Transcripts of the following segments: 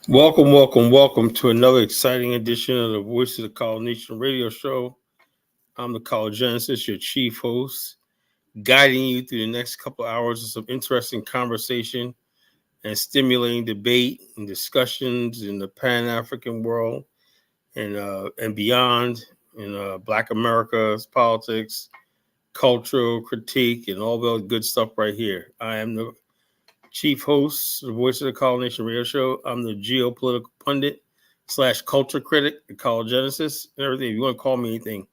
Welcome to another exciting edition of the Voice of the College Nation radio show. I'm the College Genesis, your chief host, guiding you through the next couple hours of some interesting conversation and stimulating debate and discussions in the Pan-African world and beyond in Black America's politics, cultural critique, and all the good stuff right here. I am the chief host of the Voice of the College Nation radio show. I'm the geopolitical pundit / culture critic, the College Genesis, and everything. If you want to call me anything,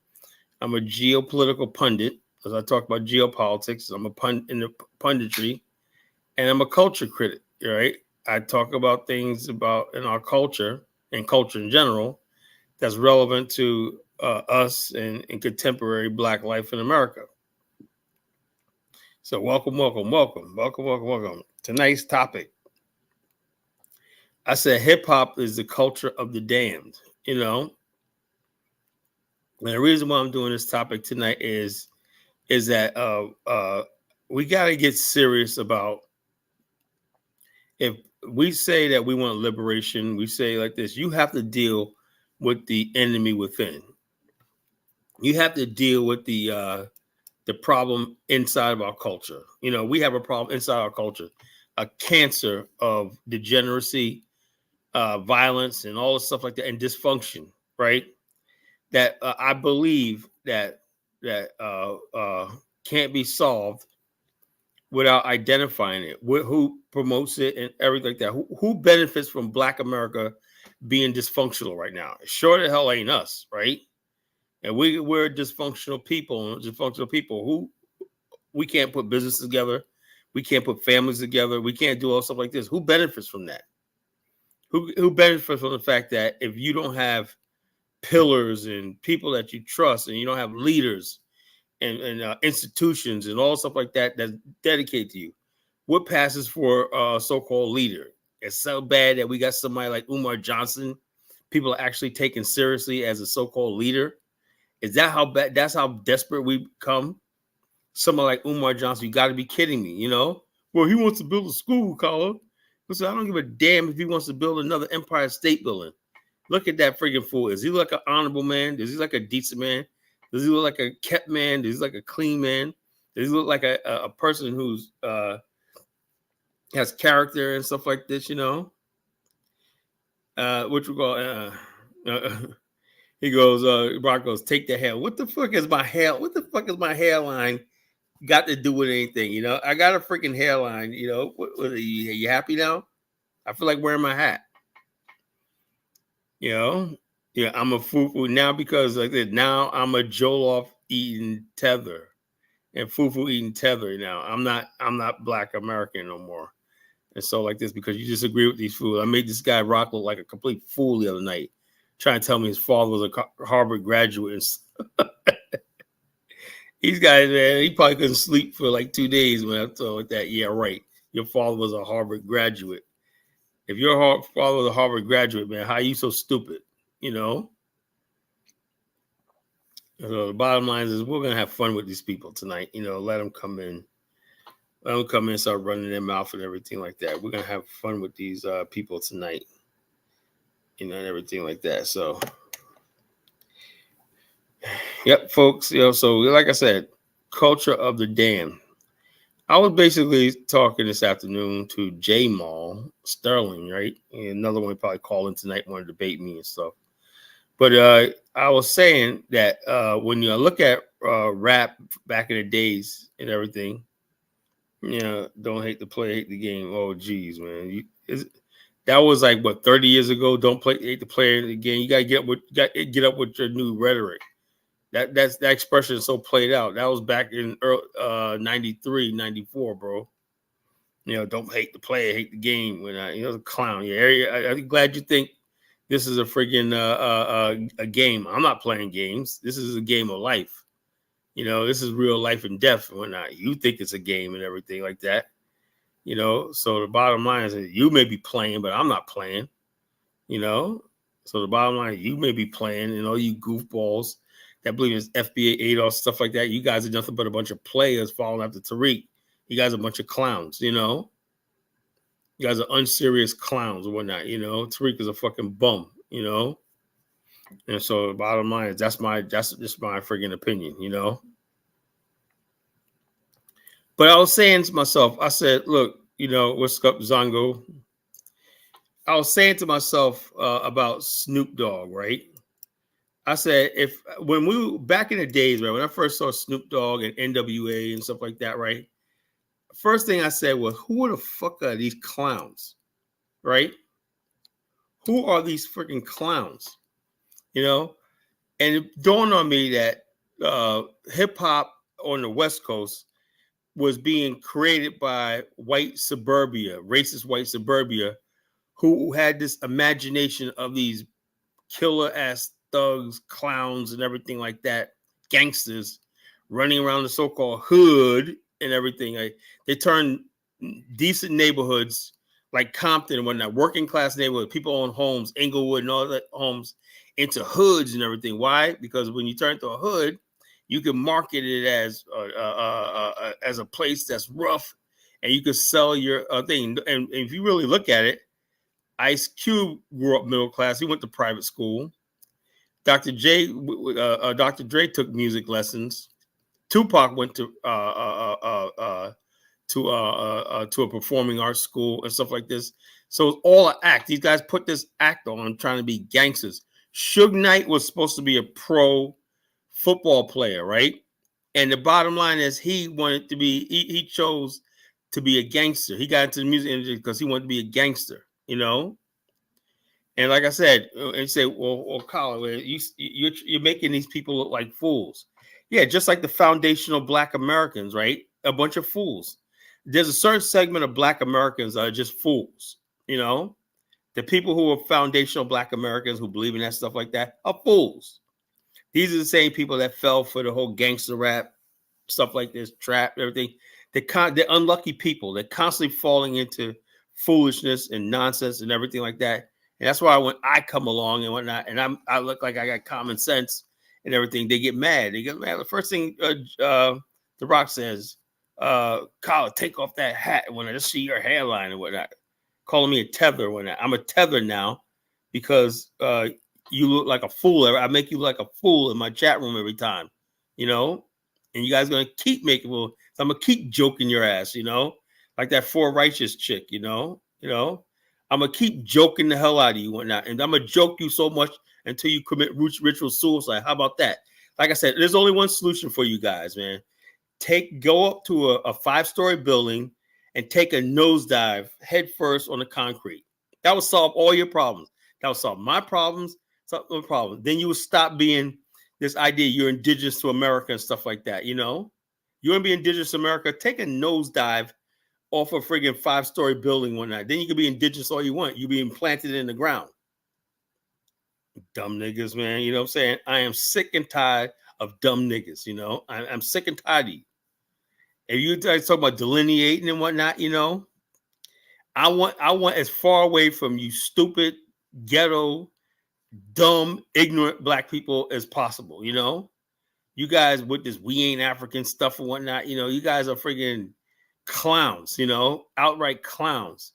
I'm a geopolitical pundit because I talk about geopolitics. I'm a pundit in the punditry, and I'm a culture critic. Right? I talk about things about in our culture and culture in general that's relevant to us and contemporary Black life in America. So welcome. Tonight's topic. I said hip hop is the culture of the damned, And the reason why I'm doing this topic tonight is that we got to get serious about if we say that we want liberation, we say like this, you have to deal with the enemy within. You have to deal with the problem inside of our culture. We have a problem inside our culture, a cancer of degeneracy, violence, and all the stuff like that, and dysfunction, right? That I believe that can't be solved without identifying it. Who promotes it and everything like that? Who benefits from Black America being dysfunctional right now? Sure the hell ain't us, right? And we're dysfunctional people. Who we can't put business together, we can't put families together, we can't do all stuff like this. Who benefits from that? Who benefits from the fact that if you don't have pillars and people that you trust, and you don't have leaders and institutions and all stuff like that that's dedicated to you, what passes for a so-called leader? It's so bad that we got somebody like Umar Johnson, people are actually taken seriously as a so-called leader. Is that how bad? That's how desperate we become. Someone like Umar Johnson, you got to be kidding me, Well, he wants to build a school, Colin. So I don't give a damn if he wants to build another Empire State Building. Look at that freaking fool. Is he like an honorable man? Does he like a decent man? Does he look like a kept man? Does he look like a clean man? Does he look like a person who's has character and stuff like this, Which we call he goes, Brock goes, take the hair. What the fuck is my hair? What the fuck is my hairline got to do with anything? I got a freaking hairline, What are you happy now? I feel like wearing my hat. Yeah, I'm a fufu now because like this. Now I'm a Jollof eating tether and fufu eating tether. Now I'm not Black American no more. And so like this, because you disagree with these fools. I made this guy Rock look like a complete fool the other night, trying to tell me his father was a Harvard graduate. These guys, man, he probably couldn't sleep for like 2 days when I told him that. Yeah, right. Your father was a Harvard graduate. If your father was a Harvard graduate, man, how are you so stupid? So the bottom line is we're gonna have fun with these people tonight. Let them come in. Let them come in and start running their mouth and everything like that. We're gonna have fun with these people tonight. And everything like that. So, yep, folks. So like I said, culture of the damned. I was basically talking this afternoon to J Mall Sterling, right? And another one probably calling tonight, want to debate me and stuff. But I was saying that when you look at rap back in the days and everything, don't hate the play, hate the game. Oh, geez, man. That was like, what, 30 years ago? Don't hate the player in the game. You got to get up with your new rhetoric. That expression is so played out. That was back in 93, 94, bro. Don't hate the player, hate the game. When the clown. Yeah, I'm glad you think this is a freaking a game. I'm not playing games. This is a game of life. This is real life and death and whatnot. You think it's a game and everything like that. So the bottom line is that you may be playing, but I'm not playing. So the bottom line, you may be playing, and all you goofballs that believe in FBA 8 or stuff like that, you guys are nothing but a bunch of players following after Tariq. You guys are a bunch of clowns, You guys are unserious clowns or whatnot. Tariq is a fucking bum. And so the bottom line is that's just my friggin' opinion. But I was saying to myself, I said, look, what's up, Zongo? I was saying to myself about Snoop Dogg, right? I said, when we were back in the days, right, when I first saw Snoop Dogg and NWA and stuff like that, right? First thing I said was, who the fuck are these clowns, right? Who are these freaking clowns? And it dawned on me that hip hop on the West Coast was being created by white suburbia, racist white suburbia, who had this imagination of these killer ass thugs, clowns, and everything like that, gangsters running around the so-called hood and everything. They turned decent neighborhoods like Compton and whatnot, working class neighborhood, people own homes, Inglewood and all that homes, into hoods and everything. Why? Because when you turn to a hood, you can market it as a place that's rough, and you can sell your thing. And if you really look at it, Ice Cube grew up middle class. He went to private school. Dr. Dre took music lessons. Tupac went to a performing arts school and stuff like this. So it's all an act. These guys put this act on, trying to be gangsters. Suge Knight was supposed to be a pro football player, right? And the bottom line is he wanted to be. He chose to be a gangster. He got into the music industry because he wanted to be a gangster. And like I said, and you say, well, Colin, you're making these people look like fools. Yeah, just like the foundational Black Americans, right? A bunch of fools. There's a certain segment of Black Americans that are just fools. The people who are foundational Black Americans who believe in that stuff like that are fools. These are the same people that fell for the whole gangster rap, stuff like this, trap, everything. They're unlucky people. They're constantly falling into foolishness and nonsense and everything like that. And that's why when I come along and whatnot, and I look like I got common sense and everything, they get mad. The first thing The Rock says, Kyle, take off that hat when I just see your hairline and whatnot. Calling me a tether when I'm a tether now because you look like a fool. I make you look like a fool in my chat room every time, and you guys are going to keep making, so I'm going to keep joking your ass, like that Four Righteous chick, I'm going to keep joking the hell out of you and whatnot. And I'm going to joke you so much until you commit ritual suicide. How about that? Like I said, there's only one solution for you guys, man. Go up to a 5-story building and take a nosedive head first on the concrete. That will solve all your problems. That will solve my problems, no problem. Then you will stop being this idea you're indigenous to America and stuff like that, You want to be indigenous to America? Take a nosedive off a friggin' 5-story building one night. Then you can be indigenous all you want. You be implanted in the ground. Dumb niggas, man. You know what I'm saying? I am sick and tired of dumb niggas, I'm sick and tired of you. If you guys talk about delineating and whatnot, I want as far away from you stupid, ghetto, dumb, ignorant Black people as possible, You guys with this we ain't African stuff and whatnot, you guys are friggin' clowns, outright clowns.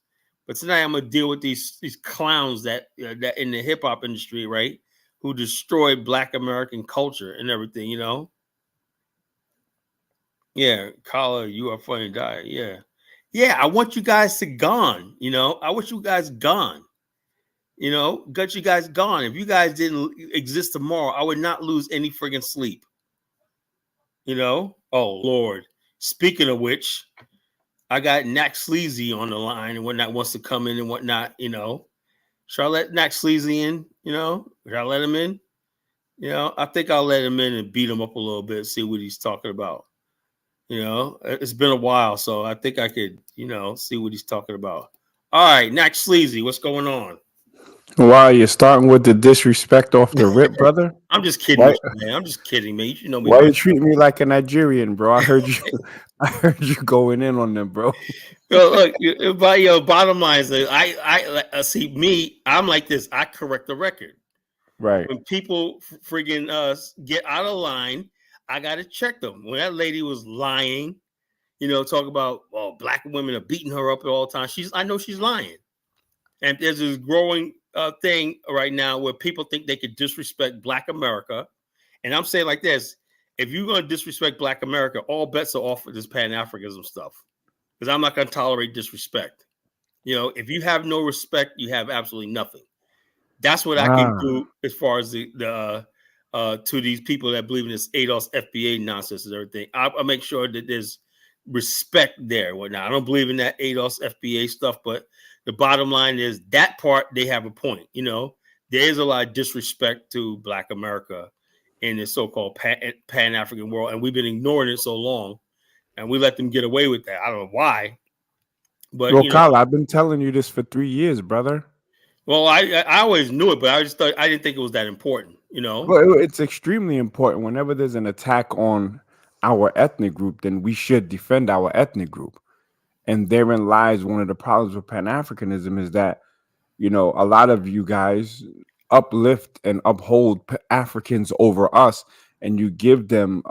But tonight I'm gonna deal with these clowns that in the hip hop industry, right? Who destroyed Black American culture and everything, Yeah, Kala, you are funny guy. Yeah. I want you guys to gone. I want you guys gone. Got you guys gone. If you guys didn't exist tomorrow, I would not lose any friggin' sleep. Oh Lord. Speaking of which, I got Nack Sleazy on the line and whatnot, wants to come in and whatnot, Should I let Nack Sleazy in, Should I let him in? I think I'll let him in and beat him up a little bit, see what he's talking about. It's been a while, so I think I could, see what he's talking about. All right, Nack Sleazy, what's going on? Wow, you're starting with the disrespect off the rip, brother. I'm just kidding, with you, man. I'm just kidding, man. You should know me. Why you treat me like a Nigerian, bro? I heard you. I heard you going in on them, bro. Look, bottom line is that I see me. I'm like this. I correct the record. Right. When people friggin' get out of line, I gotta check them. When that lady was lying, Talk about black women are beating her up at all times. I know she's lying. And there's this growing thing right now where people think they could disrespect Black America. And I'm saying like this: if you're going to disrespect Black America, all bets are off with this Pan Africanism stuff. Because I'm not going to tolerate disrespect. If you have no respect, you have absolutely nothing. That's what I can Ah, do as far as the to these people that believe in this ADOS FBA nonsense and everything. I'll make sure that there's respect there. Whatnot. I don't believe in that ADOS FBA stuff, but the bottom line is that part they have a point. There is a lot of disrespect to Black America in this so-called Pan African world, and we've been ignoring it so long, and we let them get away with that. I don't know why, but well, Kyle, I've been telling you this for 3 years, brother. well, I always knew it, but I just thought I didn't think it was that important. Well, it's extremely important. Whenever there's an attack on our ethnic group, then we should defend our ethnic group. And therein lies one of the problems with Pan Africanism is that, a lot of you guys uplift and uphold Africans over us, and you give them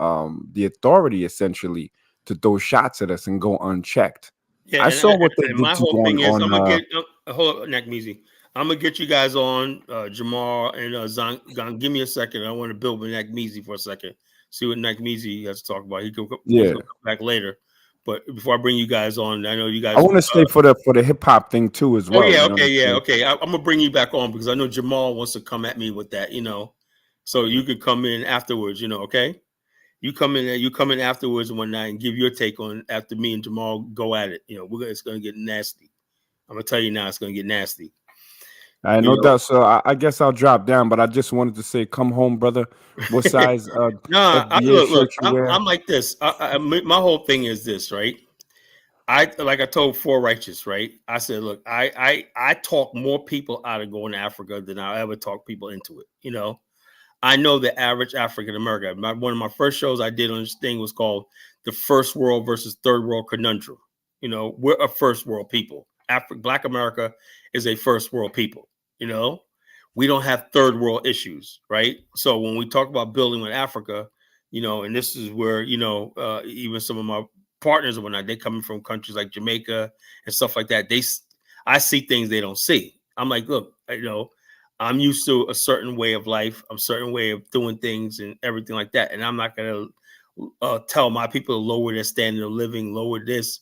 the authority essentially to throw shots at us and go unchecked. Yeah, I saw what they and did my to you whole thing is I'm gonna on get hold up, Nakmeezy. I'm gonna get you guys on Jamal and Zang. Give me a second. I want to build with Nakmeezy for a second. See what Nakmeezy has to talk about. He's gonna yeah. come back later. But before I bring you guys on, I know you I guys. want to stay for the hip hop thing too as Oh well. yeah, You know what okay, I'm yeah, saying? okay. I'm gonna bring you back on because I know Jamal wants to come at me with that. So you could come in afterwards. Okay. You come in afterwards one night and give your take on after me and Jamal go at it. It's gonna get nasty. I'm gonna tell you now, it's gonna get nasty. I You no know. doubt. So I guess I'll drop down, but I just wanted to say, come home, brother. What size No, FBA look. shirt you wear? I'm like this. My whole thing is this, right? I told Four Righteous, right? I said, look, I talk more people out of going to Africa than I ever talk people into it. I know the average African American. One of my first shows I did on this thing was called "The First World versus Third World Conundrum." We're a first world people. Black America is a first world people. You know, we don't have third world issues, right? So when we talk about building with Africa, and this is where even some of my partners and whatnot, they coming from countries like Jamaica and stuff like that. I see things they don't see. I'm like, look, I'm used to a certain way of life, a certain way of doing things and everything like that. And I'm not going to tell my people to lower their standard of living, lower this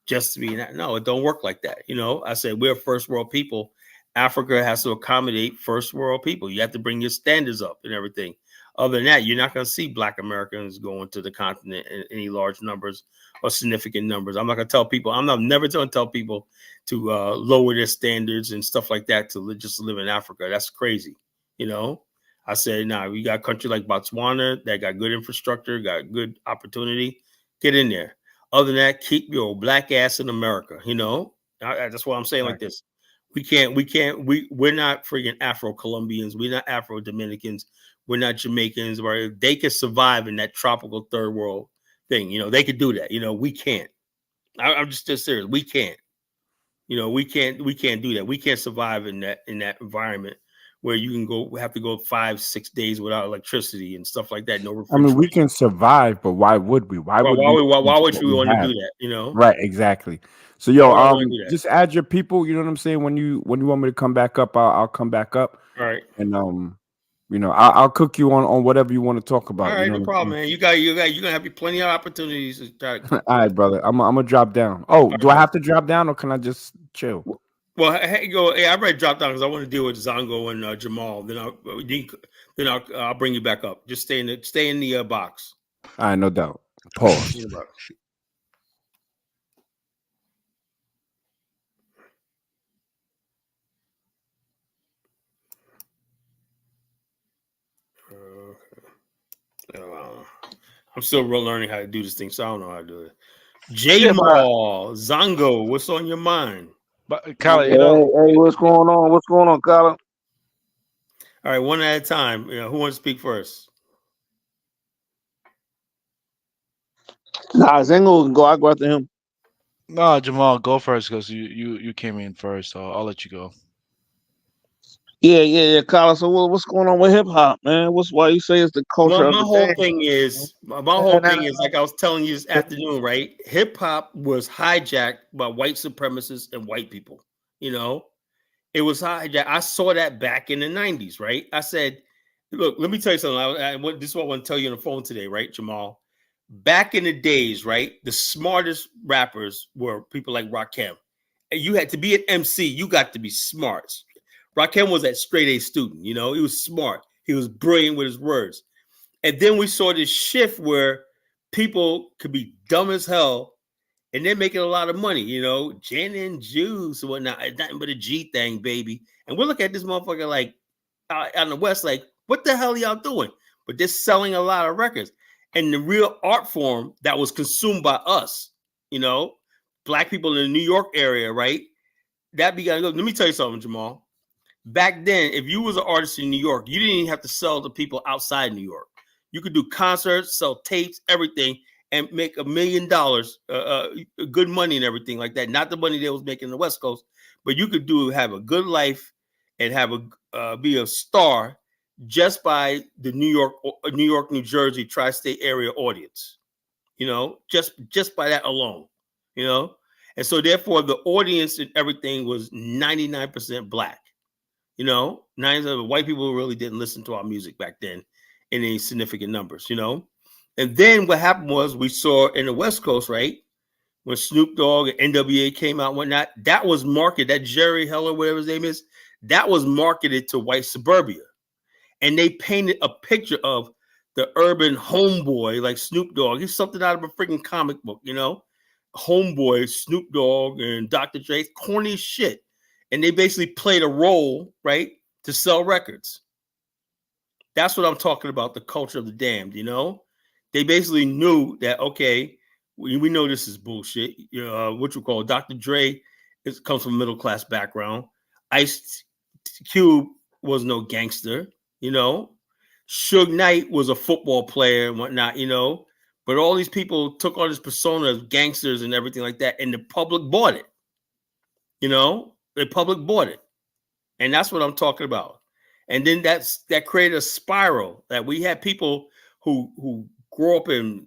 just to be that. No, it don't work like that. I said, we're first world people. Africa has to accommodate first world people. You have to bring your standards up and everything. Other than that, you're not going to see Black Americans going to the continent in any large numbers or significant numbers. I'm not going to tell people, never going to tell people to lower their standards and stuff like that to just live in Africa. That's crazy. I said, nah, we got a country like Botswana that got good infrastructure, got good opportunity. Get in there. Other than that, keep your black ass in America. That's what I'm saying like this. We're not freaking Afro-Colombians. We're not Afro-Dominicans. We're not Jamaicans. Where they can survive in that tropical third world thing. They could do that. We can't. I'm just serious. We can't. We can't do that. We can't survive in that environment where you can have to go 5-6 days without electricity and stuff like that. No I mean, we refrigeration. can survive, but why would we? Why would we Why change would what we we want to have? do that? Right, exactly. So, Why yo, would I want to do that? just add your people. You know what I'm saying? When you want me to come back up, I'll come back up, All right. and I'll cook you on whatever you want to talk All about. You right, know no what I'm problem, saying? man. You're gonna have plenty of opportunities to try to All cook. right, brother. I'm gonna drop down. Oh, All do I right. have to drop down or can I just chill? Well, hey, go. Hey, I ready to drop down because I want to deal with Zongo and Jamal. I'll bring you back up. Just stay in the box. All right, no doubt. Pause. I'm still learning how to do this thing, so I don't know how to do it. J Yeah, but Mall, Zongo, what's on your mind? Kyle, Hey, what's going on? What's going on, Colin? All right, one at a time. Who wants to speak first? Nah, Zengo can go. I go after him. no, Jamal, go first because you came in first. So I'll let you go. Yeah, Colin. So what's going on with hip hop, man? What's why you say it's the My, culture of my the whole day? thing is my Nah, whole nah, thing nah, is like I was telling you this nah. afternoon, right? Hip hop was hijacked by white supremacists and white people. You know, it was hijacked. I saw that back in the 90s, right? I said, look, let me tell you something. This is what I want to tell you on the phone today, right, Jamal? Back in the days, right, the smartest rappers were people like Rakim. And you had to be an MC, you got to be smart. Rakim was that straight A student, you know, he was smart, he was brilliant with his words. And then we saw this shift where people could be dumb as hell and they're making a lot of money, you know, gin and juice and whatnot. It's nothing but a G thing, baby. And we look at this motherfucker like on the West, like, what the hell are y'all doing? But they're selling a lot of records. And the real art form that was consumed by us, you know, black people in the New York area, right? That began. Let me tell you something, Jamal. Back then, if you was an artist in New York, you didn't even have to sell to people outside New York. You could do concerts, sell tapes, everything, and make $1 million, good money and everything like that. Not the money they was making in the West Coast, but you could have a good life and have be a star just by the New York, New Jersey, tri-state area audience. You know, just by that alone. You know, and so therefore the audience and everything was 99% black. You know, 90% of white people really didn't listen to our music back then in any significant numbers, you know. And then what happened was we saw in the West Coast, right, when Snoop Dogg and NWA came out and whatnot, that was marketed, that Jerry Heller, whatever his name is, that was marketed to white suburbia. And they painted a picture of the urban homeboy like Snoop Dogg. He's something out of a freaking comic book, you know? Homeboy, Snoop Dogg, and Dr. Dre, corny shit. And they basically played a role, right, to sell records. That's what I'm talking about, the culture of the damned, you know? They basically knew that, okay, we know this is bullshit. What you call Dr. Dre comes from a middle class background. Ice Cube was no gangster, you know? Suge Knight was a football player and whatnot, you know? But all these people took on this persona of gangsters and everything like that, and the public bought it. You know, the public bought it. And that's what I'm talking about. And then that created a spiral that we had people who grew up in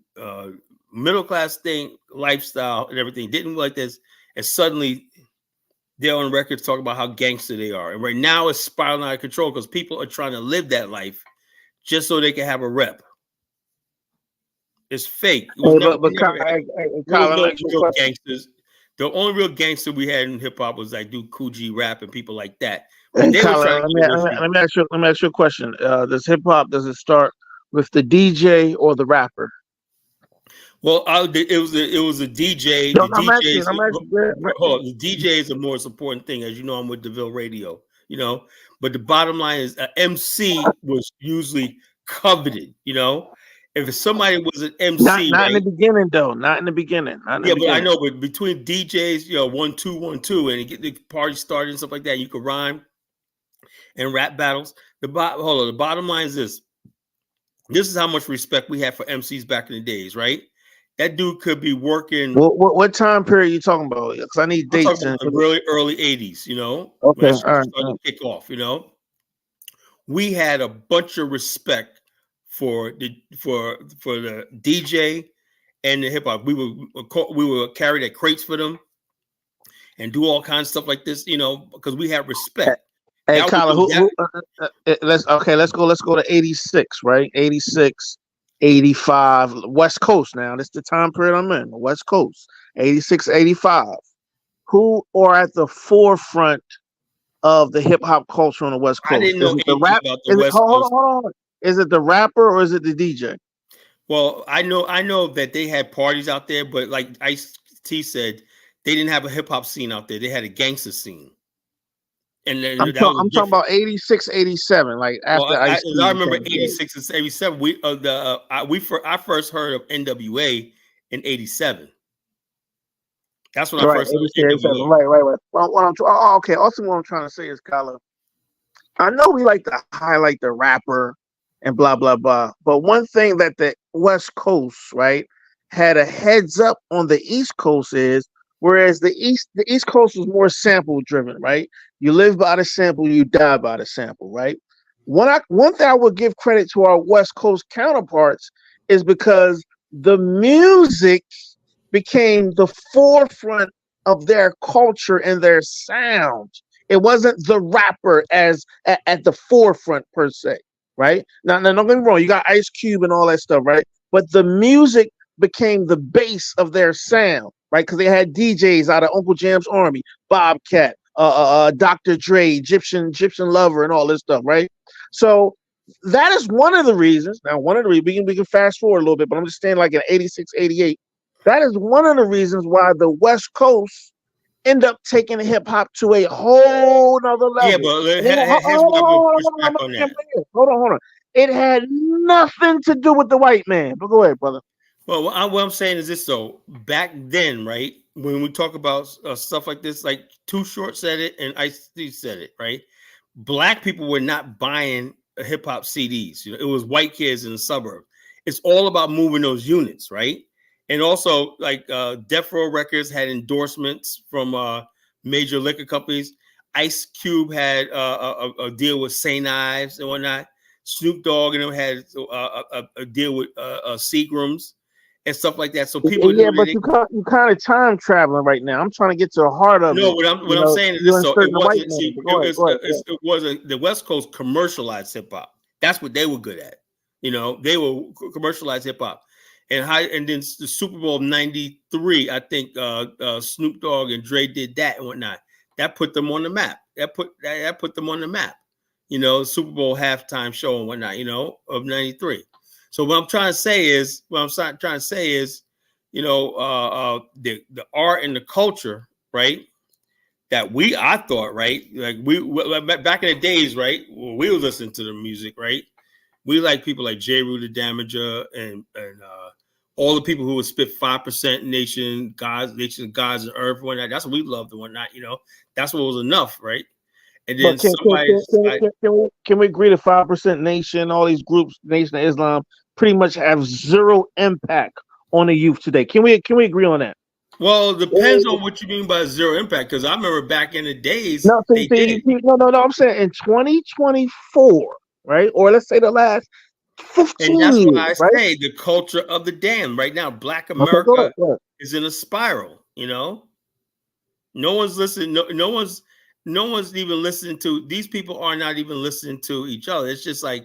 middle class thing lifestyle and everything, didn't like this, and suddenly they're on record talking about how gangster they are. And right now it's spiraling out of control because people are trying to live that life just so they can have a rep. It's fake. It was Hey, never, there was Colin, let me no ask you a real question. gangsters. The only real gangster we had in hip hop was like do Coogee rap and people like that. But Hey, they were Colin, trying to get away from. let me ask you a question. Does hip hop does it start with the DJ or the rapper? Well, it was a DJ. No, The I'm asking. DJs, I'm asking. Yeah, hold on, the DJ is the most important thing, as you know. I'm with DeVille Radio, you know. But the bottom line is, an MC was usually coveted, you know. If somebody was an MC, not in the right? beginning though. Not in the beginning. Not in the Yeah, but I beginning. know, but between DJs, you know, 1 2 1 2, and you get the party started and stuff like that, you could rhyme and rap battles. Hold on, the bottom line is this: this is how much respect we had for MCs back in the days, right? That dude could be working. What time period are you talking about? Because I need I'm talking dates about and the really early 80s, you know, when okay, that all shit right. was starting to kick off, you know. We had a bunch of respect for the DJ and the hip hop. We would carry their crates for them and do all kinds of stuff like this, you know, because we had respect. Hey, That was Kyla, that. let's go to 86, right? 86, 85, West Coast now. This is the time period I'm in, the West Coast. 86, 85. Who are at the forefront of the hip hop culture on the West I Coast? didn't Is know it the anything rap? about the Is it West Coast. hold on. Is it the rapper or is it the DJ? Well, I know that they had parties out there, but like Ice T said, they didn't have a hip hop scene out there. They had a gangster scene, and then that was I'm talking different. about 86, 87, like Well, after Ice I T remember became big. '86 and '87. I first heard of NWA in '87. That's when I Right, first heard 86, 87. NWA. Right. Well, okay. Also, what I'm trying to say is, Kyla, I know we like to highlight the rapper and blah blah blah, but one thing that the West Coast, right, had a heads up on the East Coast is Whereas the East Coast was more sample driven, right? You live by the sample, you die by the sample, right? One thing I would give credit to our West Coast counterparts is because the music became the forefront of their culture and their sound. It wasn't the rapper as at the forefront per se, right? Now, don't get me wrong, you got Ice Cube and all that stuff, right? But the music became the base of their sound, right? Because they had DJs out of Uncle Jam's Army, Bobcat, Dr. Dre, Egyptian Lover, and all this stuff, right? So that is one of the reasons. Now, one of the reasons we can fast forward a little bit, but I'm just saying, like in 86, 88, that is one of the reasons why the West Coast end up taking hip hop to a whole nother Yeah, level. but here's what I would push back on that. Hold on. It had nothing to do with the white man. But go ahead, brother. Well, what I'm saying is this though. Back then, right, when we talk about stuff like this, like Too Short said it and Ice-T said it, right? Black people were not buying hip hop CDs. You know, it was white kids in the suburb. It's all about moving those units, right? And also, like Death Row Records had endorsements from major liquor companies. Ice Cube had a deal with St. Ives and whatnot. Snoop Dogg and them had a deal with Seagrams and stuff like that. So people, yeah, but you kind of time traveling right now. I'm trying to get to the heart of it. No, what I'm saying is this. So it wasn't. See, it wasn't the West Coast commercialized hip hop. That's what they were good at. You know, they were commercialized hip hop, and then the Super Bowl '93. I think Snoop Dogg and Dre did that and whatnot. That put them on the map. That put them on the map. You know, Super Bowl halftime show and whatnot. You know, of '93. So what I'm trying to say is, you know, the art and the culture, right? That I thought, right? Like we back in the days, right? When we were listening to the music, right? We like people like J. Rue the Damager and all the people who would spit 5% Nation, Gods and Earth, whatnot. That's what we loved and whatnot. You know, that's what was enough, right? And then can we agree to 5% Nation, all these groups, Nation of Islam, pretty much have zero impact on the youth today? Can we agree on that? Well, it depends on what you mean by zero impact. Because I remember back in the days, no. I'm saying in 2024, right? Or let's say the last 15 and that's years, why I right? say the culture of the damn right now. Black America is in a spiral. You know, no one's listening. No one's even listening to these people. Are not even listening to each other. It's just like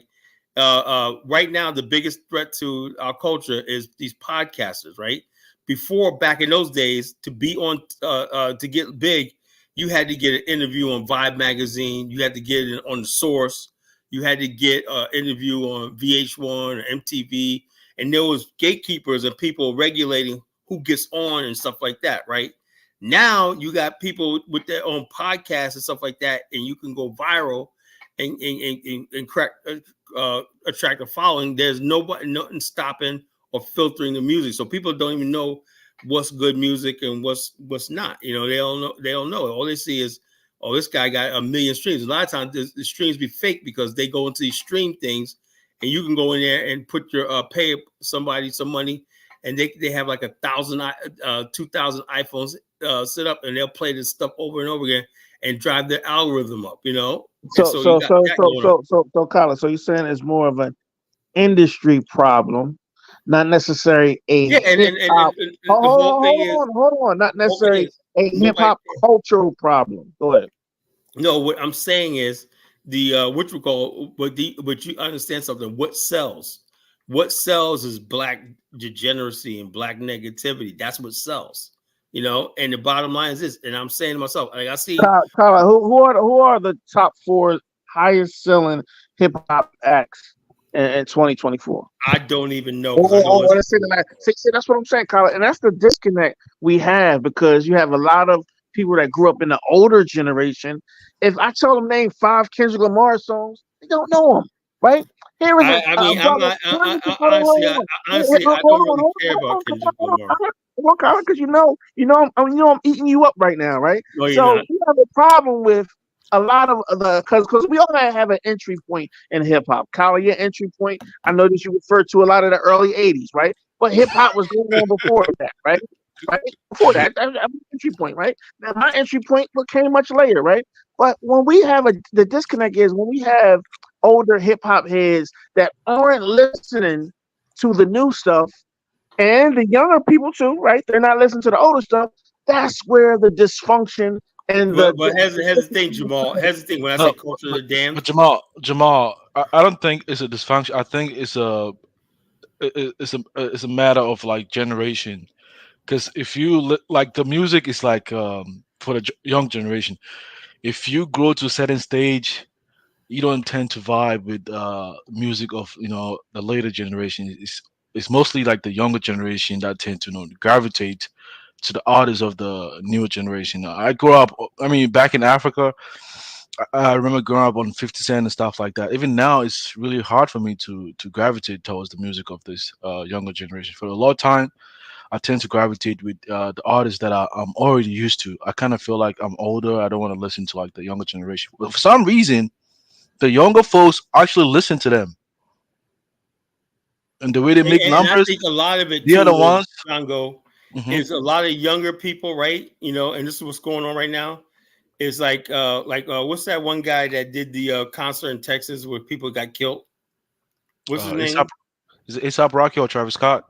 right now, the biggest threat to our culture is these podcasters, right? Before, back in those days, to be on to get big, you had to get an interview on Vibe magazine. You had to get it on the Source. You had to get an interview on VH1 or MTV, and there was gatekeepers and people regulating who gets on and stuff like that, right? Now you got people with their own podcasts and stuff like that, and you can go viral and attract a following. There's nothing stopping or filtering the music, so people don't even know what's good music and what's not. You know, they don't know. All they see is, oh, this guy got 1 million streams. A lot of times the streams be fake because they go into these stream things, and you can go in there and put your pay somebody some money, and they have like 1,000, 2,000 iPhones set up, and they'll play this stuff over and over again and drive their algorithm up. You know. So, Colin, so you're saying it's more of an industry problem, not necessarily a hip hop. Hold on, not necessarily a hip hop cultural problem. Go ahead. No, what I'm saying is what you understand something. What sells? What sells is black degeneracy and black negativity. That's what sells. You know, and the bottom line is this, and I'm saying to myself, like I see, Colin, who are the top 4 highest selling hip hop acts in 2024? I don't even know. See, that's what I'm saying, Colin, and that's the disconnect we have, because you have a lot of people that grew up in the older generation. If I tell them name 5 Kendrick Lamar songs, they don't know them, right? Here is honestly, I don't really care about Kendrick Lamar. Because I'm eating you up right now, right? No, so you have a problem with a lot of the because we all have an entry point in hip hop. Kyle, your entry point, I noticed you referred to a lot of the early '80s, right? But hip hop was going on before that, right? right? Before that's my entry point, right? Now my entry point came much later, right? But when we have the disconnect is when we have older hip hop heads that aren't listening to the new stuff, and the younger people too, right? They're not listening to the older stuff. That's where the dysfunction and But here's the thing, Jamal. Here's the thing. When I say No, culture of but, the damned, but Jamal, I don't think it's a dysfunction. I think it's a matter of like generation. Because if you like the music is like for the young generation. If you grow to a certain stage, you don't tend to vibe with music of the later generation. It's mostly like the younger generation that tend to gravitate to the artists of the newer generation. I grew up. I mean, back in Africa, I remember growing up on 50 Cent and stuff like that. Even now, it's really hard for me to gravitate towards the music of this younger generation. For a long time, I tend to gravitate with the artists that I'm already used to. I kind of feel like I'm older. I don't want to listen to like the younger generation. But for some reason, the younger folks actually listen to them, and the way they make and I numbers, think a lot of it they are the too is ones. Congo Hmm. is a lot of younger people, right? And this is what's going on right now. Is what's that one guy that did the concert in Texas where people got killed? What's his ASAP, name? is it ASAP Rocky or Travis Scott?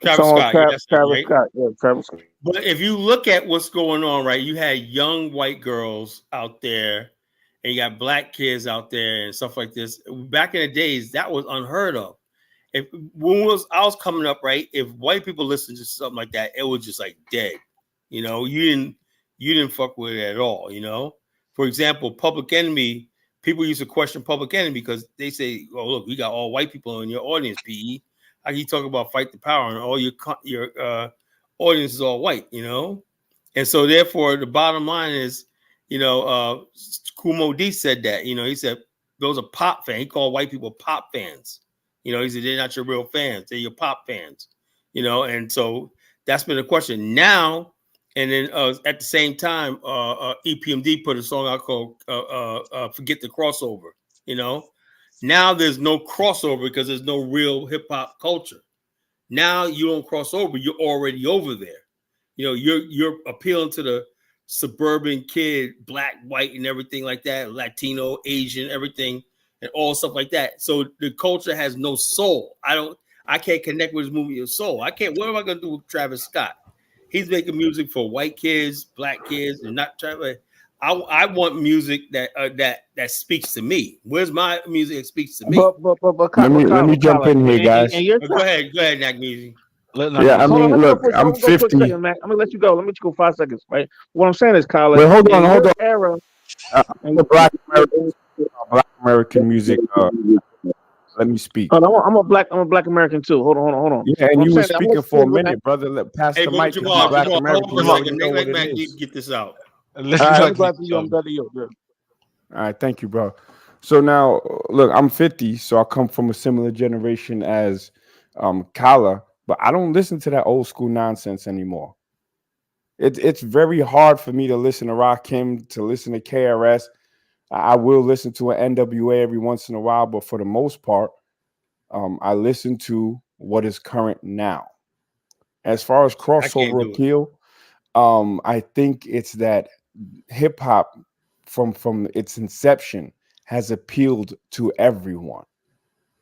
Travis song Scott. Yeah, that's him, Travis right? Scott. Yeah, Travis Scott. But if you look at what's going on, right, you had young white girls out there, and you got black kids out there, and stuff like this. Back in the days, that was unheard of. If when I was coming up, right, if white people listened to something like that, it was just like dead. You didn't fuck with it at all. For example, Public Enemy. People used to question Public Enemy because they say, "Oh, look, we got all white people in your audience, PE. How can you talk about fight the power and all your audience is all white?" And so therefore the bottom line is, Kumo D said that, he said those are pop fans. He called white people pop fans. He said they're not your real fans, they're your pop fans. And so that's been a question. Now, and then at the same time, EPMD put a song out called Forget the Crossover. Now there's no crossover because there's no real hip hop culture. Now you don't cross over, you're already over there. You're appealing to the suburban kid, black, white, and everything like that, Latino, Asian, everything, and all stuff like that. So the culture has no soul. I can't connect with his movie of soul. I can't. What am I gonna do with Travis Scott? He's making music for white kids, black kids, and not Travis. I want music that speaks to me. Where's my music that speaks to me? Let me jump in here, guys. And you're Go ahead, Nagmeezy. Let not Yeah, I music. hold on. mean, Let me go look, for I'm hold on for a 50. second, Mac. I'm gonna let you go. Let me just go 5 seconds, right? What I'm saying is, Colin, Wait, hold in on. your era, I'm and a black American music. Let me speak. hold on, I'm a black American too. Hold on. Yeah, and What I'm you were saying, I'm gonna speaking for say a what I, minute, brother. Pass Hey, the but mic because you're Jamal, black hold American. on a You already second. know Let what it Mac is. get this out. Let All me right, like let me go Nick after you. I'm talk. better you. Yeah. all right. Thank you, bro. So now, look, I'm 50, so I come from a similar generation as Kala, but I don't listen to that old school nonsense anymore. It's very hard for me to listen to Rakim, to listen to KRS. I will listen to an NWA every once in a while, but for the most part, I listen to what is current now. As far as I can't crossover do it. appeal, I think it's that hip hop from its inception has appealed to everyone.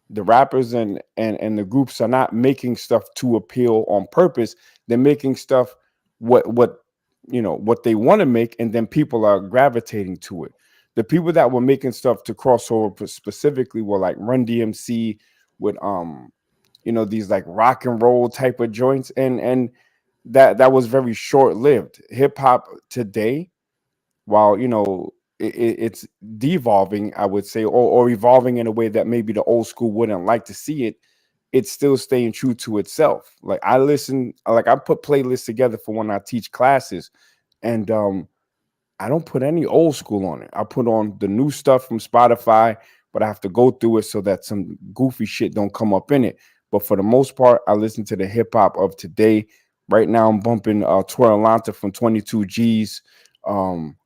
The rappers and the groups are not making stuff to appeal on purpose. They're making stuff what they want to make, and then people are gravitating to it. The people that were making stuff to crossover specifically were like Run DMC with these like rock and roll type of joints, and that was very short lived. Hip hop today, while it's devolving, I would say, or evolving in a way that maybe the old school wouldn't like to see it, it's still staying true to itself. Like I put playlists together for when I teach classes, and I don't put any old school on it. I put on the new stuff from Spotify, but I have to go through it so that some goofy shit don't come up in it. But for the most part, I listen to the hip hop of today. Right now, I'm bumping Twirlanta from 22 G's,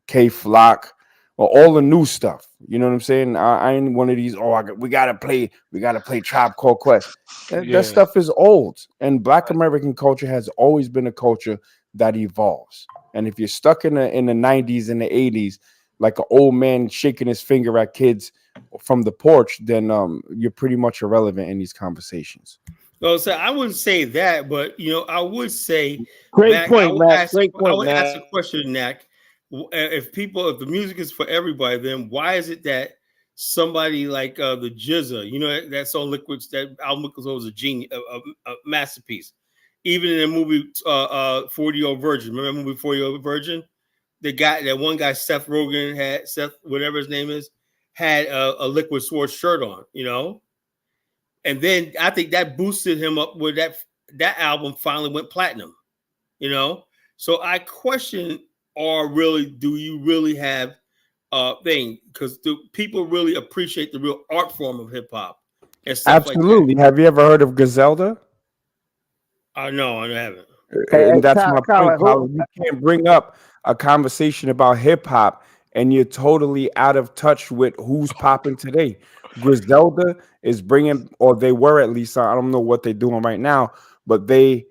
K Flock, or all the new stuff. You know what I'm saying? I ain't one of these. Oh, we gotta play Tribe Called Quest. That Yeah. stuff is old. And Black American culture has always been a culture that evolves. And if you're stuck in the 90s and the 80s, like an old man shaking his finger at kids from the porch, then you're pretty much irrelevant in these conversations. Well, so I wouldn't say that, but I would say Great back. point, Mac. Great I point, would ask Mac. a question, Nak. If the music is for everybody, then why is it that somebody like the Jizza, that song "Liquids," that album was a genius, a masterpiece. Even in the movie 40-Year-Old Virgin, remember the movie 40-Year-Old Virgin? That one guy, Seth Rogen, had Seth, whatever his name is, had a Liquid Sword shirt on. And then I think that boosted him up where that album finally went platinum. So I question, or really, do you really have a thing? Because do people really appreciate the real art form of hip hop and stuff like that? Absolutely. Have you ever heard of Griselda? No, I haven't. And that's my point, Colin, Colin. You can't bring up a conversation about hip hop and you're totally out of touch with who's popping today. Griselda is bringing, or they were at least, I don't know what they're doing right now, but they,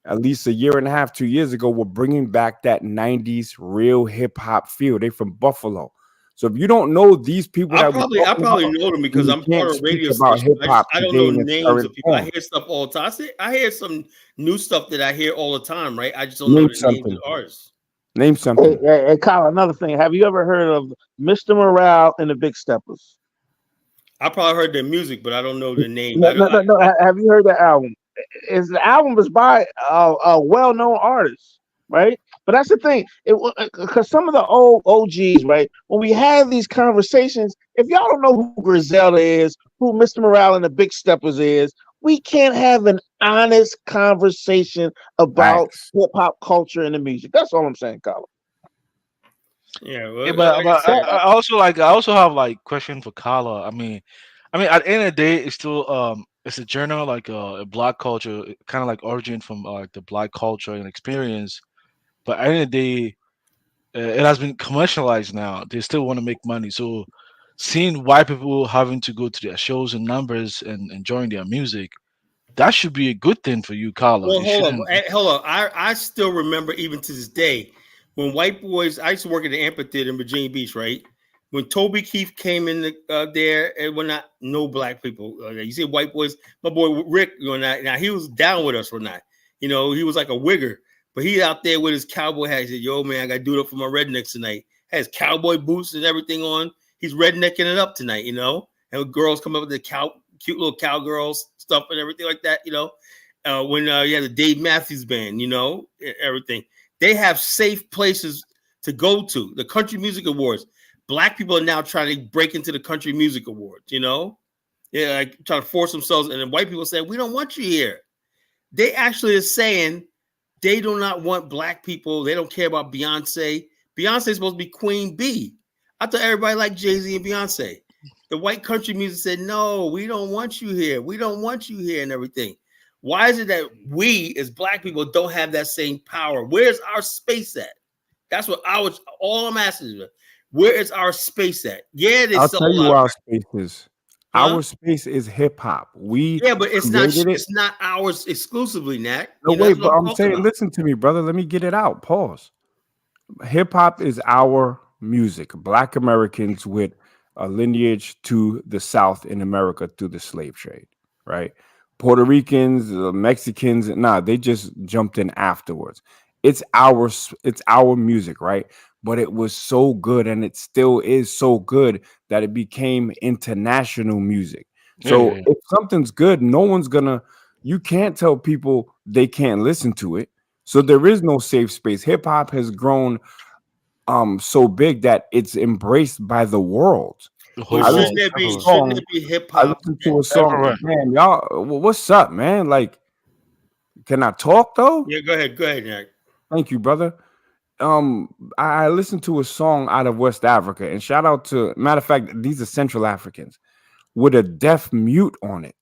at least a year and a half, 2 years ago, were bringing back that 90s real hip hop feel. They from Buffalo. So if you don't know these people I that we probably know them because you I'm can't part of a speak radio about station. hip hop I don't today know in its names current of people. I form. hear stuff all the time. I hear some new stuff that I hear all the time, right? I just don't know Name the names something. of artists. Name something. Hey, Colin, another thing. Have you ever heard of Mr. Morale and the Big Steppers? I probably heard their music, but I don't know the name. No. Have you heard that album? The album is by a well-known artist, right? But that's the thing, because some of the old OGs, right? When we have these conversations, if y'all don't know who Griselda is, who Mr. Morale and the Big Steppers is, we can't have an honest conversation about Facts. hip hop culture and the music. That's all I'm saying, Colin. Yeah, Yeah, well, but, like I but said, I also have like question for Kala. I mean, at the end of the day, it's still it's a journal like a black culture, kind of like origin from like the black culture and experience. But at the end of the day, it has been commercialized now. They still want to make money. So seeing white people having to go to their shows and numbers and enjoying their music, that should be a good thing for you, Kala. well, It shouldn't. hold up. I still remember even to this day when white boys. I used to work at the amphitheater in Virginia Beach, right? When Toby Keith came in there, and we're not no black people. You see white boys. My boy Rick, now he was down with us or not. He was like a wigger, but he out there with his cowboy hat. He said, "Yo, man, I got to do it up for my rednecks tonight." Has cowboy boots and everything on. He's rednecking it up tonight, And girls come up with the cute little cowgirls stuff and everything like that. When you had the Dave Matthews Band, everything. They have safe places to go to. The Country Music Awards. Black people are now trying to break into the Country Music Awards. Yeah, like trying to force themselves. And then white people say, "We don't want you here." They actually are saying they do not want black people. They don't care about Beyonce. Beyonce is supposed to be Queen Bee. I thought everybody liked Jay-Z and Beyonce. The white country music said, "No, we don't want you here. We don't want you here," and everything. Why is it that we as black people don't have that same power? Where's our space at? That's what all I'm asking is, where is our space at? Yeah, they I'll sell tell a you lot where of our space is. huh? Our space is hip hop. We Yeah, but created it. it's not ours exclusively, Nat. No, That's wait, what but I'm I'm talking saying, about. listen to me, brother. Let me get it out. Pause. Hip hop is our music. Black Americans with a lineage to the South in America through the slave trade, right? Puerto Ricans, Mexicans, nah, they just jumped in afterwards. It's our music, right? But it was so good, and it still is so good that it became international music. Yeah, yeah, So yeah. if something's good, no one's gonna. You can't tell people they can't listen to it. So there is no safe space. Hip hop has grown so big that it's embraced by the world. The But whole I world, listened to a everywhere, shouldn't there song. be hip I hop? listened to a song. everywhere. Man, y'all, what's up, man? Like, can I talk though? Yeah, go ahead, Nat. Thank you, brother. I listened to a song out of West Africa, and shout out to matter of fact, these are Central Africans with a deaf mute on it.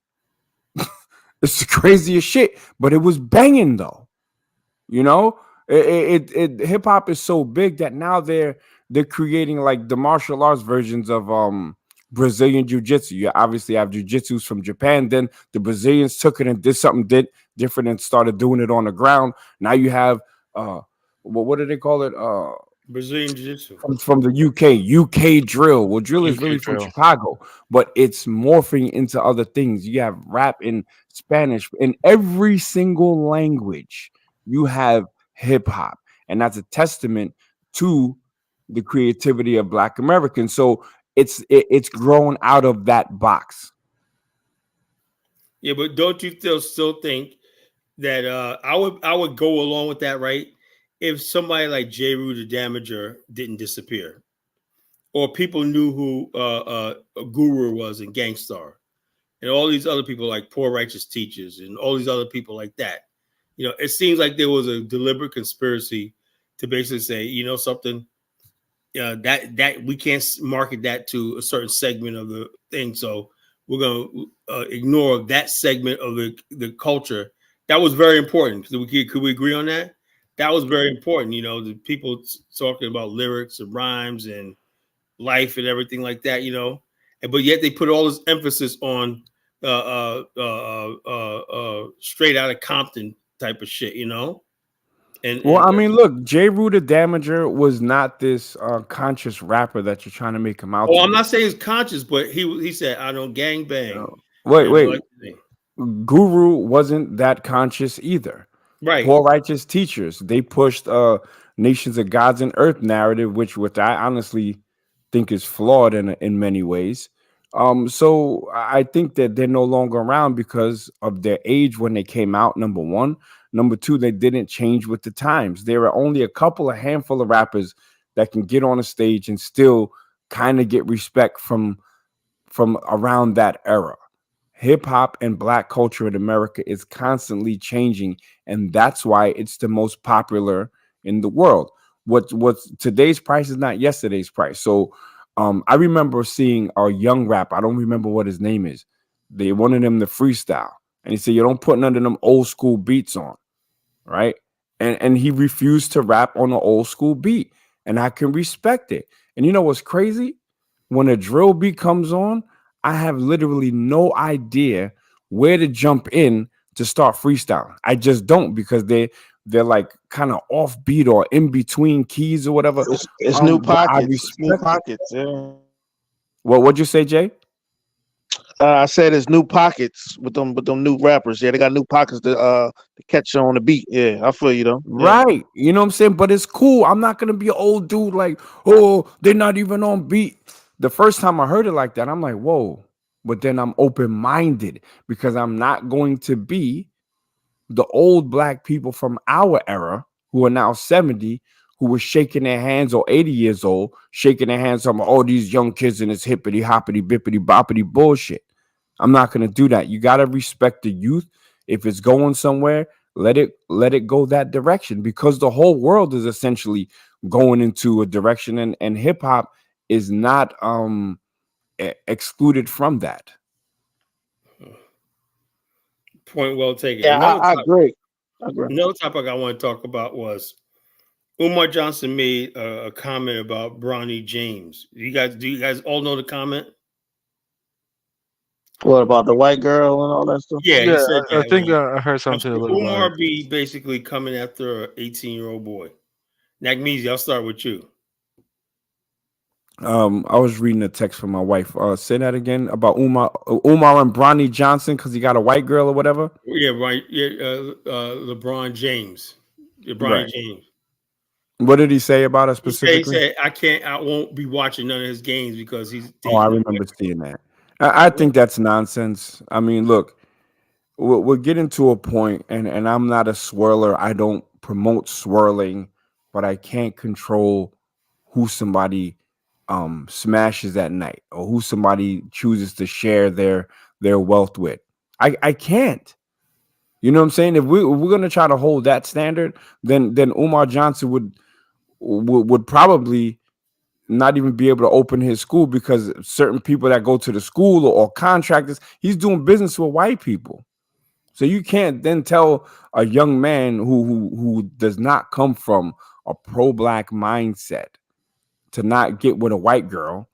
It's the craziest shit, but it was banging though. You know, hip hop is so big that now they're creating like the martial arts versions of Brazilian jiu-jitsu. You obviously have jiu-jitsus from Japan, then the Brazilians took it and did something different and started doing it on the ground. Now you have uh what do they call it? Brazilian Jiu-Jitsu. From the UK drill. Well, drill is UK really from drill. Chicago, but it's morphing into other things. You have rap in Spanish, in every single language. You have hip hop, and that's a testament to the creativity of Black Americans. So it's grown out of that box. Yeah, but don't you still think that I would go along with that, right? If somebody like J. Rue the Damager didn't disappear, or people knew who Guru was and Gangstar, and all these other people like Poor Righteous Teachers, and all these other people like that. It seems like there was a deliberate conspiracy to basically say, something, that we can't market that to a certain segment of the thing, so we're going to ignore that segment of the culture. That was very important. Could we agree on that? That was very important. The people talking about lyrics and rhymes and life and everything like that. But yet they put all this emphasis on straight out of Compton type of shit. And Well, I mean, look, J. Rue the Damager was not this conscious rapper that you're trying to make him out oh, to I'm be. not saying it's conscious, but he said I don't gang bang. Wait, And wait. like, Guru wasn't that conscious either. right. Poor righteous teachers, they pushed nations of gods and earth narrative, which I honestly think is flawed in many ways. So I think that they're no longer around because of their age when they came out. Number one, number two, they didn't change with the times. There are only a handful of rappers that can get on a stage and still kind of get respect from around that era. Hip hop and Black culture in America is constantly changing, and that's why it's the most popular in the world. What's today's price is not yesterday's price. So I remember seeing a young rapper, I don't remember what his name is. They wanted him to freestyle, and he said, "You don't put none of them old school beats on." Right? And he refused to rap on an old school beat, and I can respect it. And you know what's crazy? When a drill beat comes on, I have literally no idea where to jump in to start freestyling. I just don't, because they're like kind of offbeat or in between keys or whatever. It's new But I pockets. It's new respect it. pockets. Yeah. What'd you say, Jay? I said it's new pockets with them new rappers. Yeah, they got new pockets to catch on the beat. Yeah, I feel you though. Yeah. Right. You know what I'm saying? But it's cool. I'm not gonna be an old dude like, oh, they're not even on beat. The first time I heard it like that, I'm like, whoa. But then I'm open-minded because I'm not going to be the old Black people from our era who are now 70, who were shaking their hands, or 80 years old, shaking their hands on all these young kids in this hippity hoppity bippity boppity bullshit. I'm not going to do that. You got to respect the youth. If it's going somewhere, let it go that direction, because the whole world is essentially going into a direction, and hip hop is not excluded from that. Point well taken. Yeah, I agree. I agree. Another topic I want to talk about was Umar Johnson made a comment about Bronny James. Do you guys all know the comment? What about the white girl and all that stuff? Yeah, he Yeah, said I that. think I heard something a little about Umar it. be basically coming after an 18-year-old boy. Nagmeezy, I'll start with you. I was reading a text from my wife. Say that again about Umar and Bronny Johnson because he got a white girl or whatever. Yeah, right. Yeah, LeBron James. LeBron Right. James. What did he say about it He specifically? said, I won't be watching none of his games because he's Oh, I dating a remember seeing that. I think that's nonsense. I mean, look, we're getting to a point, and I'm not a swirler. I don't promote swirling, but I can't control who somebody smashes at night, or who somebody chooses to share their wealth with. I can't. You know what I'm saying? If we're gonna try to hold that standard, then Umar Johnson would probably not even be able to open his school, because certain people that go to the school, or contractors, he's doing business with white people. So you can't then tell a young man who does not come from a pro-Black mindset to not get with a white girl,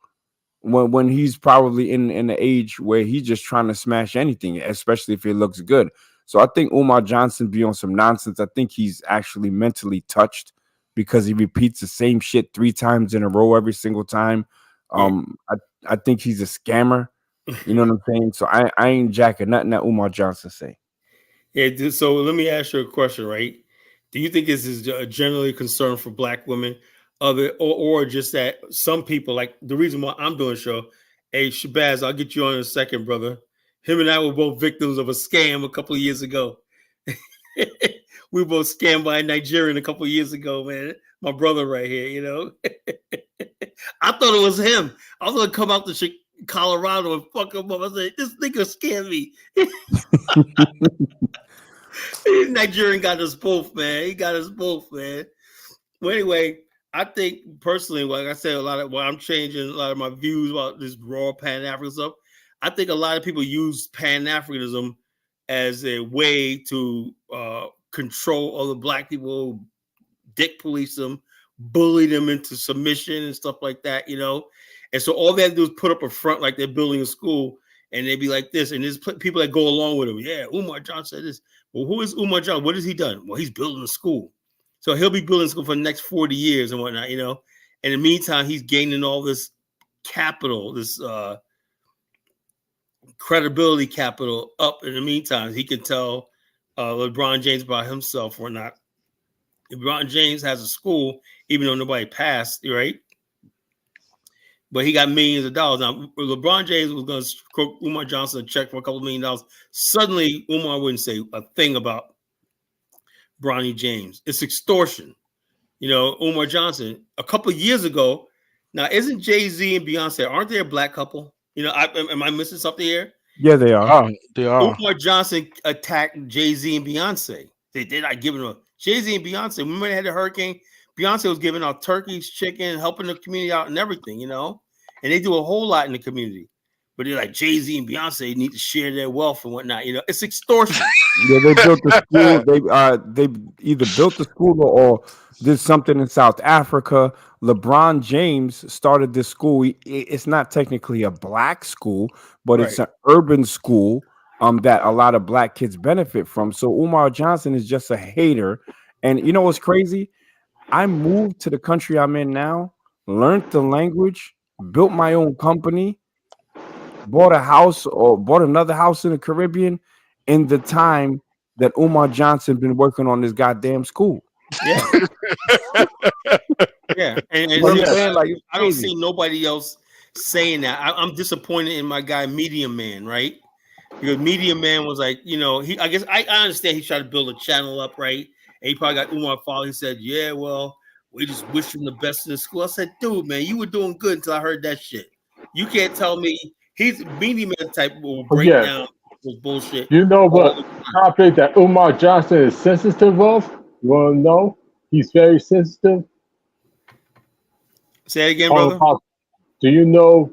when he's probably in the age where he's just trying to smash anything, especially if it looks good. So I think Umar Johnson be on some nonsense. I think he's actually mentally touched because he repeats the same shit 3 times in a row every single time. Yeah. I think he's a scammer. You know what I'm saying? So I ain't jacking nothing that Umar Johnson say. Yeah. So let me ask you a question, right? Do you think this is generally a concern for Black women, or just that some people, like the reason why I'm doing a show? Hey, Shabazz, I'll get you on in a second, brother. Him and I were both victims of a scam a couple of years ago. We were both scammed by a Nigerian a couple of years ago, man. My brother right here, you know. I thought it was him. I was gonna come out to Colorado and fuck him up. I said, "This nigga scammed me." Nigerian got us both, man. He got us both, man. Well, anyway, I think personally, like I said, I'm changing a lot of my views about this raw Pan African stuff. I think a lot of people use Pan Africanism as a way to control other Black people, dick police them, bully them into submission and stuff like that, you know. And so all they have to do is put up a front like they're building a school, and they be like this, and there's people that go along with them. Yeah, Umar Johnson said this. Well, who is Umar Johnson? What has he done? Well, he's building a school. So he'll be building a school for the next 40 years and whatnot, you know. And in the meantime, he's gaining all this capital, this credibility capital up. In the meantime, he can tell LeBron James about himself or not. LeBron James has a school, even though nobody passed, right? But he got millions of dollars. Now, LeBron James was going to quote Umar Johnson a check for a couple $1 million. Suddenly, Umar wouldn't say a thing about Bronny James. It's extortion. You know, Umar Johnson, a couple of years ago, now isn't Jay-Z and Beyonce, aren't they a Black couple? You know, am I missing something here? Yeah, they are. They are. Umar Johnson attacked Jay-Z and Beyonce. They're not giving them. Jay-Z and Beyonce, remember they had the hurricane? Beyonce was giving out turkeys, chicken, helping the community out and everything, you know? And they do a whole lot in the community. But they're like, Jay-Z and Beyonce need to share their wealth and whatnot. You know, it's extortion. Yeah, they built the school. They either built the school or did something in South Africa. LeBron James started this school. It's not technically a Black school, but it's an urban school that a lot of Black kids benefit from. So Umar Johnson is just a hater. And you know what's crazy? I moved to the country I'm in now, learned the language, built my own company, bought a house or bought another house in the Caribbean in the time that Umar Johnson been working on this goddamn school. Yeah. Yeah. And You know what I'm saying? Like, it's I don't crazy. see nobody else saying that. I'm disappointed in my guy Medium Man, right? Because Medium Man was like, you know, I guess I understand he tried to build a channel up, right? And he probably got Umar following. He said, yeah, well, we just wish him the best in the school. I said, dude, man, you were doing good until I heard that shit. You can't tell me he's Medium Man type will break down this bullshit. You know what topic that Umar Johnson is sensitive of? You want to know? He's very sensitive. Say it again, brother. Do you know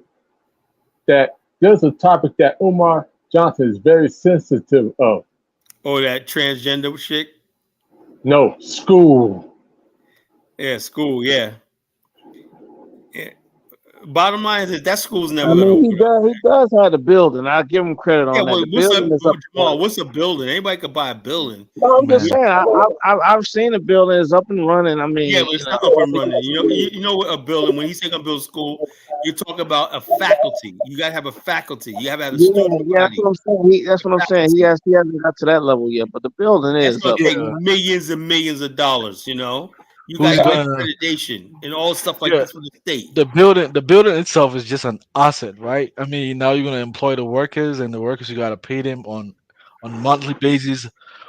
that there's a topic that Umar Johnson is very sensitive of? Oh, that transgender shit? No, school. Yeah, school, yeah. Bottom line is that school's never I going mean, he does have the building. I'll give him credit on that. Well, The building is up. Jamal, what's a building? Anybody could buy a building. No, I'm just saying. I've seen the building is up and running. I mean, Yeah, but it's not up and running. You know what a building? When he say gonna build a school, you talk about a faculty. You gotta have a faculty. You have to have a student. Yeah, that's what I'm saying. That's what I'm saying. He hasn't got to that level yet, but the building is It's gonna up. take millions and millions of dollars. You know, you got to get accreditation and all stuff like this for the state. The building itself is just an asset, right? I mean, now you're gonna employ the workers, and the workers you gotta pay them on monthly basis.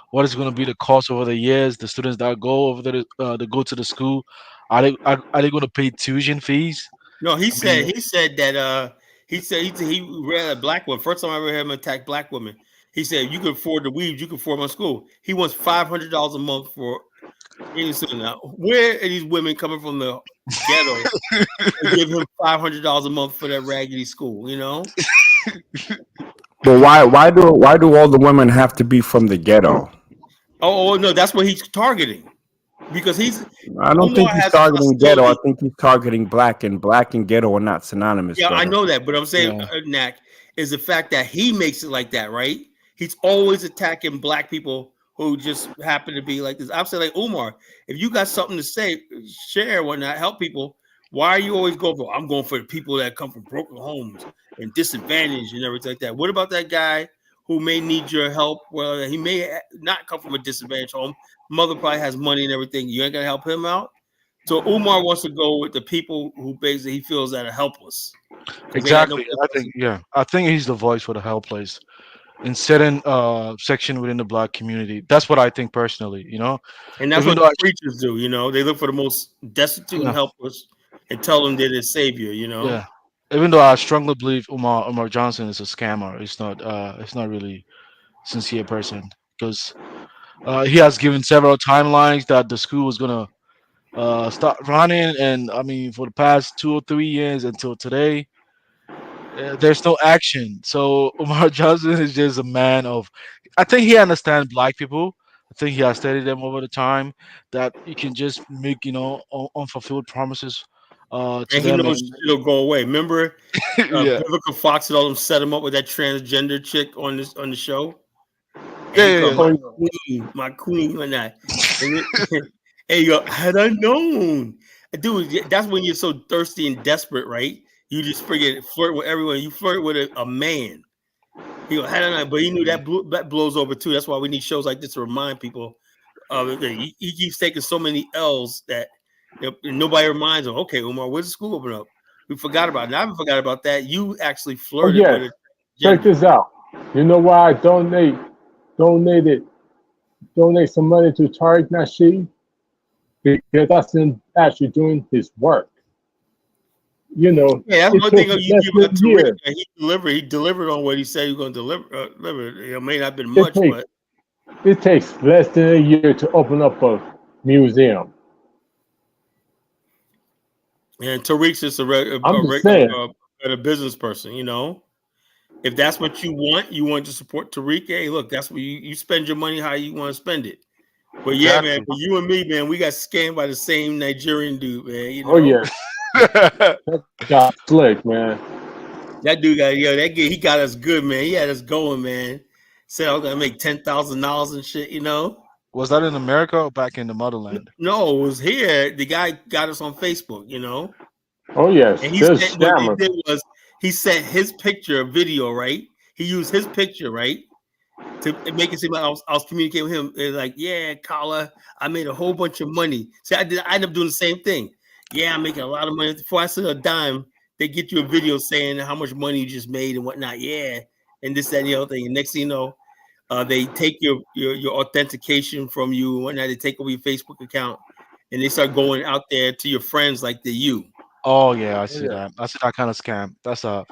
What is going to be the cost over the years? The students that go over there to go to the school, are they going to pay tuition fees? No, he said that he read a Black woman. First time I ever heard him attack Black women. He said you can afford the weeds, you can afford my school. He wants $500 a month for any student. Now, where are these women coming from the ghetto and give him $500 a month for that raggedy school? You know. But why do all the women have to be from the ghetto? Oh no, that's what he's targeting. Because I don't think he's targeting ghetto. I think he's targeting black and ghetto are not synonymous. Yeah, brother. I know that, but I'm saying, Knack, is the fact that he makes it like that, right? He's always attacking black people who just happen to be like this. I'm saying, like Umar, if you got something to say, share, whatnot, help people. Why are you always going for? I'm going for the people that come from broken homes and disadvantaged and everything like that. What about that guy who may need your help? Well, he may not come from a disadvantaged home. Mother probably has money and everything. You ain't gonna help him out. So Umar wants to go with the people who basically he feels that are helpless because they got no. Exactly. I think he's the voice for the helpless in certain section within the black community. That's what I think personally. And that's Even what though the preachers do. They look for the most destitute and yeah, helpless and tell them they're the savior. yeah. Even though I strongly believe Umar Johnson is a scammer. It's not really sincere person because he has given several timelines that the school was gonna start running, and I mean for the past 2 or 3 years until today, there's no action. So Umar Johnson is just a man of. I think he understands black people. I think he has studied them over the time that you can just make unfulfilled promises to And he them, knows and it'll go away. Remember, yeah, Vivica Fox and all them set him up with that transgender chick on the show, and yeah, he yeah, called yeah. Oh, my queen, and that. And, and you go, had I known, dude, that's when you're so thirsty and desperate, right? You just forget flirt with everyone. You flirt with a man. He go, had I known, but he knew that blows over too. That's why we need shows like this to remind people. He keeps taking so many L's that nobody reminds him. Okay, Umar, where's the school open up? We forgot about it. I haven't forgot about that. You actually oh flirted with yes. a Check gender. this out. You know why I donated donate some money to Tariq Nasheed? Because that's him actually doing his work. Yeah, that's It one thing takes you less give than up a to Rick. year. He delivered. He delivered on what he said he was going to deliver. It may not have been It much, takes but it takes less than a year to open up a museum. and Tariq's just I'm just saying. a business person. If that's what you want to support Tariq. Hey, look, that's what you spend your money how you want to spend it. But yeah, man, Exactly. for you and me, man, we got scammed by the same Nigerian dude, man. Oh yeah, that got slick, man. That dude he got us good, man. He had us going, man. Said I was gonna make $10,000 and shit. Was that in America or back in the motherland? No, it was here. The guy got us on Facebook. Oh yes, And he there's said what he scammers. did was he sent his picture, video, right? He used his picture, right? To make it seem like I was communicating with him. It's like, yeah, Kala, I made a whole bunch of money. See, I ended up doing the same thing. Yeah, I'm making a lot of money. Before I sell a dime, they get you a video saying how much money you just made and whatnot. Yeah, and this, that, and the other thing. And next thing you know, they take your authentication from you and whatnot. They take over your Facebook account and they start going out there to your friends like they're you. Oh yeah, I Oh see yeah. that. I see that kind of scam. That's I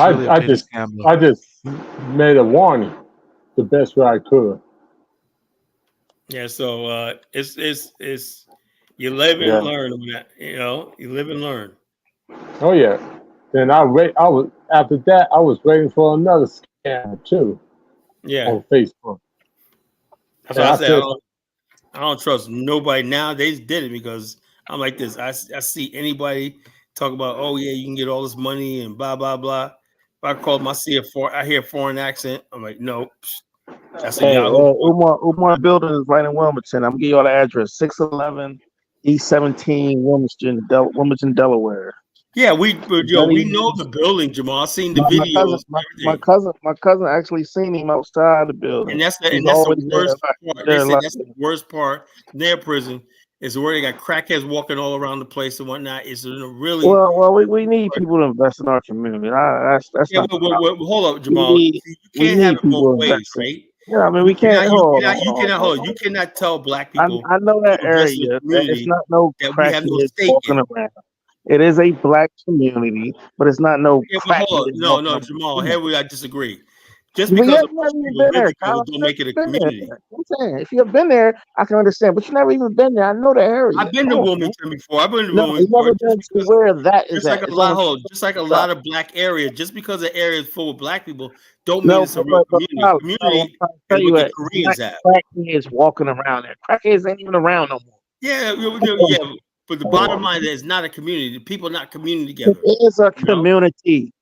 really a I petty just scam, though. I just made a warning the best way I could. Yeah, so it's you live and Yeah. learn on that. You live and learn. Oh yeah. Then I was after that I was waiting for another scam too Yeah, on Facebook, that's and why I I say I said, don't trust nobody now. They just did it because I'm like this. I see anybody talk about, oh yeah, you can get all this money and blah blah blah. If I call them, I hear a foreign accent. I'm like, no, that's a Hey, Yahoo boy. Umar Building is right in Wilmington. I'm gonna give you all the address: 611 East 17 Wilmington, Delaware. Yeah, Very we know the easy. building, Jamal. I seen the My cousin, videos, everything. my cousin actually seen him outside the building. He's And that's the always there, worst part. They there a say lot. that's the worst part. Their prison is where they got crackheads walking all around the place and whatnot. It's in a really We need people to invest in our community. That's yeah. not the problem. Hold up, We Jamal. need See, you we can't have need it both people ways, investing. right? Yeah, I mean we can't. Hold on. You cannot tell black people I know to that invest in a area. That it's community not no that we have no crackheads stake walking in. around. It is a black community, but it's not no Yeah, but hold on. crackheads No, walking no, around. Jamal. Come on. Here we I disagree. Just But you because have a bunch never of even people been live there, together Kyle. don't You've make it a never been community. there. I'm saying if you've been there, I can understand. But you never even been there. I know the area. I've been Come to on, man. Wilmington before. I've been to No, Wilmington you've before never just been to because where that is at. It's only just like a drive. lot of black areas, just because the area is full of black people, don't mean No, it's a real but community. Kyle, I'm Community trying to is tell what you the that it's not Koreans have. crackheads walking around there. Crackheads ain't even around no more. Yeah, Come yeah. But the bottom on. line is it's not a community. The people are not community It together. is a You know, community.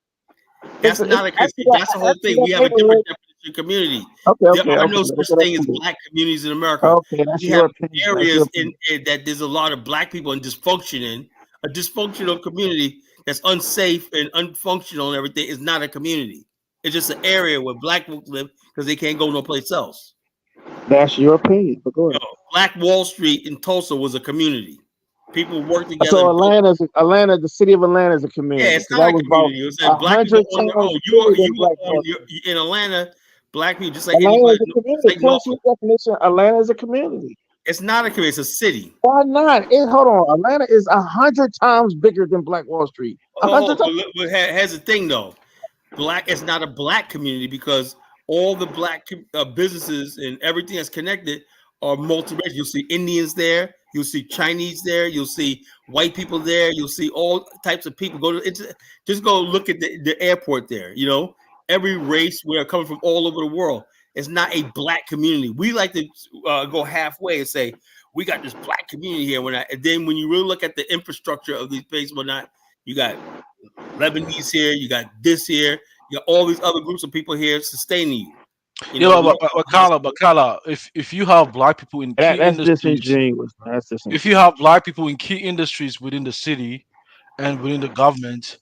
that's not a Actually that's the whole thing. that We have a different neighborhood. definition your community. Okay, There okay, are okay. no such Okay, that's thing as cool. black communities in America. Okay, that's We have your opinion. That's your areas opinion. that there's a lot of black people in dysfunction in. A dysfunctional community that's unsafe and unfunctional and everything is not a community. It's just an area where black folks live because they can't go no place else. That's your opinion. But go You ahead. know, Black Wall Street in Tulsa was a community. People work together So and build. Atlanta, the city of Atlanta is a Yeah, community it's because not that a was about community. It was that black people 100 on their times own. bigger than You Black are on Wall your Street. in Atlanta. Black people, just like Atlanta anybody, is a just community. like According to Norfolk. your definition, Atlanta is a community. It's not a community. It's a city. Why not? Hold on. Atlanta is 100 times bigger than Black Wall Street. A Oh, hundred times. but here's the thing, though. Black it's not a black community because all the black businesses and everything that's connected are multiracial. You'll see Indians there, you'll see Chinese there, you'll see white people there, you'll see all types of people. Just go look at the airport there. You know, every race we're coming from all over the world. It's not a black community. We like to go halfway and say we got this black community here. And then when you really look at the infrastructure of these places, you got Lebanese here, you got this here, you got all these other groups of people here sustaining you. You know, Yeah, we don't know how much. But Kala, if you have black people in key That's industries, disingenuous. That's if you disingenuous. have black people in key industries within the city and within the government,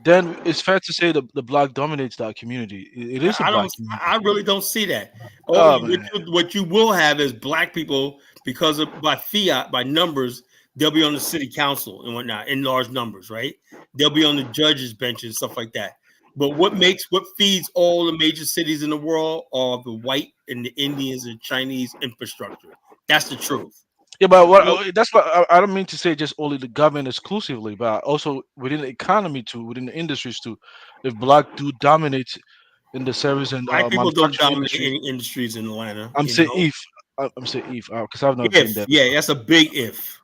then it's fair to say that the black dominates that community. It is a I black don't. I community. really don't see that. Oh, Oh man. what you will have is black people because of by fiat by numbers. They'll be on the city council and whatnot in large numbers, right? They'll be on the judges' bench and stuff like that. But what feeds all the major cities in the world are the white and the Indians and Chinese infrastructure. That's the truth. Yeah, but You know, that's what I don't mean to say just only the government exclusively, but also within the economy too, within the industries too. If black do dominate in the service and black people don't manufacturing dominate industries, any industries in Atlanta. I'm You saying know, if I'm saying if because I've never been if there yeah, before. that's a big if.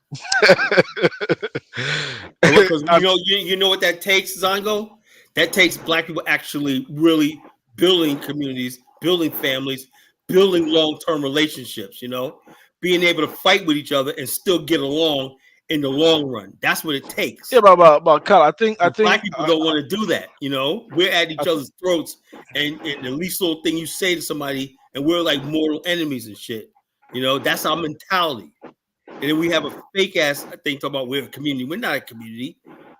Because I'm, you know what that takes, Zongo? That takes black people actually really building communities, building families, building long-term relationships, you know, being able to fight with each other and still get along in the long run. That's what it yeah, takes. but Carl, I But think black people don't want to do that, you know. We're at I, each other's throats, and the least little thing you say to somebody, and we're like mortal enemies and shit. You know, that's our mentality. And then we have a fake ass thing talking about we're a community. We're not a community.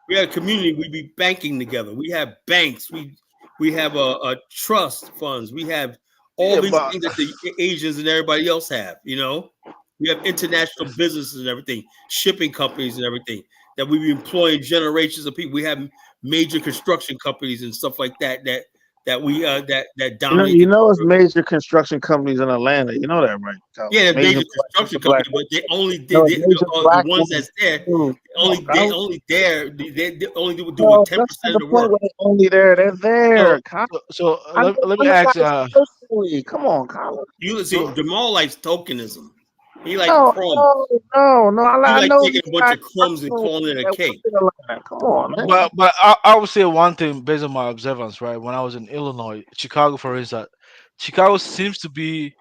We're a community. We be banking together. We have banks. We have a trust funds. We have all yeah, these but things that the Asians and everybody else have. You know, we have international businesses and everything, shipping companies and everything that we be employing generations of people. We have major construction companies and stuff like that that dominate You the know, it's major construction companies in Atlanta. You know that, right? Tyler? yeah, Major, major construction major black. company, but they only No, did major the black ones ones that's there. too. Come on, They Kyle. only there. They only doing No, that's 10% not of the the point work. where they only there. They're so there, Kyle. I know let me one of the ask. guys personally. Come on, Kyle. You see, So Jamal likes tokenism. He like No, crumbs. no. He I like know taking these a bunch guys of crumbs and personally calling it a that work cake. in Atlanta. Come on, man. but I would say one thing based on my observance, right? When I was in Illinois, Chicago, for instance, Chicago seems to be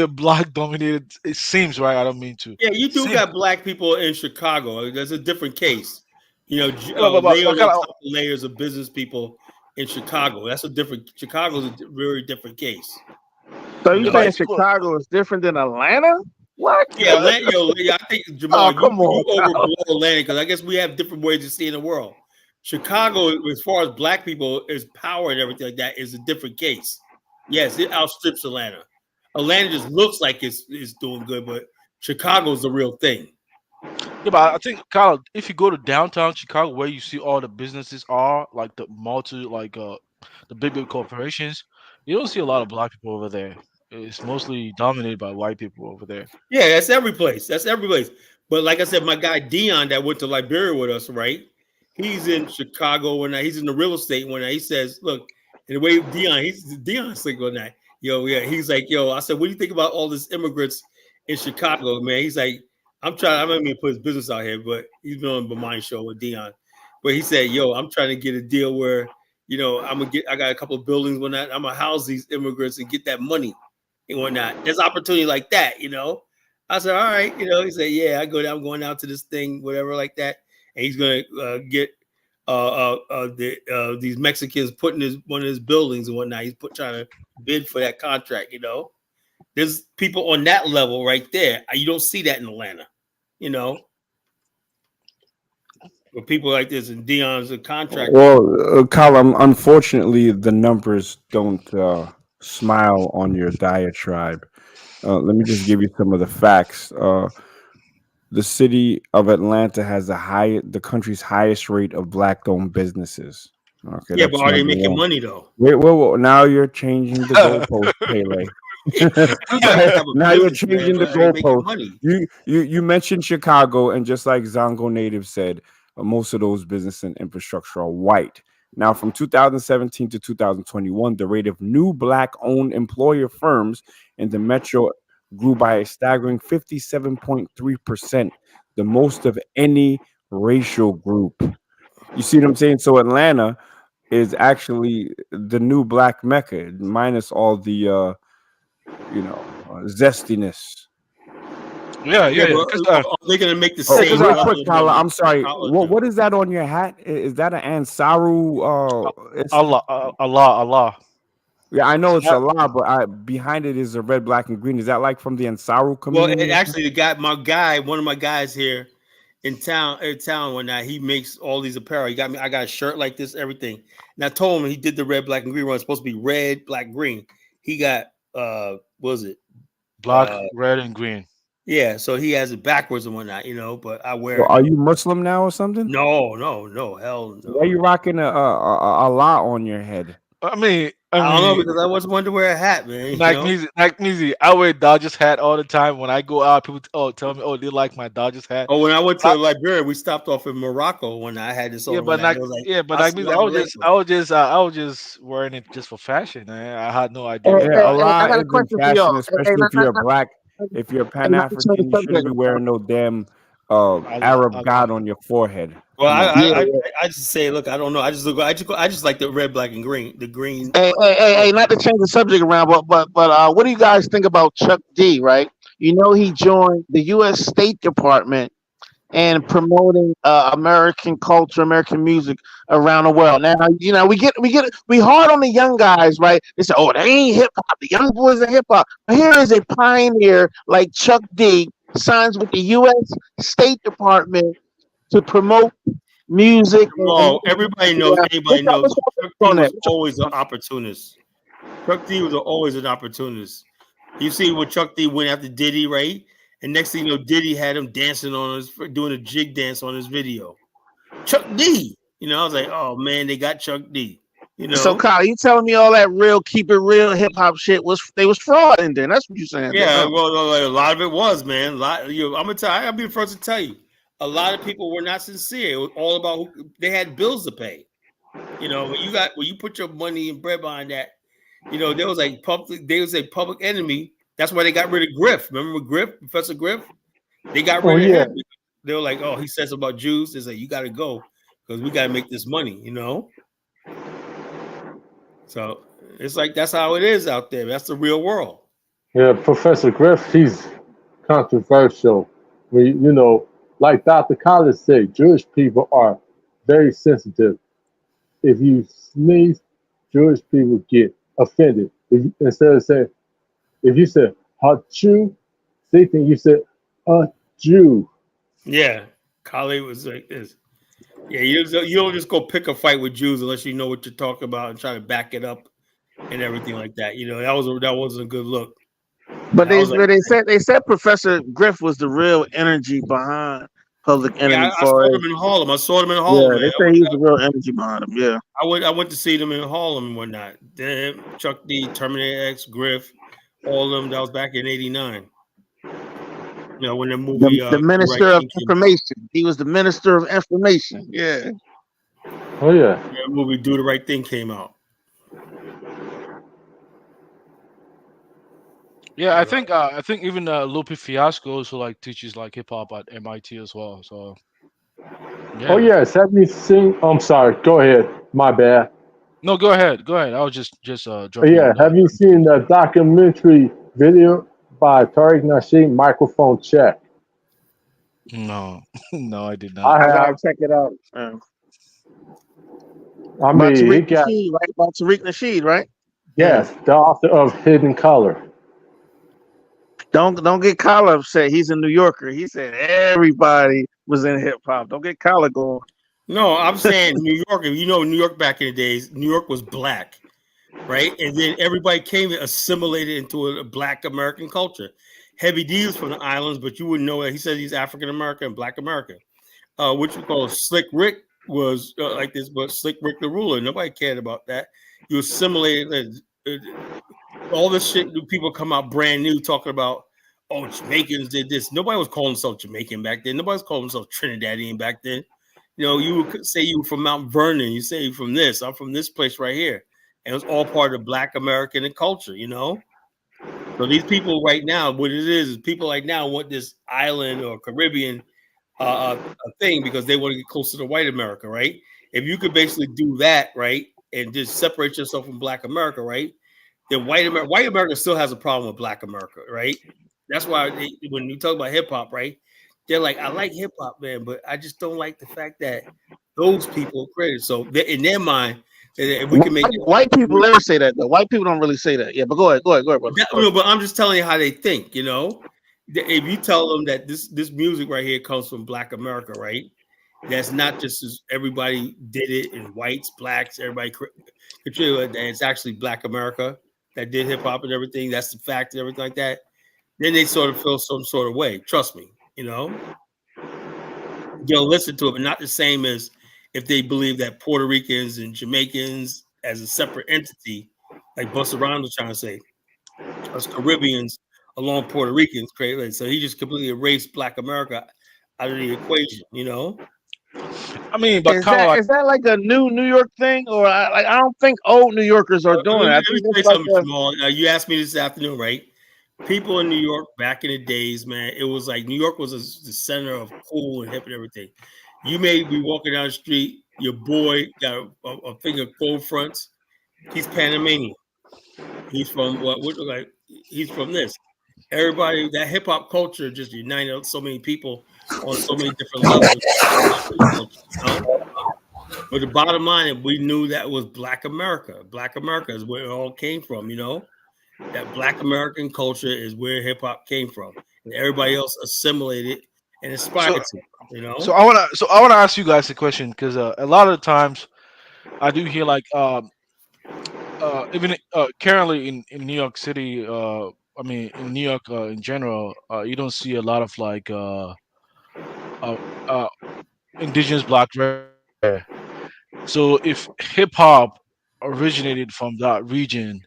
a black dominated. It seems right. I don't mean to. Yeah, you do Seems. got black people in Chicago. There's a different case. You know, Yeah, layers on kind top of layers of business people in Chicago. That's a different. Chicago's a very different case. So You you know, but saying if you go, Chicago is different than Atlanta? What? yeah, yeah, I think Jamal, Oh, come you on, Kyle. overblow Atlanta because I guess we have different ways of seeing the world. Chicago, as far as black people, is power and everything like that, is a different case. Yes, it outstrips Atlanta. Atlanta just looks like it's doing good, but Chicago's the real thing. yeah, but I think Kyle, if you go to downtown Chicago, where you see all the businesses are, like the big corporations, you don't see a lot of black people over there. It's mostly dominated by white people over there. Yeah, that's every place. That's every place. But like I said, my guy Dion that went to Liberia with us, right? He's in Chicago when he's in the real estate when he says, look, and the way Dion's like on that. Yo, yeah, he's like, yo, I said, what do you think about all these immigrants in Chicago, man? He's like, I'm not gonna put his business out here, but he's been on the Mind Show with Dion. But he said, yo, I'm trying to get a deal where, I got a couple of buildings when I'm gonna house these immigrants and get that money and whatnot. There's opportunity like that, you know. I said, all right, he said, yeah, I'm going out to this thing, whatever, like that, and he's gonna get these Mexicans putting one of his buildings and whatnot. He's trying to bid for that contract. There's people on that level right there. You don't see that in Atlanta. With people like this, and Dion's a contractor. Well, Colin, unfortunately, the numbers don't smile on your diatribe. Let me just give you some of the facts. The city of Atlanta has the country's highest rate of black-owned businesses. Okay, Yeah, but that's are they number making one. money though? Wait, whoa. Now you're changing the goalpost, Pele. You guys have a Now you're business, man, changing the but are they making goalpost. money? You mentioned Chicago, and just like Zongo Native said, most of those business and infrastructure are white. Now, from 2017 to 2021, the rate of new black-owned employer firms in the metro grew by a staggering 57.3%, the most of any racial group. You see what I'm saying? So Atlanta is actually the new black mecca, minus all the zestiness. Yeah, Yeah, but because are they going to make the Oh, same real level quick, of Tyler, money? I'm sorry. College or- What is that on your hat? Is that an Ansaru? Allah. Yeah, I know it's That- a lot, but behind it is a red, black, and green. Is that like from the Ansaru Well, community? actually, one of my guys here in town, whatnot, he makes all these apparel. He got me. I got a shirt like this, everything. And I told him he did the red, black, and green one. It's supposed to be red, black, green. He got what was it? Black, red, and green. Yeah, so he has it backwards and whatnot, but I wear So it. are you Muslim now or something? No, hell no. Why are you rocking a lot on your head? I mean, I don't know because I wasn't wanting to wear a hat, man. Like music. I wear Dodgers hat all the time. When I go out, people tell me, they like my Dodgers hat. Oh, when I went to Liberia, we stopped off in Morocco when I had this on. Yeah, but Like, like music. I was just wearing it just for fashion. I had no idea. Hey, Yeah, hey, hey, I Allah got a isn't question for y'all. fashion, especially if you're black. If you're Pan not to change the African, you shouldn't subject. be wearing no damn Arab Allah. god on your forehead. well, Come on. Yeah. I just say, look, I don't know. I just like the red, black, and green. The green. Hey, not to change the subject around, but what do you guys think about Chuck D? Right? He joined the U.S. State Department and promoting American culture, American music around the world. Now, we hard on the young guys, right? They say, "Oh, they ain't hip hop. The young boys are hip hop." But here is a pioneer like Chuck D signs with the U.S. State Department to promote music. Well, everybody knows. Anybody knows. Chuck D On that? was always an opportunist. Chuck D was always an opportunist. You see what Chuck D went after Diddy, right? And next thing you know, Diddy had him dancing doing a jig dance on his video. Chuck D. I was like, oh man, they got Chuck D. So, Kyle, you telling me all that real, keep it real hip hop shit was fraud in there? That's what you're saying? Yeah, Then, huh? well, a lot of it was, man. I'm gonna tell you, I'll be the first to tell you. A lot of people were not sincere. It was all about they had bills to pay. When you put your money and bread behind that, there was like public enemy. That's why they got rid of Griff. Remember Griff, Professor Griff? They got rid of him. They were like, oh, he says about Jews. They say you got to go because we got to make this money. So it's like that's how it is out there. That's the real world. Yeah, Professor Griff, he's controversial. Like Dr. Collins said, Jewish people are very sensitive. If you sneeze, Jewish people get offended. Instead of saying, if you said Jew, they think you said a Jew. Yeah, Kali was like this. Yeah, you don't just go pick a fight with Jews unless you know what you're talking about and try to back it up and everything like that. That wasn't a good look. But they said Professor Griff was the real energy behind Public Enemy. I saw them in Harlem. Yeah, Man. they say he was the real energy behind him. Yeah, I went to see them in Harlem and whatnot. Then Chuck D, Terminator X, Griff, all of them. That was back in '89. When the movie the Minister of Information. He was the Minister of Information. Yeah. Oh yeah. The movie Do the Right Thing came out. Yeah, I think even Lupe Fiasco also teaches hip hop at MIT as well. So yeah. Oh yes, have you seen? I'm sorry. Go ahead. My bad. No, go ahead. I was just jumping. Yeah, have you seen the documentary video by Tariq Nasheed, Microphone Check? No, no, I did not. I gotta check it out. I By mean, he Tariq got, Nasheed, right? By Tariq Nasheed, right? Yeah. yes, the author of Hidden Color. Don't get Kyler upset. He's a New Yorker. He said everybody was in hip hop. Don't get Kyler going. No, I'm saying New York. If you know New York back in the days, New York was black, right? And then everybody came and assimilated into a black American culture. Heavy D was from the islands, but you wouldn't know that. He said he's African American, black American. Which we call Slick Rick was like this, but Slick Rick the ruler. Nobody cared about that. You assimilated all this shit. People come out brand new talking about, oh, Jamaicans did this. Nobody was calling themselves Jamaican back then. Nobody was calling themselves Trinidadian back then. You know, you would say you were from Mount Vernon. You say you're from this. I'm from this place right here. And it was all part of Black American culture, you know? So these people right now, what it is people like now want this island or Caribbean a thing because they want to get closer to white America, right? If you could basically do that, right, and just separate yourself from Black America, right, then white America still has a problem with Black America, right? That's why when you talk about hip hop, right, they're like, I like hip hop, man, but I just don't like the fact that those people created. So in their mind, if we can make White people never say that though. White people don't really say that. Yeah, but go ahead, brother. no, but I'm just telling you how they think, you know. If you tell them that this music right here comes from Black America, right? That's not just as everybody did it in whites, blacks, everybody contributed. That it's actually Black America that did hip hop and everything. That's the fact and everything like that. Then they sort of feel some sort of way. Trust me, you know. They'll listen to it, but not the same as if they believe that Puerto Ricans and Jamaicans as a separate entity, like Busta Rhymes was trying to say, us Caribbeans along Puerto Ricans create. So he just completely erased Black America out of the equation, you know. I mean, but Is kind of that like is that like a new New York thing, or I don't think old New Yorkers are doing it. I Let me think say it's like something a small. You asked me this afternoon, right? People in New York back in the days, man, it was like New York was the center of cool and hip and everything. You may be walking down the street, your boy got a thing of cold fronts. He's Panamanian. He's from what like he's from this. Everybody, that hip hop culture just united so many people on so many different levels. You know? But the bottom line, we knew that was Black America. Black America is where it all came from, you know? That Black American culture is where hip hop came from. And everybody else assimilated and so. inspired to, you So know? I wanna ask you guys a question because a lot of the times I do hear like even currently in New York City, I mean in New York in general, you don't see a lot of like uh, uh, indigenous black rappers over there. So if hip hop originated from that region,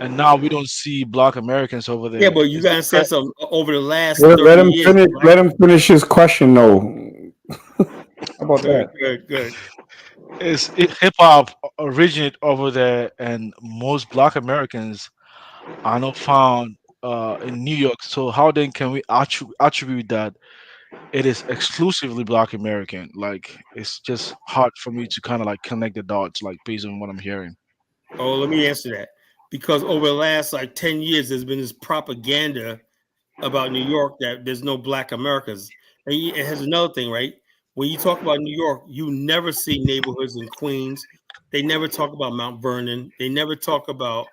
and now we don't see black Americans over Yeah, there, but you is it gotta say fair? something over the last Let 30 him years, finish. black Let him finish his question. Though. How about good, that? good, good. Is it hip hop originate over there, and most black Americans are not found in New York. So how then can we attribute that it is exclusively Black American? Like it's just hard for me to kind of like connect the dots, like based on what I'm hearing. Oh, let me answer that. Because over the last like 10 years, there's been this propaganda about New York that there's no Black Americans. And it has another thing, right? When you talk about New York, you never see neighborhoods in Queens. They never talk about Mount Vernon. They never talk about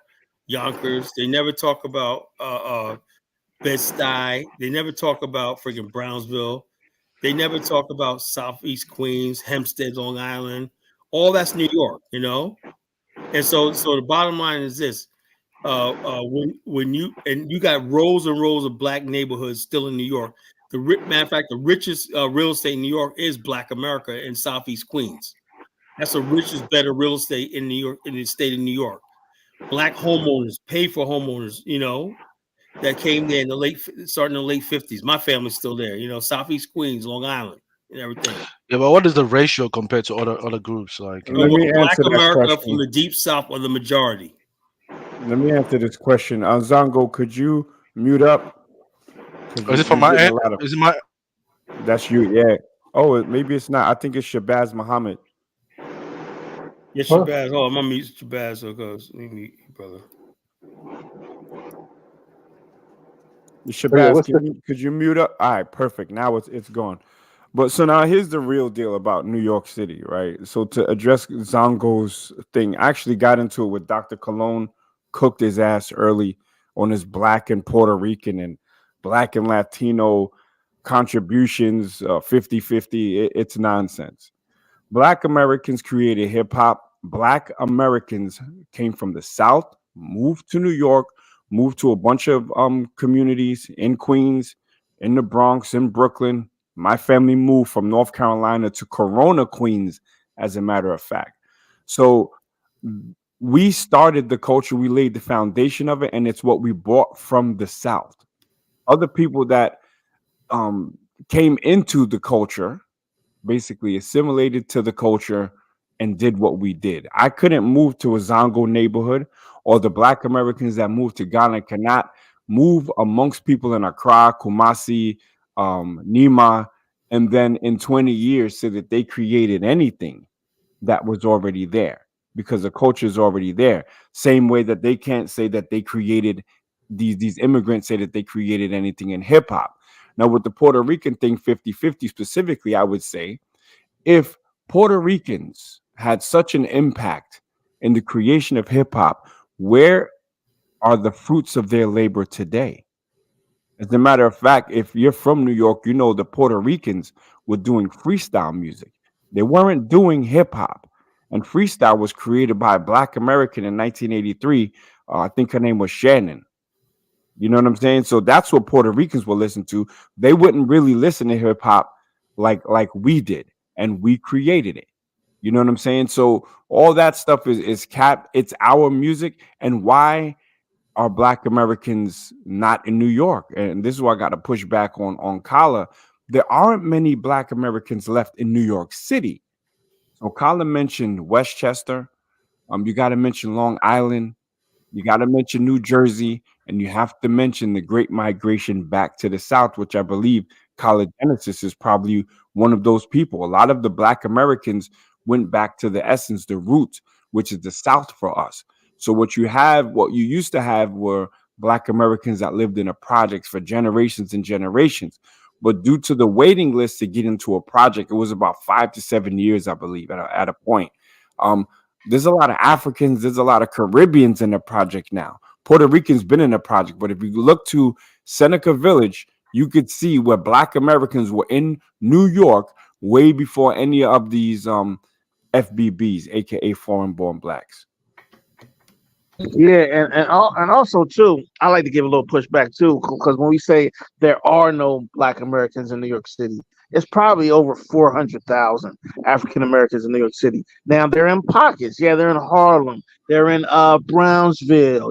Yonkers. They never talk about Bed-Stuy. They never talk about freaking Brownsville. They never talk about Southeast Queens, Hempstead, Long Island. All that's New York, you know? And so the bottom line is this: when you got rows and rows of black neighborhoods still in New York. Matter of fact, the richest real estate in New York is Black America in Southeast Queens. That's the richest, better real estate in New York, in the state of New York. Black homeowners pay for homeowners, you know, that came there in the starting in the late 50s. My family's still there, you know, Southeast Queens, Long Island, and everything. Yeah, but what is the ratio compared to other groups? Like, Oh, Let me well, Black answer that America from question. the deep South are the majority. Let me answer this question. Zango, could you mute up? Because is it from you're my getting end? a lot of. Is it my? That's you. Yeah. Oh, maybe it's not. I think it's Shabazz Muhammad. Yes, Huh? Shabazz. Oh, I'm gonna mute Shabazz because we meet you, brother. Oh, yeah, Shabazz, what's the could you mute up? All right, perfect. Now it's gone. But so now here's the real deal about New York City, right? So to address Zongo's thing, I actually got into it with Dr. Cologne, cooked his ass early on his black and Puerto Rican and black and Latino contributions, 50-50. It's nonsense. Black Americans created hip hop. Black Americans came from the South, moved to New York, moved to a bunch of communities in Queens, in the Bronx, in Brooklyn. My family moved from North Carolina to Corona, Queens, as a matter of fact. So we started the culture, we laid the foundation of it, and it's what we brought from the South. Other people that um, came into the culture basically assimilated to the culture and did what we did. I couldn't move to a Zongo neighborhood, or the Black Americans that moved to Ghana cannot move amongst people in Accra, Kumasi, Nima, and then in 20 years say that they created anything that was already there because the culture is already there. Same way that they can't say that they created these immigrants say that they created anything in hip hop. Now, with the Puerto Rican thing, 50-50 specifically, I would say if Puerto Ricans had such an impact in the creation of hip hop, where are the fruits of their labor today? As a matter of fact, if you're from New York, you know the Puerto Ricans were doing freestyle music. They weren't doing hip hop. And freestyle was created by a Black American in 1983. I think her name was Shannon. You know what I'm saying? So that's what Puerto Ricans will listen to. They wouldn't really listen to hip hop like we did, and we created it. You know what I'm saying? So all that stuff is cap. It's our music, and why are Black Americans not in New York? And this is why I got to push back on Kala. There aren't many Black Americans left in New York City. So Kala mentioned Westchester. You got to mention Long Island. You got to mention New Jersey, and you have to mention the Great Migration back to the South, which I believe College Genesis is probably one of those people. A lot of the Black Americans went back to the essence, the roots, which is the South for us. So what you used to have were Black Americans that lived in a projects for generations and generations. But due to the waiting list to get into a project, it was about 5 to 7 years, I believe, at a point. Um, there's a lot of Africans, there's a lot of Caribbeans in the project now. Puerto Ricans been in the project, but if you look to Seneca Village, you could see where Black Americans were in New York way before any of these FBBs, aka foreign born blacks. Yeah, and also too, I like to give a little pushback too, because when we say there are no Black Americans in New York City, it's probably over 400,000 African Americans in New York City. Now they're in pockets. Yeah, they're in Harlem, they're in Brownsville,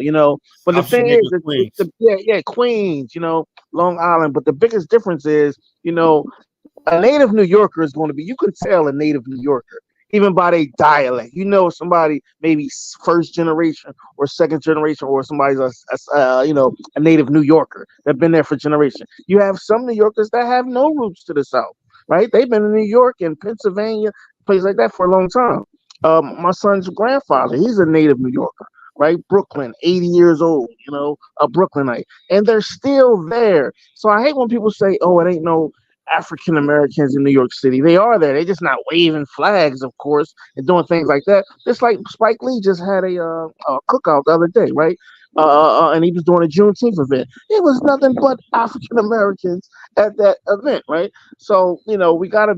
But the thing is, Upstate Queens. yeah, Queens, Long Island. But the biggest difference is, a native New Yorker is going to be, you can tell a native New Yorker even by their dialect. Somebody maybe first generation or second generation, or somebody's a native New Yorker that been there for generations. You have some New Yorkers that have no roots to the South, right? They've been in New York and Pennsylvania, places like that for a long time. My son's grandfather, he's a native New Yorker, right? Brooklyn, 80 years old, a Brooklynite, and they're still there. So I hate when people say, "Oh, it ain't no African Americans in New York City." They are there. They just not waving flags, of course, and doing things like that. Just like Spike Lee just had a cookout the other day, right? And he was doing a Juneteenth event. It was nothing but African Americans at that event, right? So we got to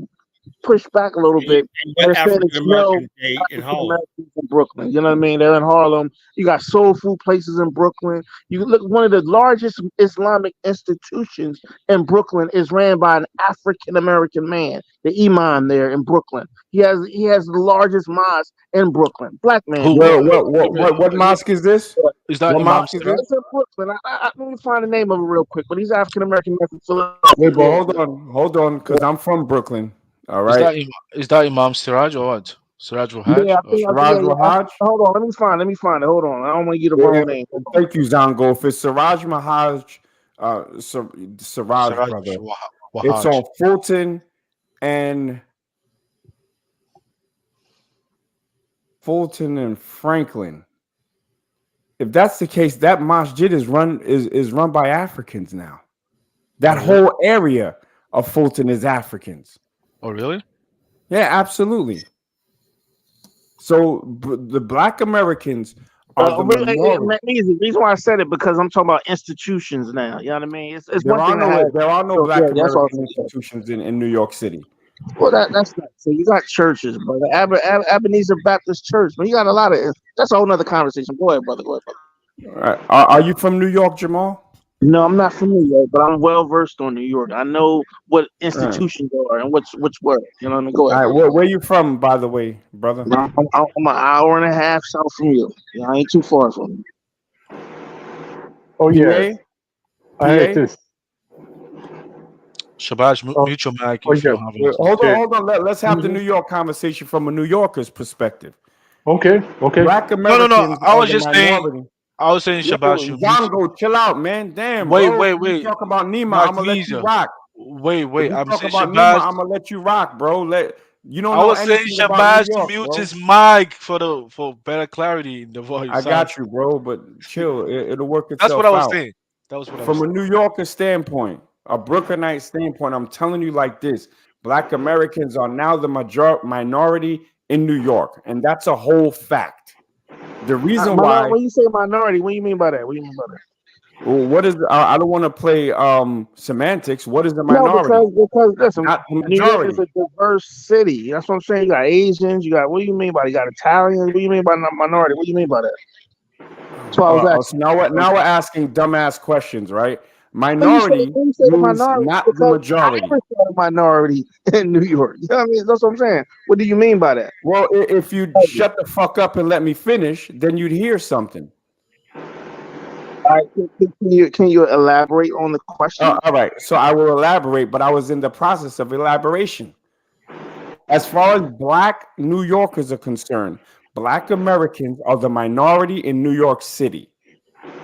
push back a little bit. And They're what saying African it's no American Day in African Harlem? Americans in Brooklyn. You know what I mean? They're in Harlem. You got soul food places in Brooklyn. You look, one of the largest Islamic institutions in Brooklyn is ran by an African American man, the Imam there in Brooklyn. He has the largest mosque in Brooklyn. Black man. Who? Well, Owns what mosque is this? Is that What Imam mosque is Siraj? this? it's in Brooklyn. Let me find the name of it real quick. But he's African American man from Wait, but Philadelphia. hold on, because I'm from Brooklyn. All Is right. that is that Imam Siraj or what? Siraj will Yeah, Hajj? Or Siraj yeah. Rahaj. Hold on, let me find it. Hold on, I don't want to get the Yeah, wrong name. thank you, Zongo. If it's Siraj Mahaj, Siraj Siraj brother, it's Wahaj. on and Fulton and Franklin. If that's the case, that masjid is run by Africans now. Oh, That really? whole area of Fulton is Africans. Oh, really? Yeah, absolutely. So the Black Americans are the minority. Easy. Reason why I said it because I'm talking about institutions now. You know what I mean? It's one thing to have. There are no So, yeah, Black that's all. American institutions in New York City. Well, that's not. So you got churches, brother. Ebenezer Baptist Church, but you got a lot of. That's a whole nother conversation. Go ahead, brother. Go ahead, brother. All right. Are you from New York, Jamal? No, I'm not from New York, but I'm well versed on New York. I know what All right. institutions are and which were. You know what I mean? Go All ahead, right. brother. Where you from, by the way, brother? I'm an hour and a half south from you. I ain't too far from you. Oh yeah, PA? I had PA? this. Shabazz, Oh, mute your mic oh if you yeah, don't have anything. Hold on, yeah. hold on. Let's have the Mhm. New York conversation from a New Yorker's perspective. Okay, okay. Black No. Americans I are was the just saying. minority. I was saying, Yo, Shabazz, you mute. Zongo, chill out, man. Damn, Wait, bro. wait, You wait. talk about Nima, I'm gonna let you Magnesia. rock. If Wait. you I'm talk saying about Nima, Shabazz. I'm gonna let you rock, bro. You don't I know was saying anything about New Shabazz to York, mute bro. his mic for better clarity in the voice I sound. got you, bro, but chill. It'll work That's what I itself was out. saying. That was what I was From a saying. New Yorker standpoint, a Brooklynite standpoint, I'm telling you like this: Black Americans are now the minority in New York, and that's a whole fact. The reason why, When you say minority, what do you mean by that? What do you mean by that? well, what is? I don't want to play semantics. What is the No, minority? because listen, Not the New York is majority. a diverse city. That's what I'm saying. You got Asians. You got what do you mean by you got Italians? What do you mean by minority? What do you mean by that? That's what I was So asking. now what? Now we're asking dumbass questions, right? When Minority you say the means minority, not the because I majority. never saw a minority in New York. You know what I mean? That's what I'm saying. What do you mean by that? Well, if you shut the fuck up and let me finish, then you'd hear something. All right, can you elaborate on the question? All right. So I will elaborate, but I was in the process of elaboration. As far as Black New Yorkers are concerned, Black Americans are the minority in New York City.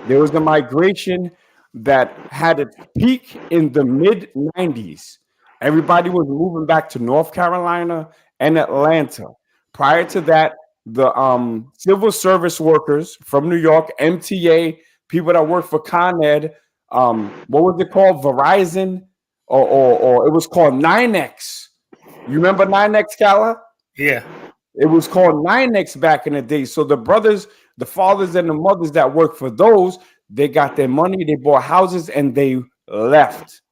There was a migration that had its peak in the mid 90s. Everybody was moving back to North Carolina and Atlanta. Prior to that, the civil service workers from New York, MTA, people that work for Con Ed, what was it called? Verizon, or it was called 9X. You remember 9X, Cala? Yeah. It was called 9X back in the day. So the brothers, the fathers, and the mothers that worked for those, they got their money, they bought houses, and they left.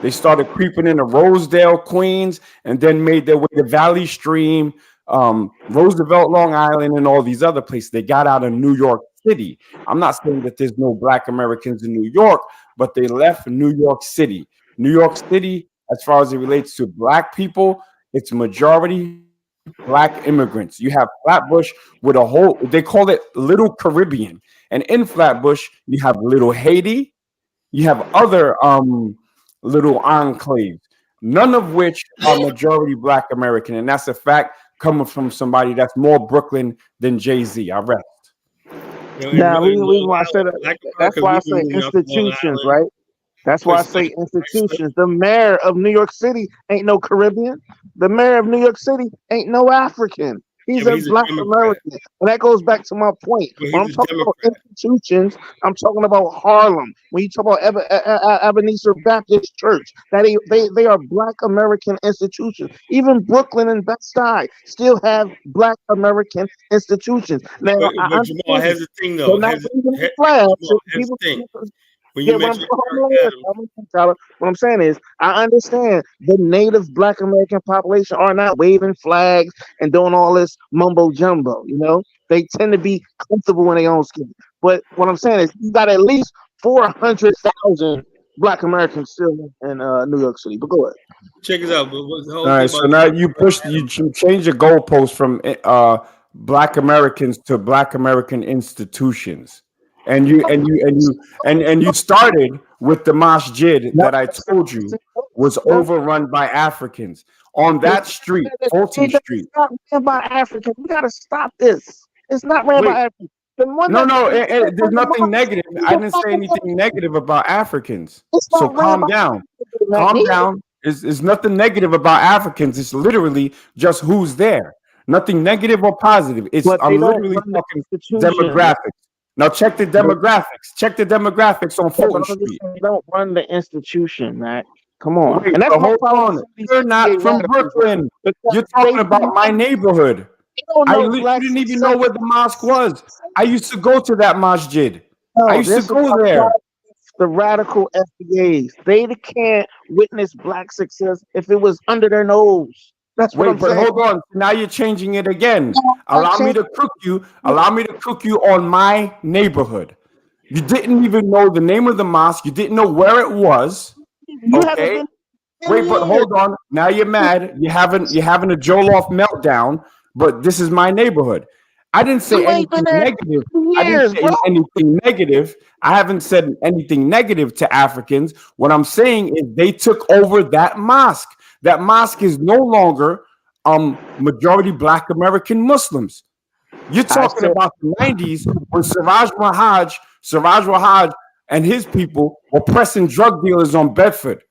They started creeping into Rosedale, Queens, and then made their way to Valley Stream, Roosevelt, Long Island, and all these other places. They got out of New York City. I'm not saying that there's no Black Americans in New York, but they left New York City. New York City, as far as it relates to Black people, it's majority Black immigrants. You have Flatbush with a whole, they call it Little Caribbean. And in Flatbush, you have Little Haiti, you have other little enclaves, none of which are majority Black American. And that's a fact coming from somebody that's more Brooklyn than Jay-Z. I rest. Now, In reason Long why I said Island, that, Black that's Americans, why I we've been say moving out to Long institutions, Island, right? That's why I places like say that. institutions. The mayor of New York City ain't no Caribbean. The mayor of New York City ain't no African. Yeah, He's but a he's a Black Democrat. American. And that goes back to my point. But When he's I'm a talking about Democrat. institutions, I'm talking about Harlem. When you talk about Ebenezer Baptist Church, they are Black American institutions. Even Brooklyn and Bed-Stuy still have Black American institutions. Now, I But Jamal, understand here's the thing, they're though. not waving the flags. Jamal, here's People, the thing. When you yeah, what I'm mentioned hold Eric on, Adams, Tyler. What I'm saying is, I understand the native Black American population are not waving flags and doing all this mumbo jumbo. You know, they tend to be comfortable in their own skin. But what I'm saying is, you got at least 400,000 Black Americans still in New York City. But go ahead. check this out. But what's the All whole thing right, so about now Eric you Adams? change your goalpost from Black Americans to Black American institutions, and you started with the masjid No, that I that's not told what you it is. was overrun by Africans on that street, Fulton Street. It's not ran by Africans. We gotta stop this. It's not ran by Wait, Africans. The one no, that no, the there's nothing mosque negative. is I a didn't say fucking anything negative about Africans. it's So not ran calm by down. Africans, Calm Magnesia. down. It's nothing negative about Africans. It's literally just who's there. Nothing negative or positive. But they I'm don't literally run the talking institutions. demographics. Now check the But, demographics. Check the demographics on yeah, but Fulton I'm just Street. saying they don't run the institution, Mac. Come on, Wait, and that's but my hold problem with on. some of these You're not 68 from radicals, right? Brooklyn. Because You're they talking about my neighborhood. don't know black You didn't even know success. where the mosque was. I used to go to that masjid. I No, used to this is go there. the radical FBAs. They can't witness black success if it was under their nose. That's what Wait, I'm but saying. hold on. Now you're changing it again. I'm Allow me saying to cook you. Allow me to cook you on my neighborhood. You didn't even know the name of the mosque. You didn't know where it was. you haven't Okay. been in Wait, but years. hold on. Now you're mad. You're having a Joel off meltdown. But this is my neighborhood. I didn't say You ain't been anything there negative. in I didn't years, say bro. anything negative. I haven't said anything negative to Africans. What I'm saying is they took over that mosque. That mosque is no longer majority Black American Muslims. You're I talking said, about the 90s when Siraj Wahaj and his people were pressing drug dealers on Bedford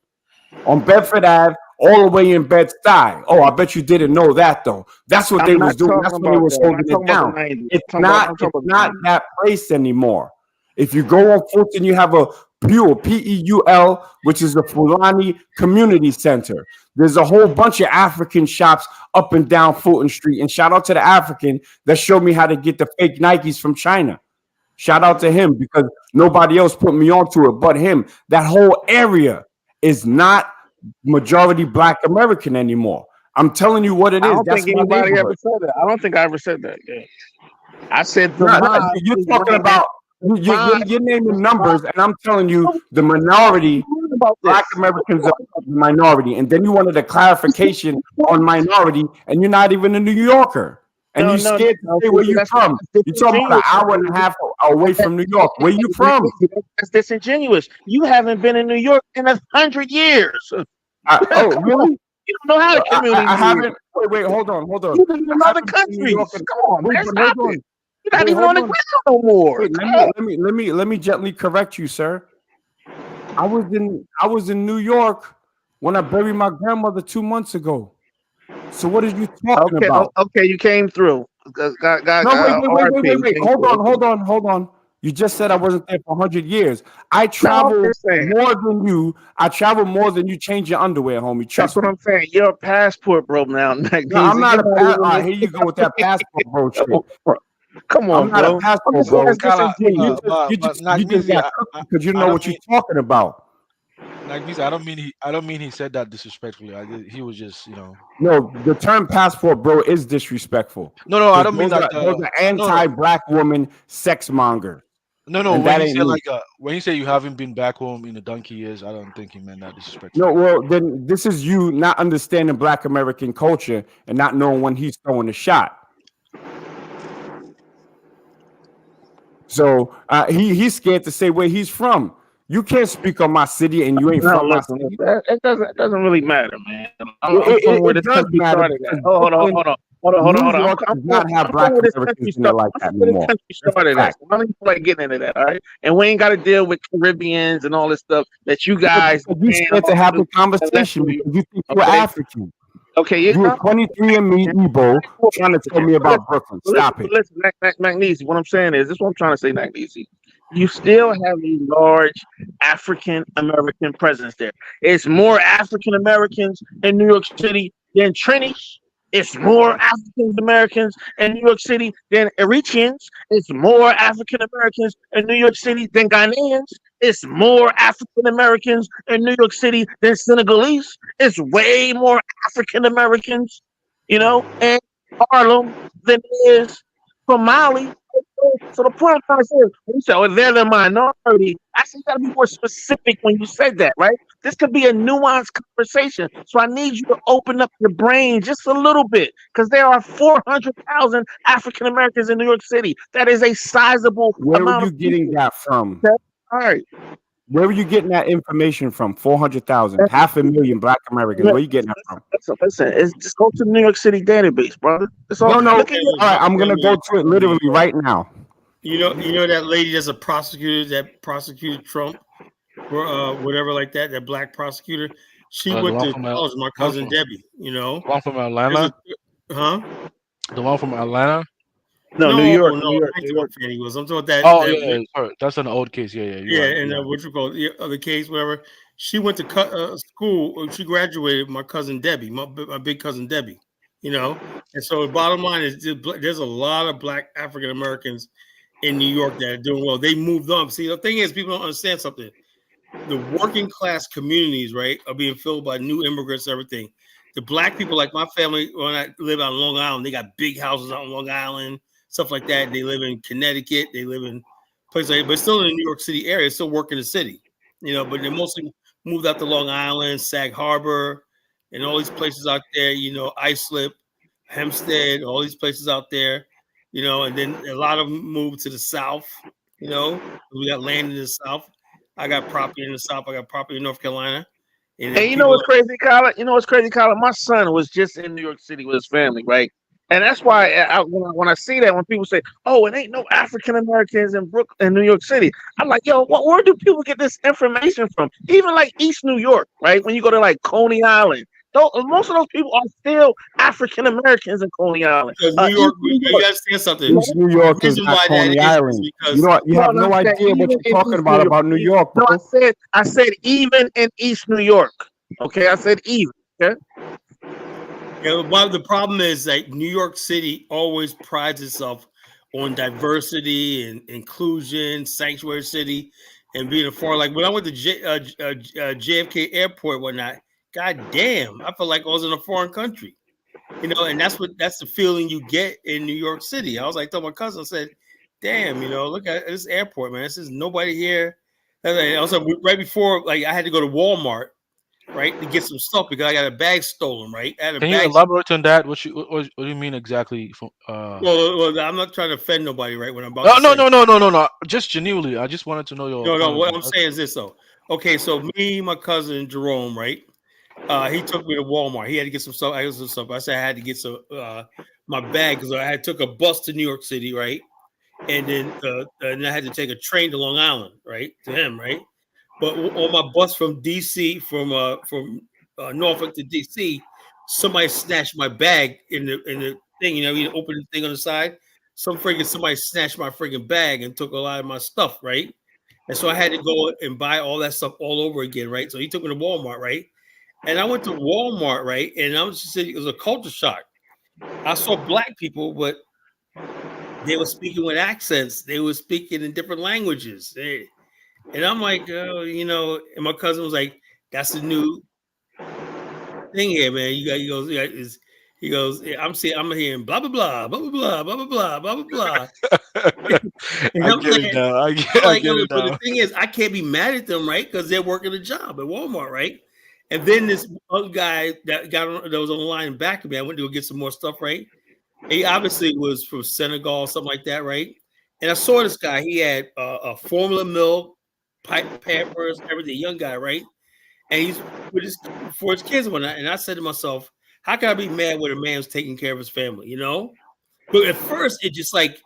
Ave, all the way in Bed-Stuy. Oh, I bet you didn't know that though. That's what they I'm was not doing. talking That's when they about was that. I'm not holding it talking about the down. 90s. It's I'm talking about the not 90s. that place anymore. If you go on Fulton, you have a Peul, Peul, which is the Fulani Community Center. There's a whole bunch of African shops up and down Fulton Street. And shout out to the African that showed me how to get the fake Nikes from China. Shout out to him because nobody else put me onto it but him. That whole area is not majority Black American anymore. I'm telling you what it I is. don't That's think my anybody ever neighborhood. said that. I don't think I ever said that. Yeah. I said the Not, mob you're is talking ran. about you're naming numbers, and I'm telling you the minority About Black this. Americans are the minority, and then you wanted a clarification on minority, and you're not even a New Yorker, and No, you no, scared to no. say See, where you that's from. You're talking about an disingenuous. hour and a half away from New York. Where you from? That's disingenuous. You haven't been in New York in 100 years. Oh, Come on. really? You don't know how the community I is. haven't. Wait, hold on. You live in I other haven't been in New York. countries. Come on, Wait, man. but Stop hold it. on. You're not Wait, even hold on the on. ground no more. Wait, Come on. let me gently correct you, sir. I was in New York when I buried my grandmother 2 months ago. So what are you talking Okay, about? okay, you came through. No, RP, you came through. Okay. hold on. You just said I wasn't there for 100 years. I No, I'm travel just saying. more than you. I travel more than you change your underwear, homie. That's Trust what me. I'm saying. Your passport broke now, No, I'm Magnesium. not You're a not pass. even. Here you go with that passport bro shit. Come I'm on, not a bro. I'm passport just saying bro. that's Kala, disingenuous. but You just Nagnizi, got cooked because you I know don't what you're mean talking about. Nagnizi. I don't mean he said that disrespectfully. He was just, you know. No, the term passport, bro, is disrespectful No, I because don't mean that. those are No, anti-black woman sex monger, no. and When that he ain't said me. like, when he said you haven't been back home in a donkey years, I don't think he meant that No, disrespectfully. well, then this is you not understanding Black American culture and not knowing when he's throwing a shot. So he's scared to say where he's from. You can't speak on my city, and you ain't No, from my listen, city. it doesn't really matter, man. I'm from where It this does country matter started at. because Oh, Brooklyn, hold New on. York, does not have I'm from Black where this Americans country in it started. like I'm that from no where this more. country That's started a at. fact. So I don't even feel like getting into that, all right? And we ain't got to deal with Caribbeans and all this stuff that you Yeah, guys because you paying scared to off have to the and left conversation New York. because you think you're Okay, African. okay, You were 23 and me, Igbo, trying to tell me about Brooklyn. Stop it. listen, Magnesium. What I'm saying is, this is what I'm trying to say, Magnesium. You still have a large African American presence there. It's more African Americans in New York City than Trinis. It's more African Americans in New York City than Eritreans. It's more African Americans in New York City than Ghanaians. It's more African Americans in New York City than Senegalese. It's way more African Americans, in Harlem than it is from Mali. So the point I'm trying to say is, when you say, "Oh, they're the minority," I said you got to be more specific when you said that, right? This could be a nuanced conversation. So I need you to open up your brain just a little bit, because there are 400,000 African Americans in New York City. That is a sizable Where were amount of you getting people. that from? Okay? All right. Where were you getting that information from? 400,000, 500,000 Black Americans. Where you getting that from? Listen. Just go to the New York City database, brother. It's all. No, no. Look at Hey, your. All right, look, I'm gonna go to it literally right now. you know that lady that's a prosecutor that prosecuted Trump or whatever like that. That black prosecutor. She The went one to from college. My one cousin from Debbie. You know, one from there's Atlanta, huh? the one from Atlanta. No, New No, York, no, New York, I ain't New talking York. about Fannie Wills. I'm talking about that Oh yeah, that sorry, that's an old case. Yeah, you're yeah, right. and Yeah. what you call the other case, whatever. She went to school school. She graduated. My cousin Debbie, my big cousin Debbie. And so the bottom line is there's a lot of Black African Americans in New York that are doing well. They moved on. See, the thing is, people don't understand something. The working class communities, right, are being filled by new immigrants and everything. The Black people, like my family, when I live out on Long Island, they got big houses out on Long Island, stuff like that. They live in Connecticut. They live in places like that, but still in the New York City area, still work in the city. But they mostly moved out to Long Island, Sag Harbor, and all these places out there, Islip, Hempstead, all these places out there, and then a lot of them moved to the South, we got land in the South. I got property in the South. I got property in North Carolina. And And you know what's crazy, Colin? You know what's crazy, Colin? My son was just in New York City with his family, right? And that's why when I see that, when people say, "Oh, it ain't no African Americans in New York City," I'm like, "Yo, where do people get this information from?" Even like East New York, right? When you go to like Coney Island, most of those people are still African Americans in Coney Island. because New York, you got to say something. East New York The is reason not why that Coney is Island. because You have no I'm saying idea what even you're in talking East New York. about New York, No, bro. I said even in East New York. Okay, I said even. Okay. the problem is that New York City always prides itself on diversity and inclusion, sanctuary city, and being a foreign. Like when I went to JFK Airport, and whatnot. God damn, I felt like I was in a foreign country. And that's the feeling you get in New York City. I was like, told my cousin, I said, damn, look at this airport, man. This is nobody here. I was like, right before, like, I had to go to Walmart, right, to get some stuff because I got a bag stolen, right? I had a Can you bag. elaborate on that? What do you mean exactly? Well, I'm not trying to offend nobody, right? What I'm about No, to no, say. no, no, no, no, no. Just genuinely, I just wanted to know your No. point of What view. I'm saying is this, though. Okay, so me, my cousin Jerome, right? He took me to Walmart. He had to get some stuff. I got some stuff. I said I had to get some my bag because I had took a bus to New York City, right? And then and I had to take a train to Long Island, right? To him, right? But on my bus from DC, from Norfolk to DC, somebody snatched my bag in the thing. You open the thing on the side. Somebody snatched my freaking bag and took a lot of my stuff, right? And so I had to go and buy all that stuff all over again, right? So he took me to Walmart, right? And I went to Walmart, right? And I was just saying, it was a culture shock. I saw Black people, but they were speaking with accents. They were speaking in different languages. And I'm like, and my cousin was like, that's the new thing here, man. He goes, yeah, I'm hearing blah, blah, blah, blah, blah, blah, blah, blah, blah, blah, blah. And I I'm get like, it now. I get it but the now. thing is, I can't be mad at them, right? Because they're working a job at Walmart, right? And then this other guy that was on the line back of me, I went to go get some more stuff, right? He obviously was from Senegal, something like that, right? And I saw this guy. He had a formula milk, Pampers, everything. Young guy, right? And he's with for his kids and whatnot. And I said to myself, how can I be mad when a man's taking care of his family? But at first, it just like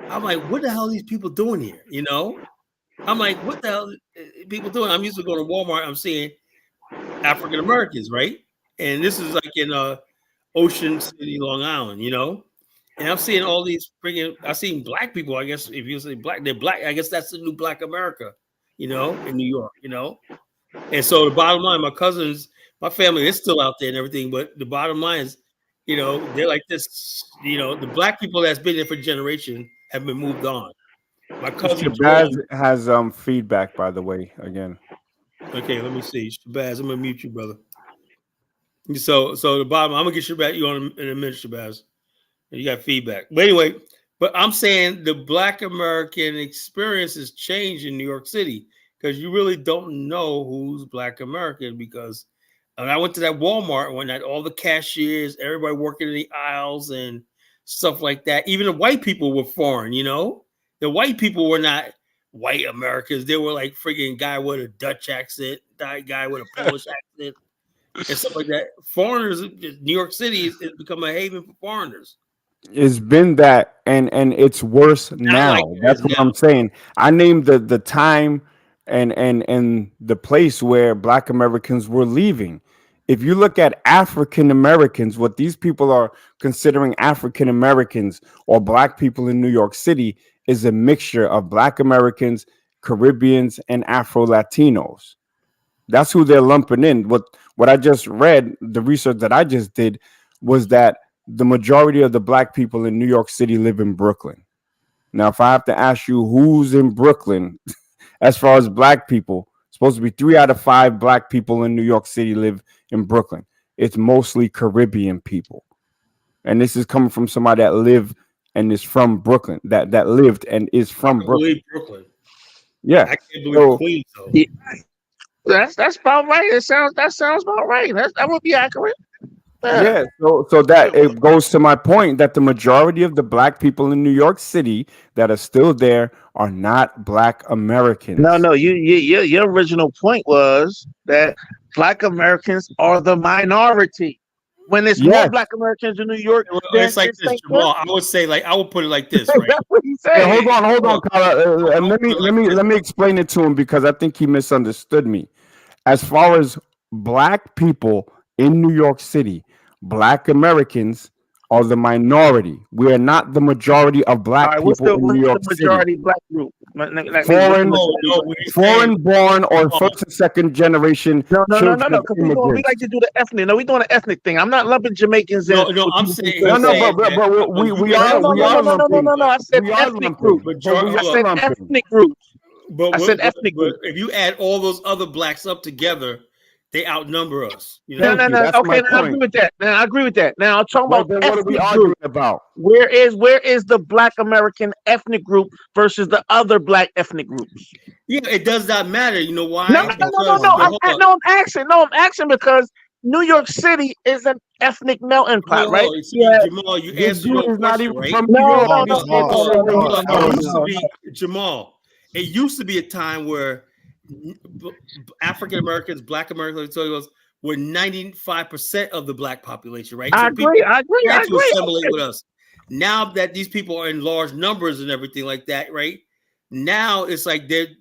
I'm like, what the hell are these people doing here? I'm like, what the hell are people doing? I'm used to going to Walmart. I'm seeing African Americans, right? And this is like in Ocean City, Long Island, And I'm seeing all these freaking. I seen Black people. I guess if you say Black, they're Black. I guess that's the new Black America, in New York. And so the bottom line, my cousins, my family is still out there and everything. But the bottom line is, they're like this. The Black people that's been there for generations have been moved on. My cousin Shabazz Jerome. has feedback, by the way, again. Okay, let me see. Shabazz, I'm gonna mute you, brother. So the bottom, I'm gonna get you on in a minute, Shabazz. You got feedback. But anyway, I'm saying the Black American experience has changed in New York City because you really don't know who's Black American because when I went to that Walmart, when all the cashiers, everybody working in the aisles and stuff like that, even the white people were foreign, The white people were not white Americans. They were like freaking guy with a Dutch accent, guy with a Polish accent, and stuff like that. Foreigners, New York City has become a haven for foreigners. It's been that, and it's worse Not now. like it That's is what now. I'm saying. I named the time and the place where Black Americans were leaving. If you look at African Americans, what these people are considering African Americans or Black people in New York City is a mixture of Black Americans, Caribbeans, and Afro Latinos. That's who they're lumping in. What I just read, the research that I just did, was that the majority of the black people in New York City live in Brooklyn. Now, if I have to ask you who's in Brooklyn, as far as black people, supposed to be 3 out of 5 black people in New York City live in Brooklyn. It's mostly Caribbean people. And this is coming from somebody that lived and is from Brooklyn, that lived and is I from can Brooklyn. believe Brooklyn. Yeah. I can't believe So, Queens though. Yeah, that's about right. That sounds about right. That would be accurate. yeah, so that it goes to my point that the majority of the black people in New York City that are still there are not black Americans. No, your original point was that black Americans are the minority. When there's more Yes. black Americans in New York Well, than it's like this, Jamal. I would say, like, I would put it like this, right? that's what he Hey, said. hold on, Kyle. I'll Let put me it like this. let me explain it to him because I think he misunderstood me. As far as black people in New York City, black Americans are the minority. We are not the majority of All black right, what's people in what's New York the City. majority black group? Like, what's the Foreign, No, majority no, black? what he's saying. foreign born or first and second generation No, children of because we immigrants. like to do the ethnic. No, we doing an ethnic thing. I'm not lumping Jamaicans in. No, I'm with people saying, from No, he's no, Trinidad. saying but that. we You are have we are lumping. No. I said We are ethnic group. lumping. But we I are said lumping. ethnic groups. but, I said ethnic but group. if you add all those other blacks up together, they outnumber us. You Thank know, you. That's Okay, my now I agree point. with that. Now I agree with that. Now I'm talking Well, about then what are we ethnic arguing group. about? Where is the black American ethnic group versus the other black ethnic groups? yeah, it does not matter. You know No, why? no, no, no, Because no. hold up, I'm asking. No, I'm asking because New York City is an ethnic melting pot, right? hold on. See, Yeah. Jamal, you This answered your dude own is not question, even right? from New York. Pause, And he's saying pause, the same way pause, he's It pause. used to sounding. be Jamal. It used to be a time where African Americans, Black Americans, were 95% of the black population, right? I So agree. people I agree. had I to agree. assimilate with us. Now that these people are in large numbers and everything like that, right? Now it's like they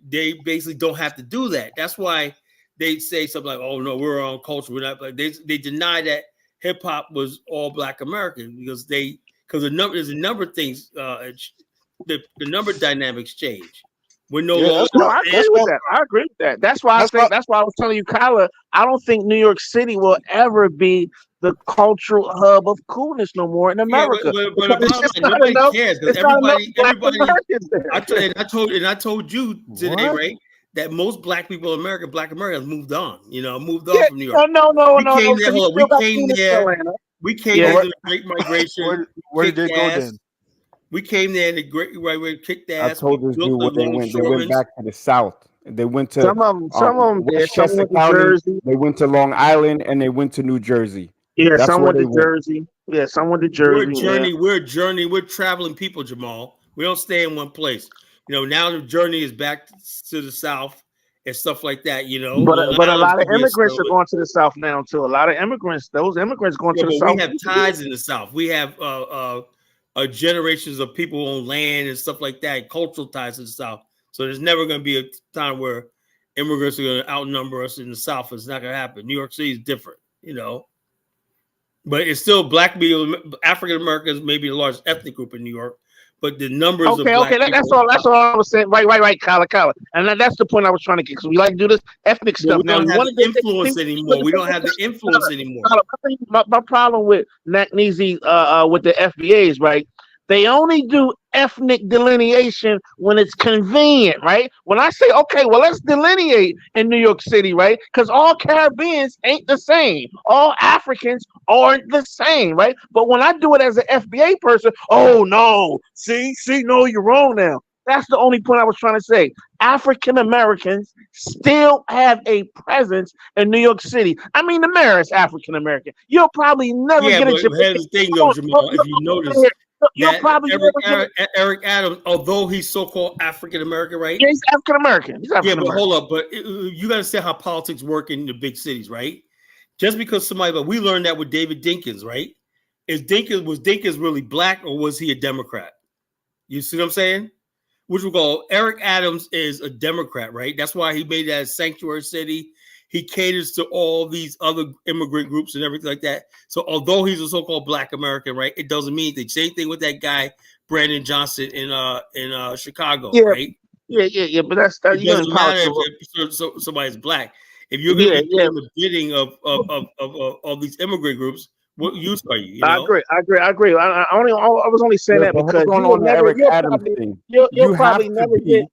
basically don't have to do that. That's why they say something like, "Oh no, we're our own culture. We're not." Like they deny that hip hop was all Black American because there's a number of things. The number dynamics change. We're no Yeah, longer No, I agree that's with why that. I agree with that. That's why I that's why think. That's why I was telling you, Kyla. I don't think New York City will ever be the cultural hub of coolness no more in yeah, America but the because it's bottom just line, not nobody enough. cares because It's not enough Black everybody. Americans there. I told you today, What? right, that most Black people in America, Black Americans, moved on. Moved on Yeah, from New York. no. We came there. Because you Hold on, still we got came Phoenix, there. Atlanta. We came Yeah. there in the Great Migration, where did kicked they go ass. then? We came there in the Great Migration, kicked I ass. told We this built dude the where they went. They went longshoremen. back to the south. They went to Some of them did. Some Westchester went to County. Jersey. They went to Long Island and they went to New Jersey. Yeah, That's some where went they to went. Jersey. Yeah, some went to We're a Jersey. Yeah. journey. We're traveling people, Jamal. We don't stay in one place. Now the journey is back to the south and stuff like that. Long But a Island's lot of gonna be a immigrants are story. going to the South now too. A lot of immigrants, those immigrants going Yeah, to the but we South. have ties in the South. We have generations of people on land and stuff like that, cultural ties in the South. So there's never going to be a time where immigrants are going to outnumber us in the South. It's not going to happen. New York City is different. But it's still Black people, African Americans, maybe the largest ethnic group in New York. But the numbers of Black That's people, all. That's all I was saying. Right, Kyla. And that's the point I was trying to get. Because we like to do this ethnic well, stuff. we Now don't we have wanted the to influence anymore. We don't have the influence anymore. My problem with Nakneezy, with the FBAs, right? They only do ethnic delineation when it's convenient, right? When I say, okay, well, let's delineate in New York City, right? Because all Caribbeans ain't the same. All Africans aren't the same, right? But when I do it as an FBA person, oh, no. See, no, you're wrong now. That's the only point I was trying to say. African Americans still have a presence in New York City. I mean, the mayor is African American. You'll probably never Yeah, get a but here's the thing, though, Jamal. If you notice You'll that probably never get Eric Adams, although he's so-called African American, right? Yeah, he's African American. Yeah, but hold up. But you got to see how politics work in the big cities, right? Just because but we learned that with David Dinkins, right? Was Dinkins really Black or was he a Democrat? You see what I'm saying? Which we call Eric Adams is a Democrat, right? That's why he made that a sanctuary city. He caters to all these other immigrant groups and everything like that. So although he's a so-called Black American, right, it doesn't mean anything. Same thing with that guy Brandon Johnson in Chicago, right? Yeah. But It you're doesn't in matter politics. if somebody's Black. If you're going to Yeah, be yeah. doing the bidding of these immigrant groups, what use are you? You I know, agree. I was only saying But that because hold you will on the never. Eric Adams thing. You'll You have probably to never get. be,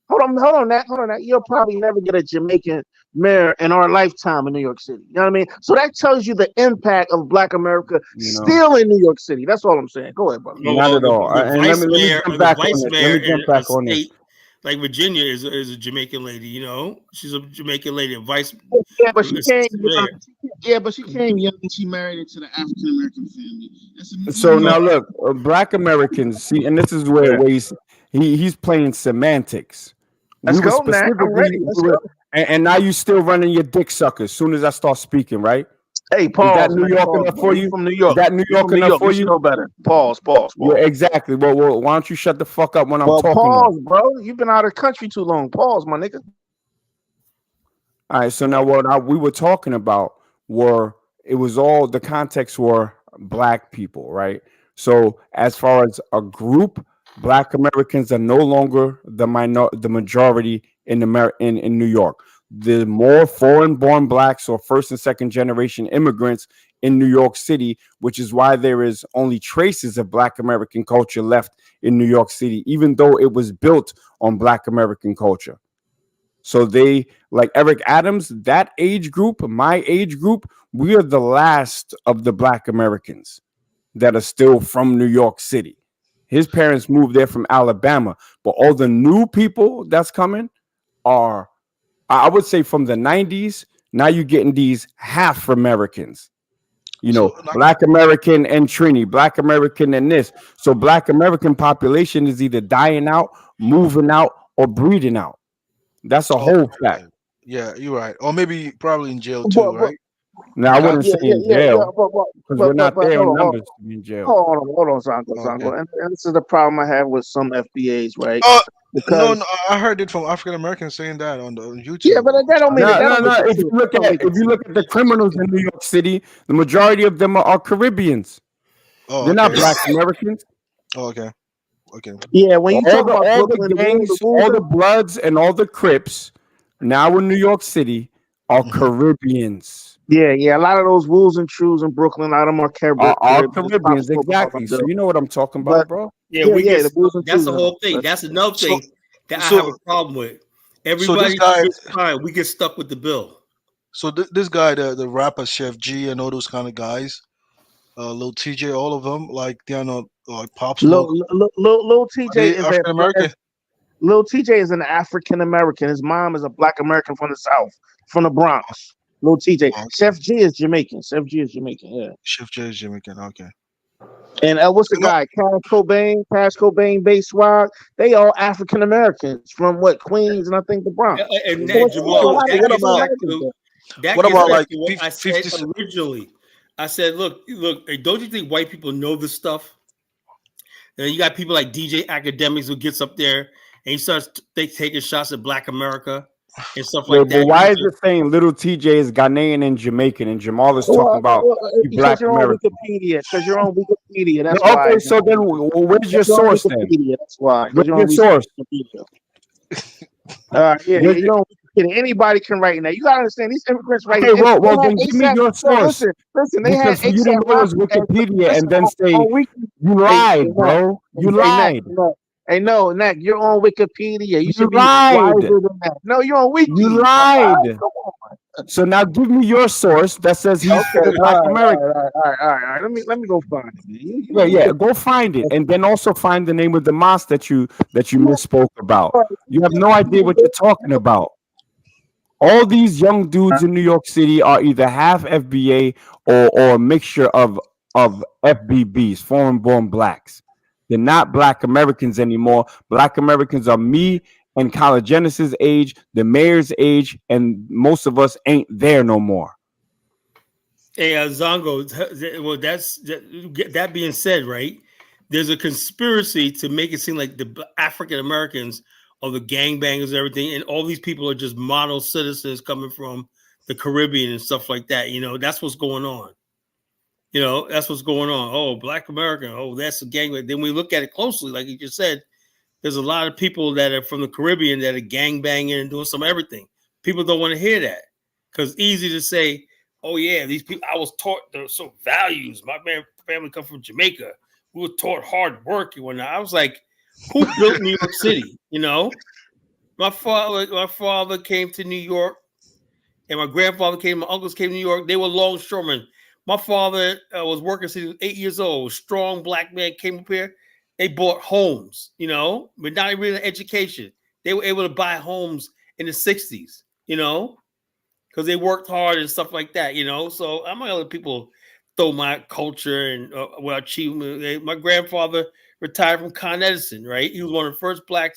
Hold on. That you'll probably never get a Jamaican mayor in our lifetime in New York City. You know what I mean? So that tells you the impact of Black America you know, still in New York City. That's all I'm saying. Go ahead, brother. oh, not well, at all. the And vice let me mayor or jump the back on vice this. Let mayor me in jump a back on this. state like Virginia is a Jamaican lady. You know, she's a Jamaican lady, a vice Yeah, but she came young. mayor. Yeah, but she came young and she married into the African American family. That's a New So now York. look, Black Americans see, and this is Yeah. where he's playing semantics. Let's We were go, Nat. I'm specifically, ready. Let's go. and now you still running your dick sucker as soon as I start speaking, right? Hey, Is that pause, New man. York Pause, enough bro. for You you? from New Is York? that New You York from New enough York? for You should you? know better. Pause. Pause. Yeah, Pause. exactly. Well, why don't you shut the fuck up when I'm Well, talking then? pause, bro. You've been out of the country too long. Pause, my nigga. All right, so now we were talking about were it was all the context were Black people, right? So as far as a group, Black Americans are no longer the majority in in New York. The more foreign-born Blacks or first and second generation immigrants in New York City, which is why there is only traces of Black American culture left in New York City, even though it was built on Black American culture. So they like Eric Adams, that age group, my age group, we are the last of the Black Americans that are still from New York City. His parents moved there from Alabama, but all the new people that's coming are, I would say, from the 90s. Now you're getting these half Americans, So like, Black American and Trini, Black American and this. So Black American population is either dying out, moving out, or breeding out. That's a okay, whole fact. yeah, you're right. Or maybe probably in jail too, But right? Now I It wouldn't happens. say in jail because we're not there in hold on, numbers to be in jail. hold on, Oh, okay. Zongo. And this is the problem I have with some FBAs, right? Uh, no, Because I heard it from African Americans saying that on yeah, YouTube. but that don't mean it. No, That no, don't no. make it If true. you look That don't at make it true. the criminals in New York City, the majority of them are Caribbeans. Oh, They're not okay. Black Americans. Oh, okay. Okay. Yeah, when you talk about All the Brooklyn, gangs, the all the rules, Bloods, and all the Crips now in New York City are Hmm. Caribbeans. yeah. A lot of those rules and truths in Brooklyn, a lot of them are Are Caribbean. Just pop Caribbeans smoke about exactly? them, So Bill. you know what I'm talking But about, bro. Yeah, yeah, we get the rules stuck. and That's truths the and all. whole thing. That's That's another So thing that I have a so problem with. so this Everybody guy, gets fine. We get stuck with the bill. this guy, the rapper Chef G and all those kind of guys, Lil TJ, all of them, like they're not like Pop Smoke. Lil Are TJ they is African American? Lil TJ is an African American. His mom is a Black American from the South, from the Bronx. Lil TJ. Oh, okay. Chef G is Jamaican. Chef G is Jamaican. Yeah. Chef J is Jamaican. Okay. And what's the No, guy? Cash Cobain, Bass Swag. They all African Americans from what Queens and I think the Bronx. And So that it's a Jamal, so lot of that gets what back African to Americans. that gets about back like to what I said 50? originally. I said, look, hey, don't you think white people know this stuff? And you got people like DJ Academics who gets up there and he starts taking shots at Black America and stuff Wait, like but that. why is it saying little TJ is Ghanaian and Jamaican, and Jamal is talking about the Because Black you're on American? Wikipedia. Because you're on Wikipedia. No, That's why. okay, so then where's your Because you're on source then? Wikipedia. That's why. Because Where's you're your on source? Wikipedia. Where's You don't. Anybody can write now. You gotta understand these immigrants right Okay, here. And well, they had then give me ASAP. your Yo, source listen. They had because for you to ASAP know it's Rocky as Wikipedia and listen then say on week. you Hey, lied, Nat. bro. You Hey, Nat. lied. No. Hey, no, Nat. You're on Wikipedia. You You should be lied. wiser than that. No, you're on You Wiki. lied. Come on. So now give me your source that says he's Okay. full Black American. All right. Let me go find it. Man. Yeah. Go find it, and then also find the name of the mosque that you misspoke about. You have no idea what you're talking about. All these young dudes in New York City are either half FBA or a mixture of FBBs, foreign born blacks. They're not Black Americans anymore. Black Americans are me and College Genesis age, the mayor's age, and most of us ain't there no more. Hey, Zongo. Well, that being said, right? There's a conspiracy to make it seem like the African Americans are the gangbangers and everything, and all these people are just model citizens coming from the Caribbean and stuff like that. You know, that's what's going on. You know, that's what's going on. Oh, Black American. Oh, that's a gangbang. Then we look at it closely, like you just said. There's a lot of people that are from the Caribbean that are gangbanging and doing some everything. People don't want to hear that. Because easy to say, oh yeah, these people I was taught the so values. My family come from Jamaica. We were taught hard work and whatnot. I was like, who built New York City? You know, my father came to New York, and my grandfather came. My uncles came to New York. They were longshoremen. My father was working since he was 8 years old. Strong black man came up here. They bought homes, you know, but not really education. They were able to buy homes in the 60s, you know, because they worked hard and stuff like that, you know. So I'm not gonna let people throw my culture and what achievement. My grandfather retired from Con Edison, right? He was one of the first black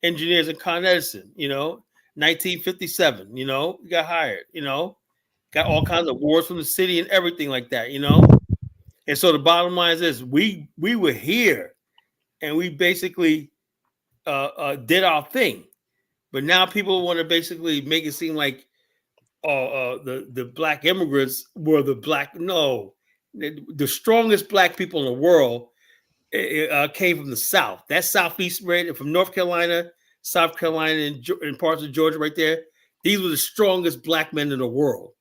engineers in Con Edison, you know, 1957. You know, he got hired, you know, got all kinds of awards from the city and everything like that, you know. And so the bottom line is this: we were here and we basically did our thing, but now people want to basically make it seem like the black immigrants were the black. No, the strongest black people in the world came from the South. That Southeast, right, from North Carolina, South Carolina, and parts of Georgia, right there. These were the strongest black men in the world.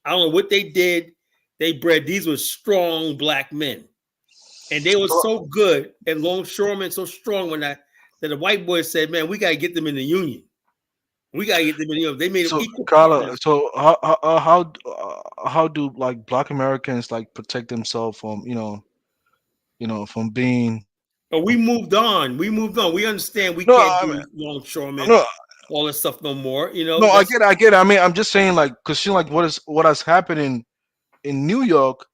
I don't know what they did. They bred. These were strong black men, and they were so good and longshoremen, so strong when that the white boys said, "Man, we got to get them in the union. We got to get them in the union." They made them So equal Carla, partners. so how do like Black Americans like protect themselves from from being But we moved on. We moved on. We understand we no can't I mean, do longshoremen, no all this stuff no more. You know, no that's I get it. I mean I'm just saying like because like what has happened in New York,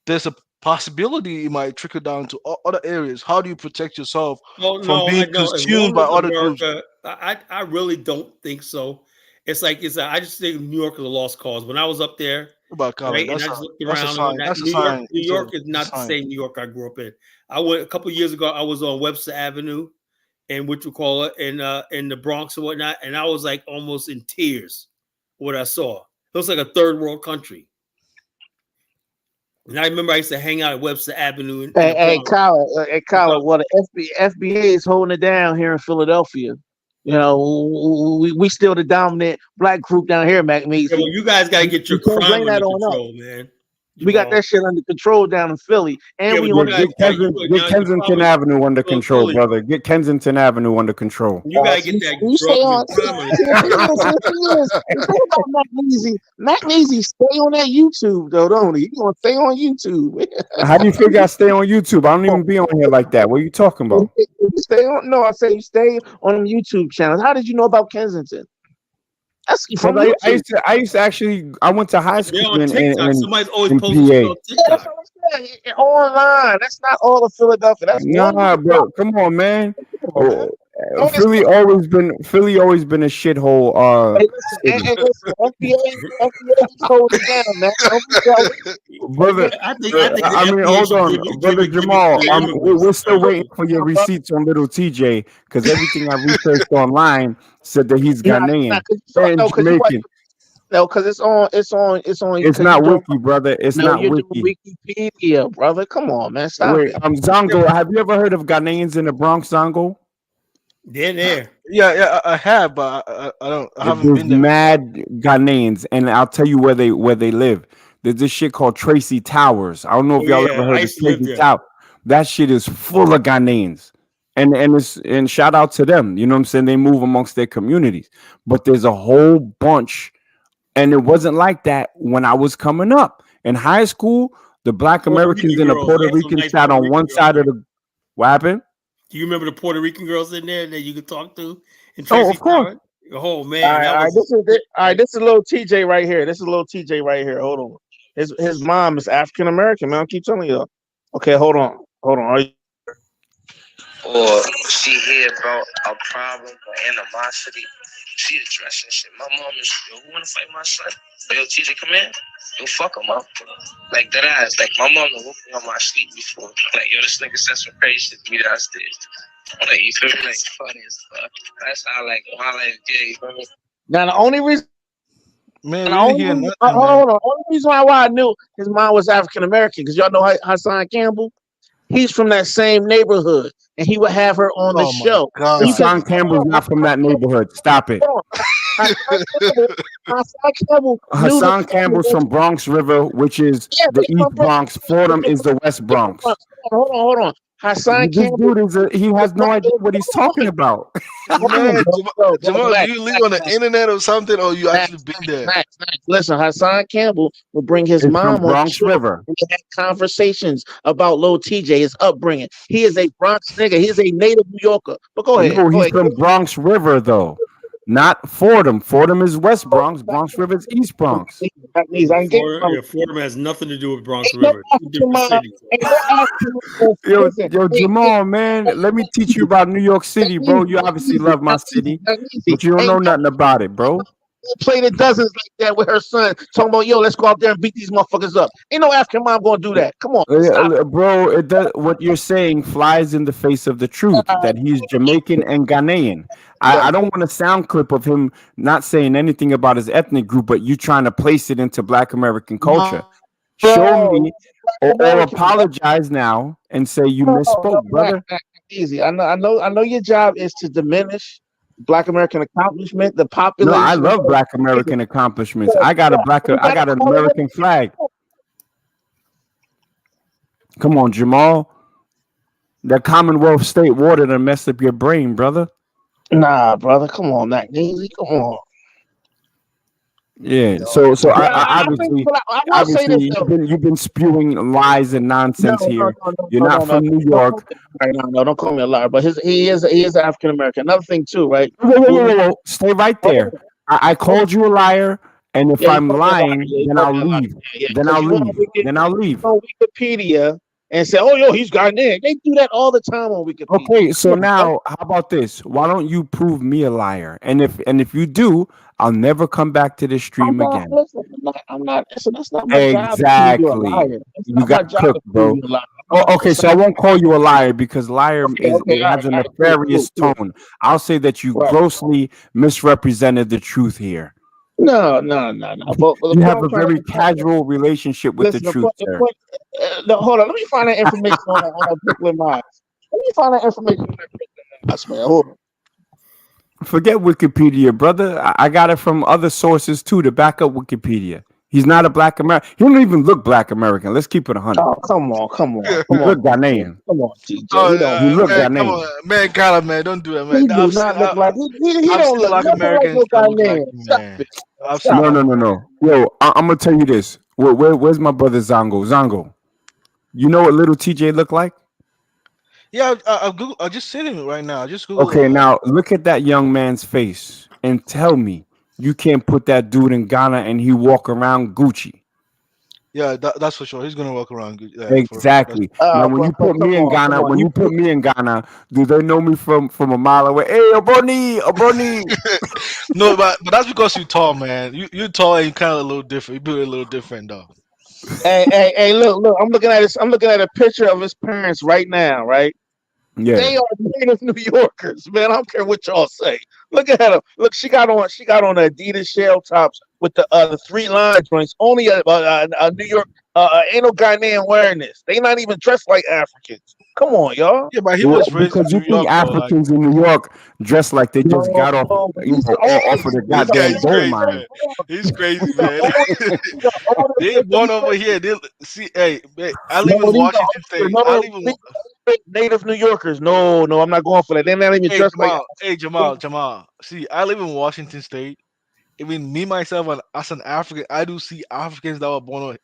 there's a possibility it might trickle down to other areas. How do you protect yourself oh from no, I being know. As consumed long by as other groups? America, I really don't think so. I just think New York is a lost cause. When I was up there, About Carla, right, and I just looked that's a around and sign. whatnot. That's a sign. New York is It's a not the sign. same New York I grew up in. I went a couple of years ago. I was on Webster Avenue and what you call it in the Bronx and whatnot, and I was like almost in tears what I saw. It was like a third world country. And I remember I used to hang out at Webster Avenue in Hey, the Bronx. Hey, Colin, well, the FBA is holding it down here in Philadelphia. You know, we still the dominant black group down here, Mac Yeah, well, Measy. you guys got to get You your can't crime bring under that on us. control, man. We got Jamal. that shit under control down in Philly, and Yeah, but we you on Yeah, guys, the. get now you're Kensington probably Avenue under control, Philly. brother. Get Kensington Avenue under control. You got to See, get that you stay drugs on. and crime under See, control. the thing about Mac Measy, stay on that YouTube though, don't he? He gonna stay on YouTube. How do you figure I stay on YouTube? I don't even be on here like that. What are you talking about? Stay on. No, I say you stay on them YouTube channels. How did you know about Kensington? That's from Because YouTube. I used to actually I went to high They're school on TikTok. Somebody's always in posting shit on PA. Yeah, that's TikTok. what I'm saying. Online. That's not all of Philadelphia. That's one Nah, little bro, come on, man. problem, man. Don't just Philly always been a shithole hey, listen, city. listen, FBA just hold it down, man. Don't be jealous. Hey, Brother, man, I think the I mean, FBA hold should on, brother give it to Jamal. the immigrants. We're still waiting for your receipts on little TJ because everything I researched online said that he's it's Ghanaian not because and you what? Jamaican. No, because it's on It's because you not doing wiki, brother. It's no, not you're doing wiki. Wikipedia, brother. Come on, man, stop Wait, it. Yeah, Zongo, have you ever heard of Ghanaians in the Bronx, Zongo? they're there. Yeah, I have, but I don't. I haven't There's been there before. mad Ghanaians, and I'll tell you where they live. There's this shit called Tracy Towers. I don't know Oh if y'all yeah, ever I heard of used to live Tracy there. Towers. That shit is full of Ghanaians, and shout out to them. You know what I'm saying? They move amongst their communities, but there's a whole bunch, and it wasn't like that when I was coming up in high school. The Black Puerto Americans Rican and the girls. They Puerto had some Ricans nice sat Puerto on Rican one girls side of there. the. What happened? Do you remember the Puerto Rican girls in there that you could talk to in Oh, of Tracy course. Tower? Oh All man, right, that all right. was All right. This is a little TJ right here. This is a little TJ right here. Hold on. His mom is African American, man. I keep telling you. Okay, hold on. Are you Or she hear about a problem or animosity, she addressing shit. My mom is, yo, who wanna fight my son? Yo, TJ, come in. Yo, fuck him up. Like that ass. Like my mom done woke me on my sleep before. Like, yo, this nigga said some crazy shit to me downstairs. Like, you feel me? Like, funny as fuck. That's how, like, my life gay, you feel me? now the only reason Man, we didn't hear nothing, man. hold on. Only reason why I knew his mom was African American, because y'all know Hassan Campbell? He's from that same neighborhood, and he would have her on the Oh my show. He god. said, Hassan Campbell's not from that neighborhood. Stop it. hold on. Campbell, Hassan Campbell knew the Hassan Campbell's from Bronx River, which is yeah, the but he's East from Bronx. Bronx. Fordham is the West He's from Bronx. Bronx. Hold on. Hassan This Campbell. dude he has no idea what he's talking about. Hold on, Man, bro, Jamal, do relax, you live relax, on the relax, internet or something, or you relax, actually been there? relax. Listen, Hassan Campbell would bring his It's from mom on the Bronx show River. and they had conversations about Lil TJ, his upbringing. He is a Bronx nigga. He is a native New Yorker. But go ahead. No, he's from Bronx River though, not Fordham. Fordham is West Bronx. Bronx River is East Bronx. That means I can get my Fordham has nothing to do with Bronx ain't no River. Two African different mom. cities. Ain't no African mom. Listen, Yo, Jamal, man, let me teach you about New York City, bro. You obviously love my city, but you don't know Ain't nothing about it, bro. no played it dozens like that with her son talking about, yo, let's go out there and beat these motherfuckers up. Ain't no African mom gonna do that. Come on, stop it. Bro, it does, what you're saying flies in the face of the truth that he's Jamaican and Ghanaian. I don't want a sound clip of him not saying anything about his ethnic group, but you trying to place it into Black American culture. Show Bro, me or American. apologize now and say you misspoke, brother. Easy. I know your job is to diminish Black American accomplishment, the No, I population. love Black American accomplishments. I got an American flag. Come on, Jamal. That Commonwealth state water done messed up your brain, brother. Nah, brother, come on, Mac Easy, come on. Yeah. So I will say this obviously though. you've been spewing lies and nonsense here. You're not from New Don't York. don't call me a liar. But he is African American. Another thing too, right? Whoa. Stay right there. I called you a liar, and if Yeah, you I'm called me a liar. lying, Yeah, you then called I'll me a liar. leave. Yeah, Then I'll leave. Then I'll leave. on Wikipedia and say, "Oh, yo, he's Ghanaian." They do that all the time on Wikipedia. Okay, so Come on, bro. now how about this? Why don't you prove me a liar? And if you do, I'll never come back to this stream again. Listen, I'm not. Listen, that's not my job to prove you a Exactly. liar. It's You not my got job to cooked, prove bro. you a liar. Oh, okay, so I won't call you a liar because liar Okay, it has a all right, cool, nefarious cool. tone. I'll say that you Right. grossly misrepresented the truth here. No. But the You point have I'm a trying to very casual relationship with the listen. truth, sir. No, hold on. Let me find that information on that Brooklyn Mines. Let me find that information on that Brooklyn Mines, man. Hold on. Forget Wikipedia, brother. I got it from other sources too to back up Wikipedia. He's not a Black American. He don't even look Black American. Let's keep it 100. Oh, come on, He look Ghanaian. come on, TJ. Oh, He don't. He look man, come Ghanaian. on, man, Kyler, man, don't do that, He man. do not look like he I've don't seen look Black nothing like Americans no that look like Ghanaian. you, Stop man. it. I've seen Stop Black it. No. Yo, I'm gonna tell you this. Where's my brother Zongo? Zongo, you know what little TJ look like? Yeah, I just seen him right now. I just Google Okay, him. now look at that young man's face and tell me you can't put that dude in Ghana and he walk around Gucci. Yeah, that's for sure. He's gonna walk around good. Yeah, for that's Exactly. Now, when you put me in Ghana, You do they know me from a mile away? Hey, Oboni, Oboni. no, but that's because you're tall, man. You tall and you kind of a little different. You build a little different though. hey, look. I'm looking at this. I'm looking at a picture of his parents right now, right? Yeah. They are native New Yorkers, man. I don't care what y'all say. Look at them. Look, she got on Adidas shell tops with the 3 line joints. Only a New York ain't no Ghanaian wearing this. They not even dressed like Africans. Come on, y'all. Yeah, but he Well, was raised in because you New think York though. Like Africans in New York dress like they just No, got off, but he's the off of oldest. the He's this the guy goddamn is gold crazy, oldest. mine. man. He's crazy, He's the man. oldest. He's the They oldest. born over here. They see. Hey, man, I live No, in these are Washington State. I no live in. these are native New Yorkers. No, I'm not going for that. They're not even Hey dressed like. Jamal. Hey Jamal. See, I live in Washington State. Even me myself, as an African, I do see Africans that were born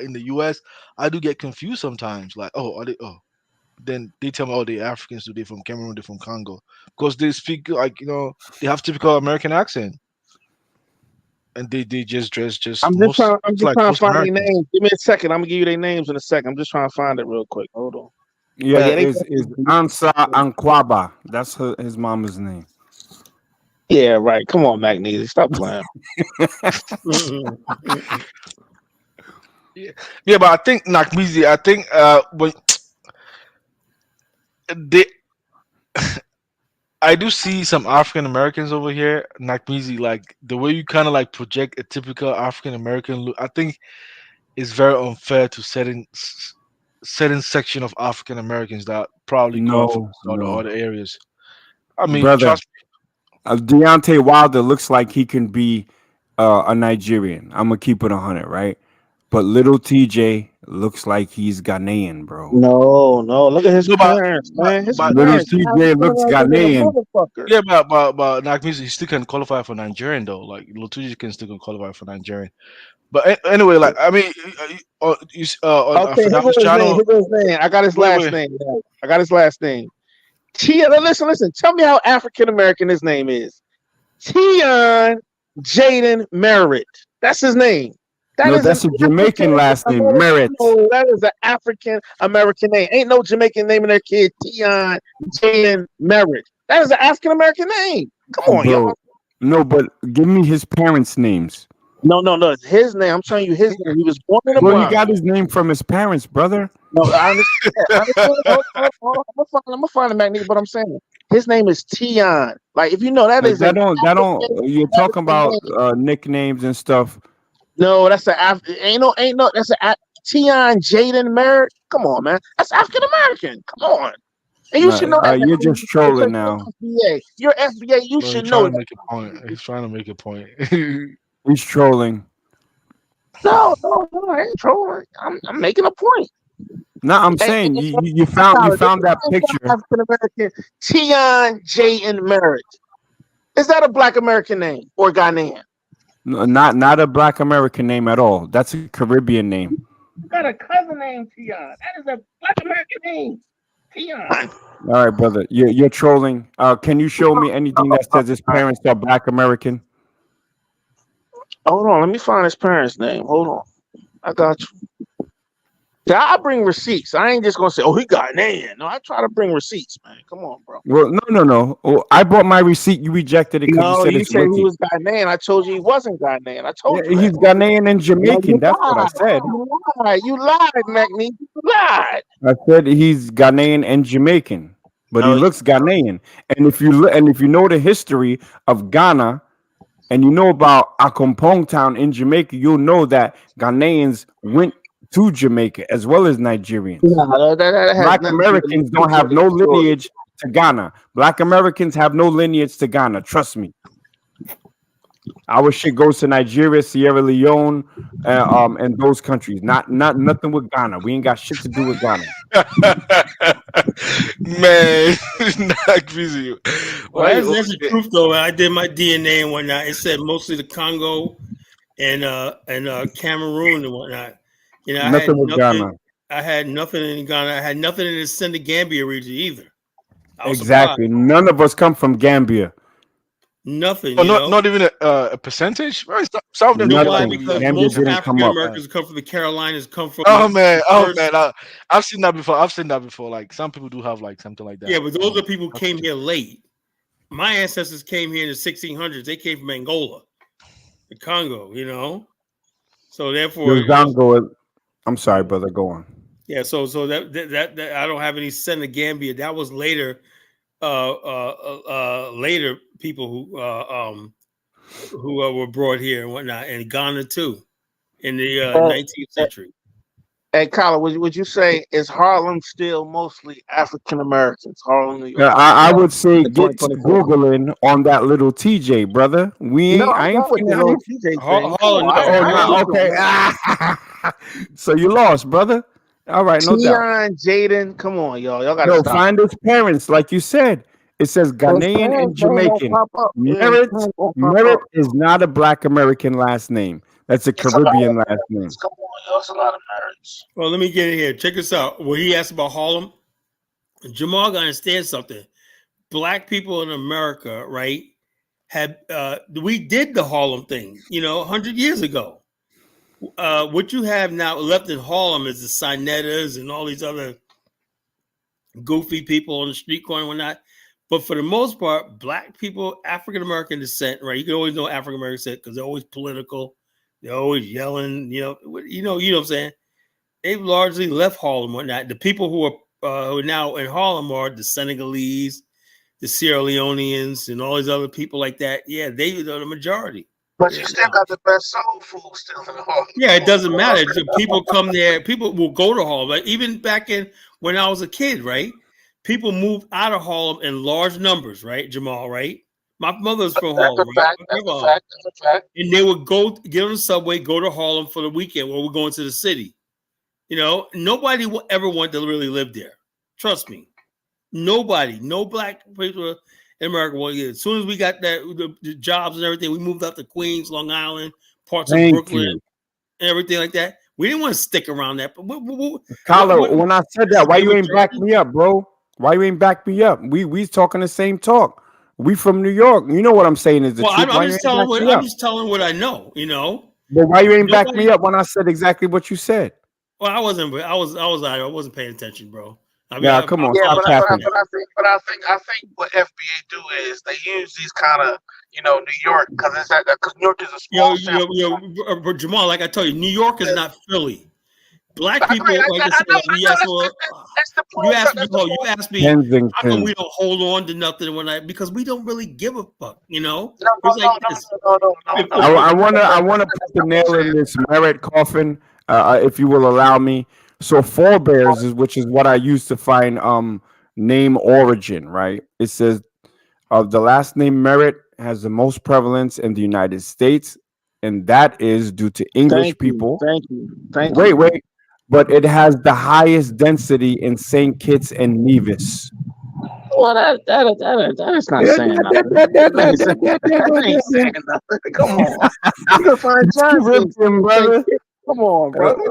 in the U.S. I do get confused sometimes. Like, oh, are they? Oh, then they tell me, oh, they Africans. Do they from Cameroon? They from Congo? Because they speak like they have typical American accent, and they just dress just most. I'm It's just like trying to most find their Americans. names. Give me a second. I'm gonna give you their names in a second. I'm just trying to find it real quick. Hold on. But Yeah, yeah, they is Ansa Ankwaba. That's his mama's name. yeah, right. Come on, Magnesia. Stop playing. Yeah, yeah, but I think Nakmizi. I think when they I do see some African Americans over here, Nakmizi, like the way you kind of like project a typical African American look. I think is very unfair to certain section of African Americans that probably come from No, other no, areas. I mean, brother. trust Deontay Wilder looks like he can be a Nigerian. I'm gonna keep it 100, right? But little TJ looks like he's Ghanaian, bro. No, no. Look at his No, parents, man. His but Little he's parents still, TJ African looks American than a Ghanaian. motherfucker. yeah, but like music, he still can qualify for Nigerian though. Like Lotuji can still qualify for Nigerian. But anyway, like I mean, on Okay, here goes Fidal's his name. channel. Here goes his name. I got his Wait, last wait. name. I got his last name. Listen, listen. Tell me how African American his name is. Tion Jaden Merritt. That's his name. That No, is an that's a African Jamaican last name, American. Merritt. No, that is an African American name. Ain't no Jamaican naming their kid Tion Jaden Merritt. That is an African American name. Come on, Bro. y'all. No, but give me his parents' names. No, no, no. His name. I'm telling you his name. He was born in the Bro, he Bronx. got his name from his parents, brother. No, I understand. I understand. Hold on. I'm gonna find him, Magneto. But I'm saying his name is Tion. Like if you know that is That an don't. You're talking about African name. nicknames and stuff. No, that's ain't no. That's a Tion Jaden Merritt. Come on, man. That's African American. Come on. And you should know that. You're just trolling now. FBA. You're FBA. You Bro, he's should know trying to that. make a point. He's trying to make a point. He's trolling. No, I ain't trolling. I'm making a point. No, I'm saying you found that picture. African American Tion Jaden Merritt. Is that a Black American name or Ghanaian? No, not a Black American name at all. That's a Caribbean name. You got a cousin named Tion. That is a Black American name. Tion. All right, brother. You're trolling. Can you show me anything that says his parents are Black American? Hold on, let me find his parents' name. Hold on. I got you. Yeah, I bring receipts. I ain't just gonna say, "Oh, he got Ghanaian." No, I try to bring receipts, man. Come on, bro. Well, no. Oh, I bought my receipt. You rejected it because No, you said you it's said he wiki. was Ghanaian. I told you he wasn't Ghanaian. I told Yeah, you he's that. Ghanaian and No, Jamaican. you That's what I lied. said. You lied, Magneto. You lied. I said he's Ghanaian and Jamaican, but he No, looks Ghanaian. And if you know the history of Ghana, and you know about Akompong Town in Jamaica, you'll know that Ghanaians went to Jamaica as well as Nigerians. no, that has Black nothing to do with Americans don't have no lineage to Ghana. Black Americans have no lineage to Ghana. Trust me. Our shit goes to Nigeria, Sierra Leone, and those countries. Not nothing with Ghana. We ain't got shit to do with Ghana. Man, not busy. Well, Why? that's the truth, though. I did my DNA and whatnot. It said mostly the Congo and Cameroon and whatnot. You know, Nothing with Ghana. I had nothing in Ghana. I had nothing in the Senegambia region either. I was Exactly. surprised. None of us come from Gambia. Nothing, Oh, you know. not even a percentage. Right? Some of them You know don't why? come Nothing. with Because Gambia most didn't come African up. Americans come from the Carolinas, come from Oh man, first. I've seen that before. I've seen that before. Like some people do have like something like that. Yeah, but those are people who came here late. My ancestors came here in the 1600s. They came from Angola, the Congo, you know. So therefore, Zongo. I'm sorry, brother. Go on. yeah. So that I don't have any Senegambia. That was later, later people who were brought here and whatnot, and Ghana too, in the 19th century. Hey, Kyla, would you say is Harlem still mostly African Americans? Harlem, New York. Yeah, I would say In get 2024. Googling on that little TJ, brother. We No, ain't. I'm I not ain't. with the little TJ thing. Come on, Oh, no. Okay. So you lost, brother. All right, no doubt. Tion, Jaden, come on, y'all. Y'all gotta No, stop. find his parents, like you said. It says Ghanaian and Jamaican. Merritt is not a Black American last name. That's a Caribbean last name. Come on, y'all. It's a lot of marriage. Well, let me get in here. Check this out. When he asked about Harlem, Jamal got to understand something. Black people in America, right, had we did the Harlem thing, 100 years ago. What you have now left in Harlem is the Sinettas and all these other goofy people on the street corner and whatnot. But for the most part, Black people, African American descent, right? You can always know African American descent because they're always political. They're always yelling, what I'm saying? They've largely left Harlem and whatnot. The people who are now in Harlem are the Senegalese, the Sierra Leoneans, and all these other people like that. Yeah, they are the majority. But you still got the best soul food still in Harlem. Yeah, it doesn't matter. People come there. People will go to Harlem. Like even back in when I was a kid, right? People moved out of Harlem in large numbers, right, Jamal, right? My mother's from That's a Harlem, right? fact. That's a fact. That's a fact. And they would go get on the subway, go to Harlem for the weekend, where we're going to the city. You know, nobody will ever want to really live there. Trust me. Nobody, no black people in America want to. As soon as we got the jobs and everything, we moved out to Queens, Long Island, parts of Thank Brooklyn, you. and everything like that. We didn't want to stick around that. But Kyler, when I said that, why the you ain't back majority? me up, bro? Why you ain't back me up? We talking the same talk. We from New York. You know what I'm saying is the Well, truth. Why I'm you just ain't back telling what me up? I know. You know, But why you ain't back nobody. me up when I said exactly what you said? Well, I wasn't. I wasn't paying attention, bro. I mean, Yeah, come on, Yeah, stop I'll but tell capping. you I think what FBA do is they use these kind of New York because New York is a small sample size. but Jamal, like I tell you, New York is Yeah. not Philly. Black I agree. people, like I said, we I asked know. for. That's the You point. asked me, That's the you point. asked me, how come Kensington. we don't hold on to nothing because we don't really give a fuck, you know? No, It's like no, no, this. no, no, no, If, no, if, no. if, I wanna put That's the not what I'm nail in saying. this merit coffin, if you will allow me. So forebears is which is what I used to find name origin, right? It says the last name Merritt has the most prevalence in the United States, and that is due to English Thank you. people. Thank you. Thank Wait, you. wait. But it has the highest density in St. Kitts and Nevis. Well, that is not Yeah, saying nothing. That ain't saying, that ain't saying nothing. Come on. You can find It's giants Caribbean, in St. brother. Kitts. Come on, Uh, brother.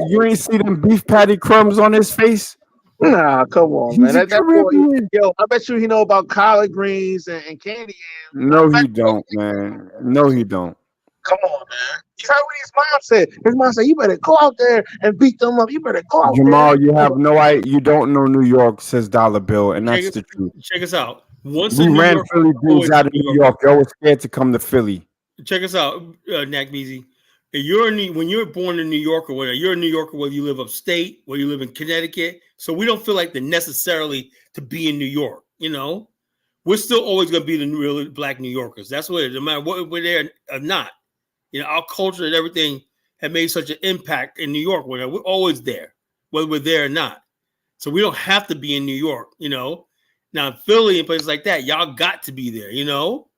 you ain't see them beef patty crumbs on his face? Nah, come on, man. He's a That boy, Caribbean. yo, I bet you he know about collard greens and candy yams. I No, bet he you. don't, man. No, he don't. Come on, man. You heard what his mom said. His mom said, "You better go out there and beat them up. You better go out there." Jamal, you have no idea. You don't know New York, says Dollar Bill, and check, that's us, the truth. check us out. Once a We New ran Yorker, Philly dudes always a out of New New Yorker. York. They were scared to come to Philly. Check us out, Nack Beezy. When you're born in New York or whatever, you're a New Yorker whether you live upstate, whether you live in Connecticut. So we don't feel like the necessarily to be in New York, you know? We're still always going to be the real black New Yorkers. That's what it is. No matter what we're there or not. You know, our culture and everything have made such an impact in New York. We're always there, whether we're there or not. So we don't have to be in New York, you know. Now, Philly and places like that, y'all got to be there, you know.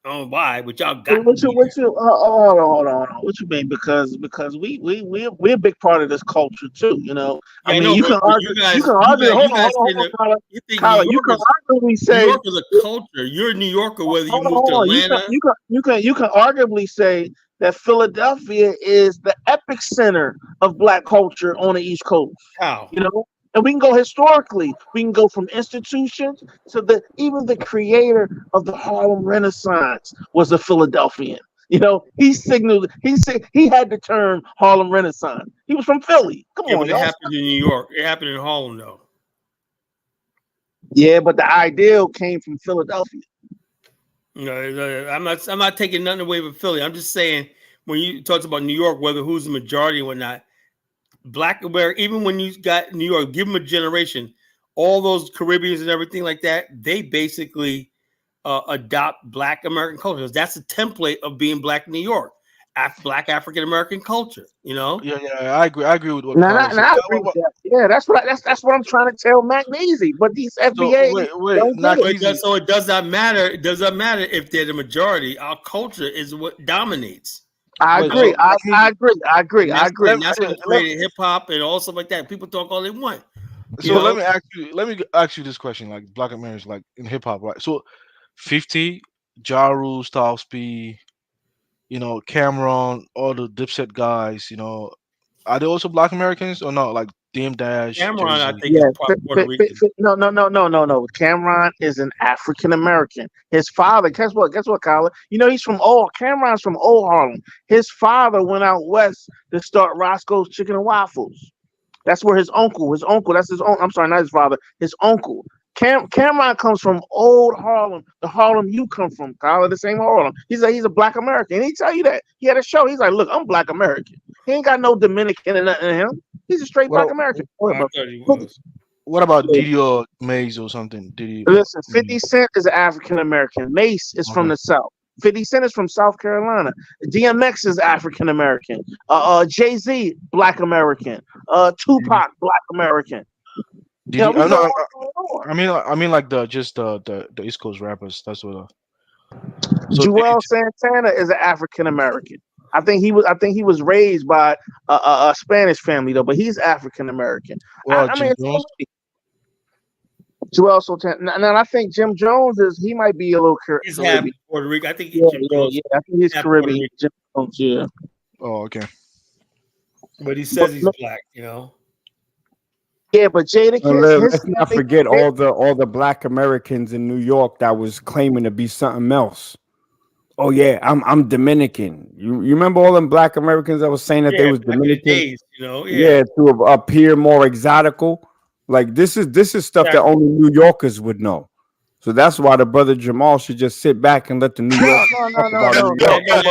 I don't know why, but y'all got to be there. Hold on. What you mean? Because we're a big part of this culture too. I Yeah, I mean, know, you but can argue. You can argue. you Hold guys on, in the, Tyler. you think Tyler, you can arguably New say. York is a culture. You're a New Yorker whether you move to Hold on. Atlanta. You can arguably say that Philadelphia is the epic center of black culture on the East Coast. How? And we can go historically. We can go from institutions to even the creator of the Harlem Renaissance was a Philadelphian. He signaled. He had the term Harlem Renaissance. He was from Philly. Come Yeah, on, but it y'all. happened in New York. It happened in Harlem, though. Yeah, but the ideal came from Philadelphia. I'm not taking nothing away from Philly. I'm just saying when you talk about New York, whether who's the majority or not, Black America, even when you got New York, give them a generation. All those Caribbeans and everything like that, they basically adopt Black American culture. That's a template of being Black in New York, Black African American culture. Yeah, I agree. I agree with what Now, Carlos said. I agree with that. Yeah, that's what I'm trying to tell Magnesia. But these So FBA wait, don't get not it. easy. So it does not matter. It does not matter if they're the majority. Our culture is what dominates. I Wait, agree. so I Magnesia, agree. I agree. And I that's agree. what created hip hop and all stuff like that. People talk all they want. You so know, let me ask you this question, like Black Americans, like in hip hop, right? So 50, Ja Rule, Styles P, Cameron, all the Dipset guys, are they also Black Americans or not? Like Dame Dash, Jay Cameron, I Z. think, is Yeah. part Puerto Rican. No. Cameron is an African American. His father, guess what? Guess what, Kyler? He's from Cameron's from Old Harlem. His father went out west to start Roscoe's Chicken and Waffles. That's where his uncle, that's his own. I'm sorry, not his father, his uncle. Cameron comes from old Harlem, the Harlem you come from, Kyle, the same Harlem. He's a Black American. And he tell you that. He had a show. He's like, look, I'm Black American. He ain't got no Dominican in nothing in him. He's a straight Black What American. I thought he was. what about Diddy or Maze or something? Diddy. Listen, 50 Cent is African American. Mace is from Okay. the South. 50 Cent is from South Carolina. DMX is African American. Jay-Z, Black American. Tupac, Black American. Diddy. We I go know. on and on. I mean like the East Coast rappers. That's what. So Joel Santana is an African American. I think he was raised by a Spanish family though, but he's African American. I mean, Jim it's Jones. Joel Santana. Now I think Jim Jones he might be a little He's half Caribbean. Puerto Rican. I think Yeah, Jim yeah, Jones yeah. I think he's half Puerto Caribbean. Rican, Jim Jones, yeah. Oh, okay. but he says he's black. Yeah, but Jada And Kiss, his let's not family, forget all the black Americans in New York that was claiming to be something else. Oh yeah, I'm Dominican. You remember all them black Americans that was saying that they Yeah, was back in the Dominican? days, yeah. Yeah, to appear more exotical. Like this is stuff that Exactly. only New Yorkers would know. So that's why the brother Jamal should just sit back and let the New York talk about New Yeah, York.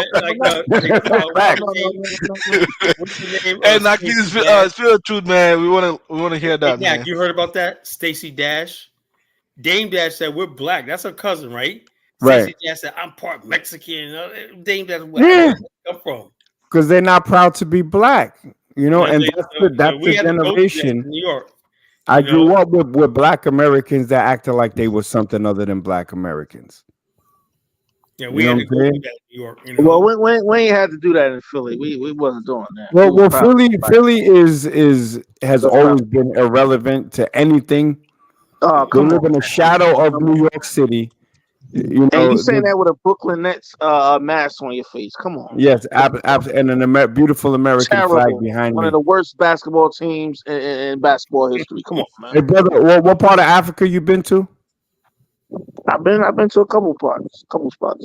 what's Facts. the name? And like Stacey this is Dash. spill the truth, man. We wanna hear Hey, that, Jack, man. you heard about that? Stacey Dash. Dame Dash said we're black. That's her cousin, right? Right. Stacey Dash said I'm part Mexican. Dame Dash, Yeah. where did that come from? Because they're not proud to be black. You know, and that's we the had to go through that generation. in New York. I grew up with black Americans that acted like they were something other than black Americans. Yeah, we had to go through that in New York. Well, we ain't had to do that in Philly. We wasn't doing that. Well, Philly has always been irrelevant to anything. Oh, They live in a shadow of New York City. You know, and you saying that with a Brooklyn Nets mask on your face? Come on. Yes, and beautiful American flag behind One me. of the worst basketball teams in basketball history. Come on, man. Hey, brother, what part of Africa you been to? I've been to a couple spots.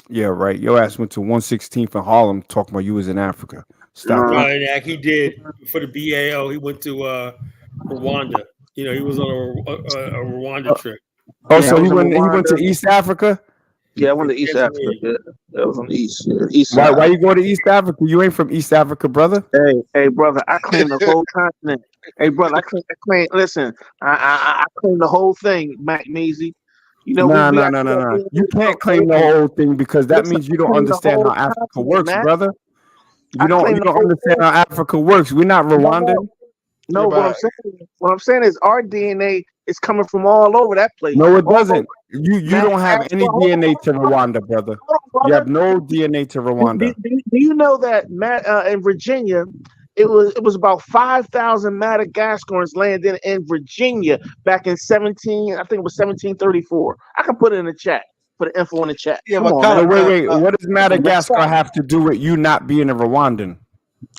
Yeah, right. Your ass went to 116th in Harlem talking about you was in Africa. Stop it. Right, he did for the BAO. He went to Rwanda. He was on a Rwanda trip. Oh, so he went to East Africa? Yeah, I went to East Africa. Yeah, that was on the east side. Why you go to East Africa? You ain't from East Africa, brother. Hey, brother, I claim the whole continent. Hey, brother, I claim. Listen, I claim the whole thing, Magnesium. You know, no. You can't claim the whole thing because that means you don't understand how Africa works, brother. You don't understand how Africa works. We're not Rwandan. No, what I'm saying is our DNA is coming from all over that place. No, it doesn't. You don't have any DNA to Rwanda, brother. You have no DNA to Rwanda. Do you know that in Virginia, it was about 5,000 Madagascars landed in Virginia back in 1734. I can put it in the chat. Put the info in the chat. Yeah, Come but on, wait. What does Madagascar have to do with you not being a Rwandan?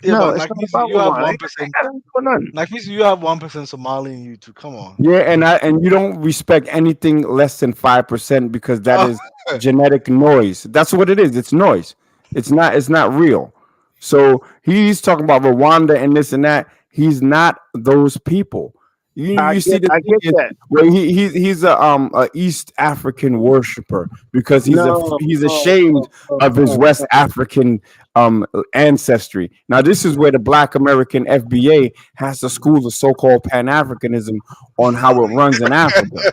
Yeah, no, but it's like not you have about 1%. Like you have 1% Somali in you too. Come on. Yeah, and you don't respect anything less than 5% because that is genetic noise. That's what it is. It's noise. It's not real. So he's talking about Rwanda and this and that. He's not those people. You see the thing is, well, he's a East African worshiper because he's ashamed of his West African ancestry. Now this is where the Black American FBA has to school the so-called Pan-Africanism on how it runs in Africa.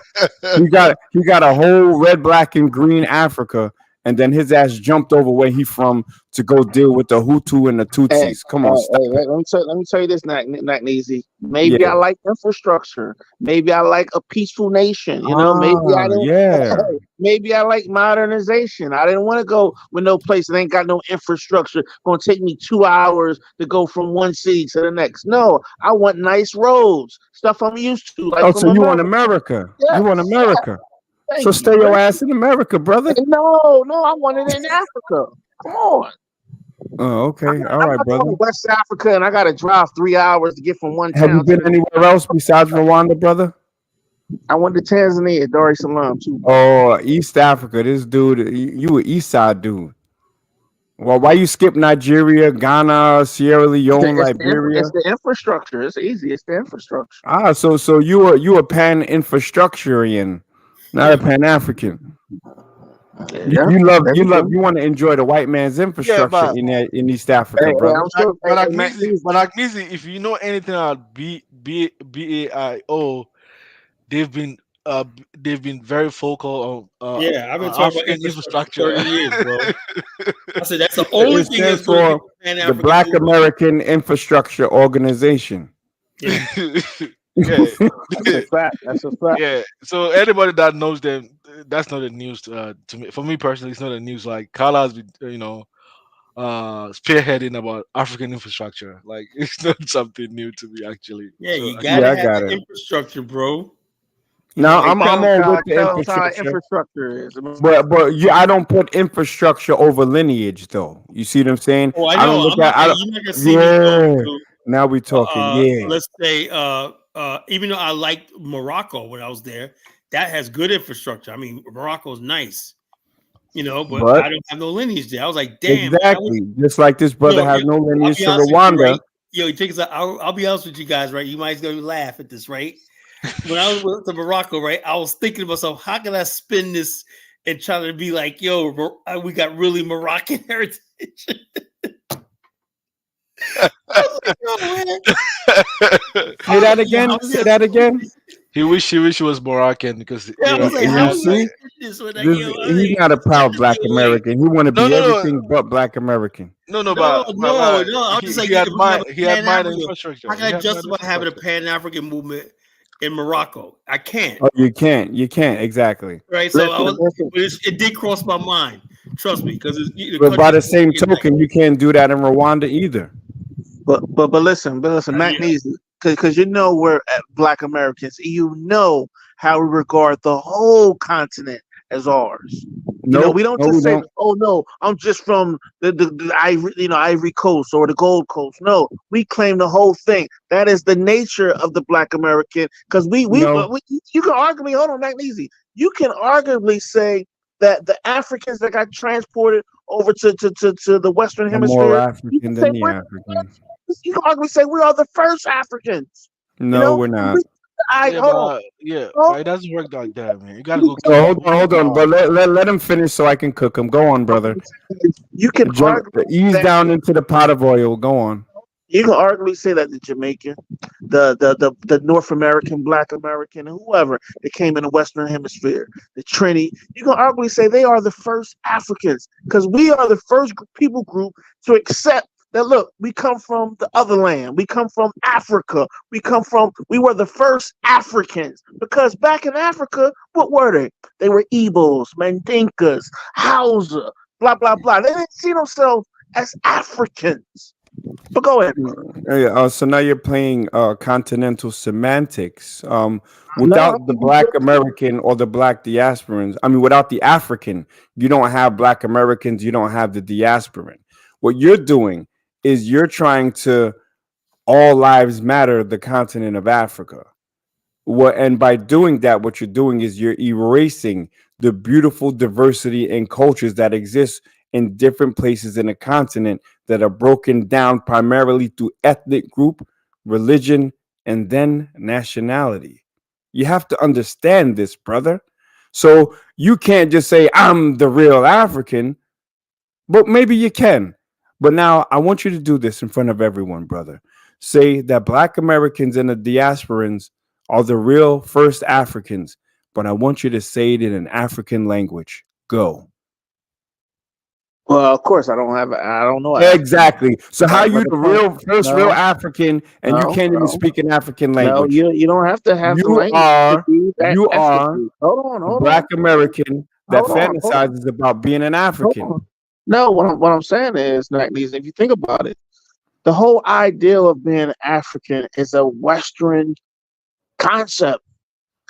He got a whole red, black, and green Africa. And then his ass jumped over where he from to go deal with the Hutu and the Tutsis. Come on, stop it. Let me tell you this, not easy. Maybe I like infrastructure. Maybe I like a peaceful nation. You know, maybe I don't. Yeah. Maybe I like modernization. I didn't want to go with no place that ain't got no infrastructure. Gonna take me 2 hours to go from one city to the next. No, I want nice roads, stuff I'm used to. Like so you want America? Yes, you want America? Thank so you, stay your ass in America, brother. No, I want it in Africa. Come on. Oh, okay. All right, brother. West Africa, and I got to drive 3 hours to get from one town. Have you been anywhere else besides Rwanda, brother? I went to Tanzania, Dar es Salaam too. Oh, East Africa. This dude, you an East Side dude. Well, why you skip Nigeria, Ghana, Sierra Leone, Liberia? It's the infrastructure. It's easy. It's the infrastructure. So you a pan infrastructurian, not a Pan African. Yeah. You want to enjoy the white man's infrastructure in East Africa, brother. But if you know anything about BAIO, they've been very focal on I've been talking about infrastructure for 30 years, bro. I said that's the only thing that's for the Black American Infrastructure Organization. Yeah. That's a fact. Yeah. So anybody that knows them, that's not a news to me. For me personally, it's not a news. Like Carla's been, spearheading about African infrastructure. Like it's not something new to me actually. Yeah, So you I can't. Yeah, gotta I have got the it. infrastructure, bro. You Now know, I'm all with the Tell us how that infrastructure, infrastructure is. but I don't put infrastructure over lineage though. You see what I'm saying? oh, I I don't know. look I'm not at I gonna. don't. You're not gonna see me go Yeah. to Now we talking. Yeah. let's say even though I liked Morocco when I was there, that has good infrastructure. I mean, Morocco's nice, but But I don't have no lineage there. I was like, damn, man, I exactly, just like this brother yo, has no I'll lineage be to honest with you, Rwanda. right? Yo, check this out. I'll be honest with you guys, right? You might gonna laugh at this, right? When I was to Morocco, right, I was thinking to myself, how can I spin this and try to be like, yo, we got really Moroccan heritage. I was like, yo, man. Say that Yo, again. how we Say gonna that spin again. this? he wish he was Moroccan because Yeah, I was like, he how You had we gonna see, like spin this? When I, this, yo, I was he's like, not a check proud this Black yo, wait. American. He want to no be no no everything but Black American. no no No, no, but no. I was just like, he if we have admired a he Pan admired the African, how infrastructure. can He I admired the justify having a infrastructure. Pan African movement in Morocco? I can't. Oh, you can't exactly. Right. So I Listen, was, listen. but it did cross my mind. Trust me, because the But by country's the same unique. token, you can't do that in Rwanda either. But listen, Mac Yeah. needs because we're Black Americans. You know how we regard the whole continent as ours. We Nope, don't no, just we say, don't. "Oh no, I'm just from the Ivory Coast or the Gold Coast." No, we claim the whole thing. That is the nature of the Black American. Because No, you can arguably hold on, Mac Neasy. You can arguably say that the Africans that got transported over to the Western I'm more Hemisphere, you African can say than the African. you can arguably say we are the first Africans. You No, know, we're not. we, I Yeah, hold on, hold but it on. doesn't work like that, man. You gotta go So keep hold on, moving but on. let him finish so I can cook him. Go on, brother. You can Jump, argue ease that down into the pot of oil. Go on. you can arguably say that the Jamaican, the North American, Black American, and whoever that came in the Western Hemisphere, the Trini, you can arguably say they are the first Africans because we are the first people group to accept that. Look, we come from the other land. We come from Africa. We were the first Africans because back in Africa, what were they? They were Igbos, Mandinkas, Hausa, blah blah blah. They didn't see themselves as Africans. But go ahead, bro. So now you're playing continental semantics. No, Without the Black American or the Black diasporans, I mean, without the African, you don't have Black Americans. You don't have the diasporan. What you're doing is you're trying to all lives matter the continent of Africa. And by doing that, what you're doing is you're erasing the beautiful diversity and cultures that exist in different places in the continent that are broken down primarily through ethnic group, religion, and then nationality. You have to understand this, brother. So you can't just say I'm the real African, but maybe you can. But now I want you to do this in front of everyone, brother. Say that Black Americans and the diasporans are the real first Africans, but I want you to say it in an African language. Go. well, of course, I don't know African, Exactly. So how you but the real first real no, African and you no, can't even no, speak an African no. language? You don't have to have the You language to are be that you ethnic are group. a Black American that Hold on, fantasizes about being an hold African. on. No, what I'm saying is, Nightlies, if you think about it, the whole ideal of being African is a Western concept.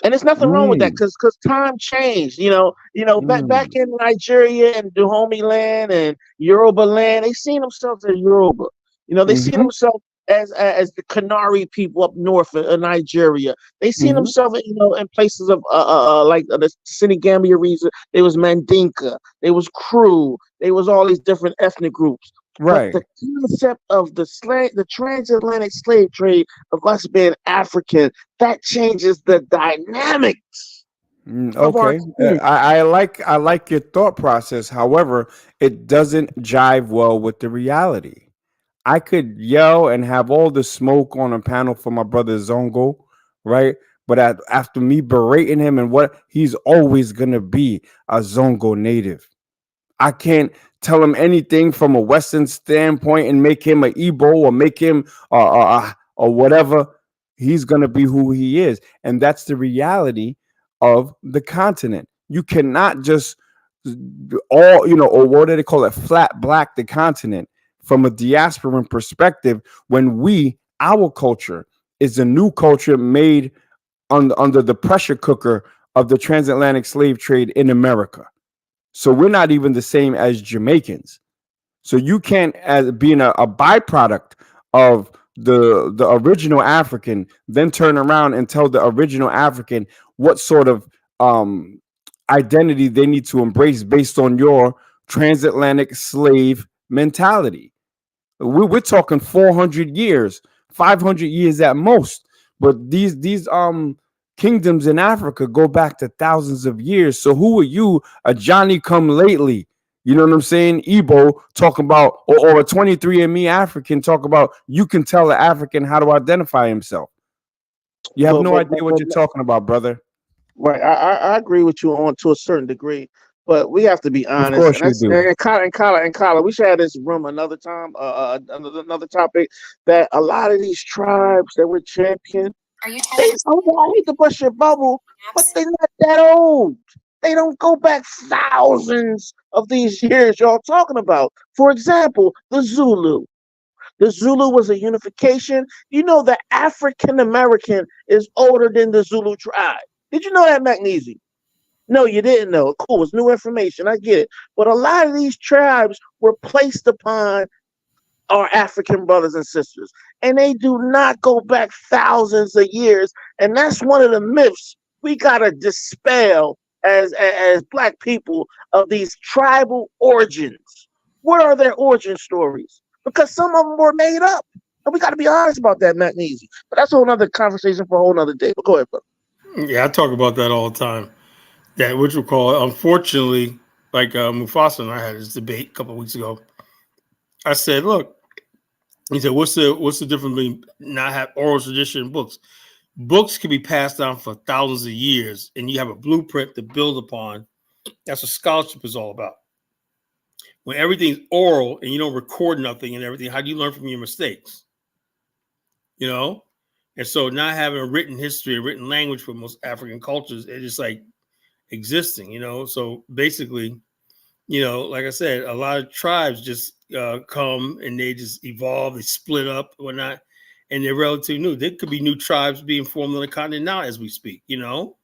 And there's nothing wrong with that Mm, because time changed. Back mm, in Nigeria and Dahomey land and Yoruba land, they seen themselves as Yoruba. They seen mm-hmm, themselves as the Canary people up north in Nigeria. They seen mm-hmm. themselves, in places of like the Senegambia region. There was Mandinka, there was Kru, there was all these different ethnic groups. But Right. the concept of the transatlantic slave trade of us being African, that changes the dynamics of our Okay. community. I like your thought process. However, it doesn't jive well with the reality. I could yell and have all the smoke on a panel for my brother Zongo, right? But after me berating him and what he's always gonna be a Zongo native. I can't tell him anything from a Western standpoint and make him an Igbo or make him or whatever. He's gonna be who he is, and that's the reality of the continent. You cannot just all, or what do they call it, flat black the continent from a diasporan perspective when our culture is a new culture made under the pressure cooker of the transatlantic slave trade in America. So we're not even the same as Jamaicans. So you can't, as being a byproduct of the original African, then turn around and tell the original African what sort of identity they need to embrace based on your transatlantic slave mentality. We're talking 400 years, 500 years at most. But these kingdoms in Africa go back to thousands of years. So who are you, a Johnny come lately? You know what I'm saying? Igbo talking about, or a 23andMe African talk about, you can tell the African how to identify himself. You have no idea what you're talking about, brother. Right, I agree with you on to a certain degree, but we have to be Of honest. course And you that's do. and Kyla, we should have this room another time, another topic. That a lot of these tribes that were championed, I hate to bust your bubble, but they're not that old. They don't go back thousands of these years y'all talking about. For example, the Zulu. The Zulu was a unification. You know, the African American is older than the Zulu tribe. Did you know that, Magnesium? No, you didn't know. Cool, it's new information. I get it. But a lot of these tribes were placed upon our African brothers and sisters, and they do not go back thousands of years. And that's one of the myths we gotta dispel as Black people of these tribal origins. What are their origin stories? Because some of them were made up, and we got to be honest about that, Magnesium. But that's a whole other conversation for a whole other day. But go ahead, bro. Yeah, I talk about that all the time. That which we call, unfortunately, like Mufasa and I had this debate a couple of weeks ago. I said, look, he said, what's the difference between not have oral tradition and books? Books can be passed down for thousands of years, and you have a blueprint to build upon. That's what scholarship is all about. When everything's oral and you don't record nothing and everything, how do you learn from your mistakes? You know? And so not having a written history, a written language for most African cultures, it's just like existing, you know? So basically, you know, like I said, a lot of tribes just come and they just evolve, they split up, whatnot, and they're relatively new. There could be new tribes being formed on the continent now as we speak, you know?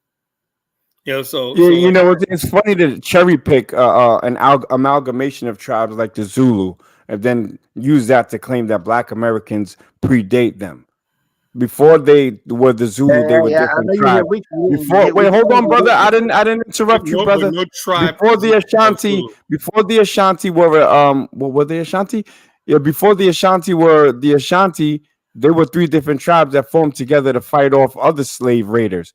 You know, so You like, know, it's funny to cherry pick an amalgamation of tribes like the Zulu and then use that to claim that Black Americans predate them. Before they were the Zulu, they were Yeah, I different know you tribes. hit weak. You Before, hit wait, weak. hold on, brother. I didn't interrupt you, but brother. no tribe Before the exists of Ashanti, Zulu. before the Ashanti were what were the Ashanti? Yeah, before the Ashanti were the Ashanti, there were three different tribes that formed together to fight off other slave raiders.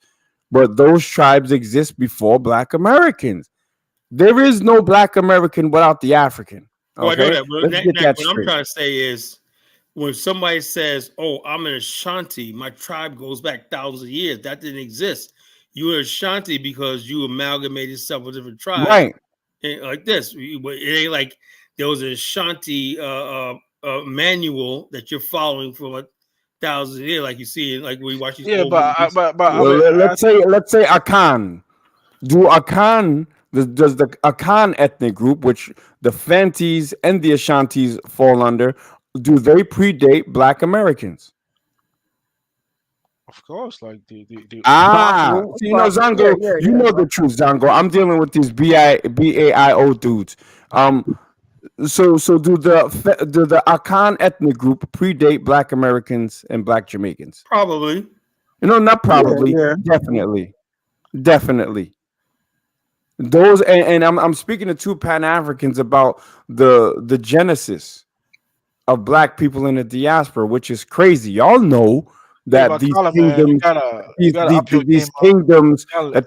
But those tribes exist before Black Americans. There is no Black American without the African. Oh, I know Okay, that. But let's get that what I'm straight. trying to say is when somebody says, "Oh, I'm an Ashanti, my tribe goes back thousands of years," that didn't exist. You were Ashanti because you amalgamated several different tribes, Right. like this. It ain't like there was an Ashanti manual that you're following for thousands of years, like you see, like when you watch these Yeah, old movies. but I Well, mean, let's say Akan. Do Akan does the Akan ethnic group, which the Fantis and the Ashantis fall under, do they predate Black Americans? of course, like the Ah, Possible. so you know Possible. Zango, you Yeah. know the truth, Zango. I'm dealing with these BAIO dudes. So do the Akan ethnic group predate Black Americans and Black Jamaicans? Probably. You know, not probably, Yeah. definitely. Those and I'm speaking to two Pan Africans about the genesis of Black people in the diaspora, which is crazy. Y'all know yeah, that but Colin, man, you gotta up your game.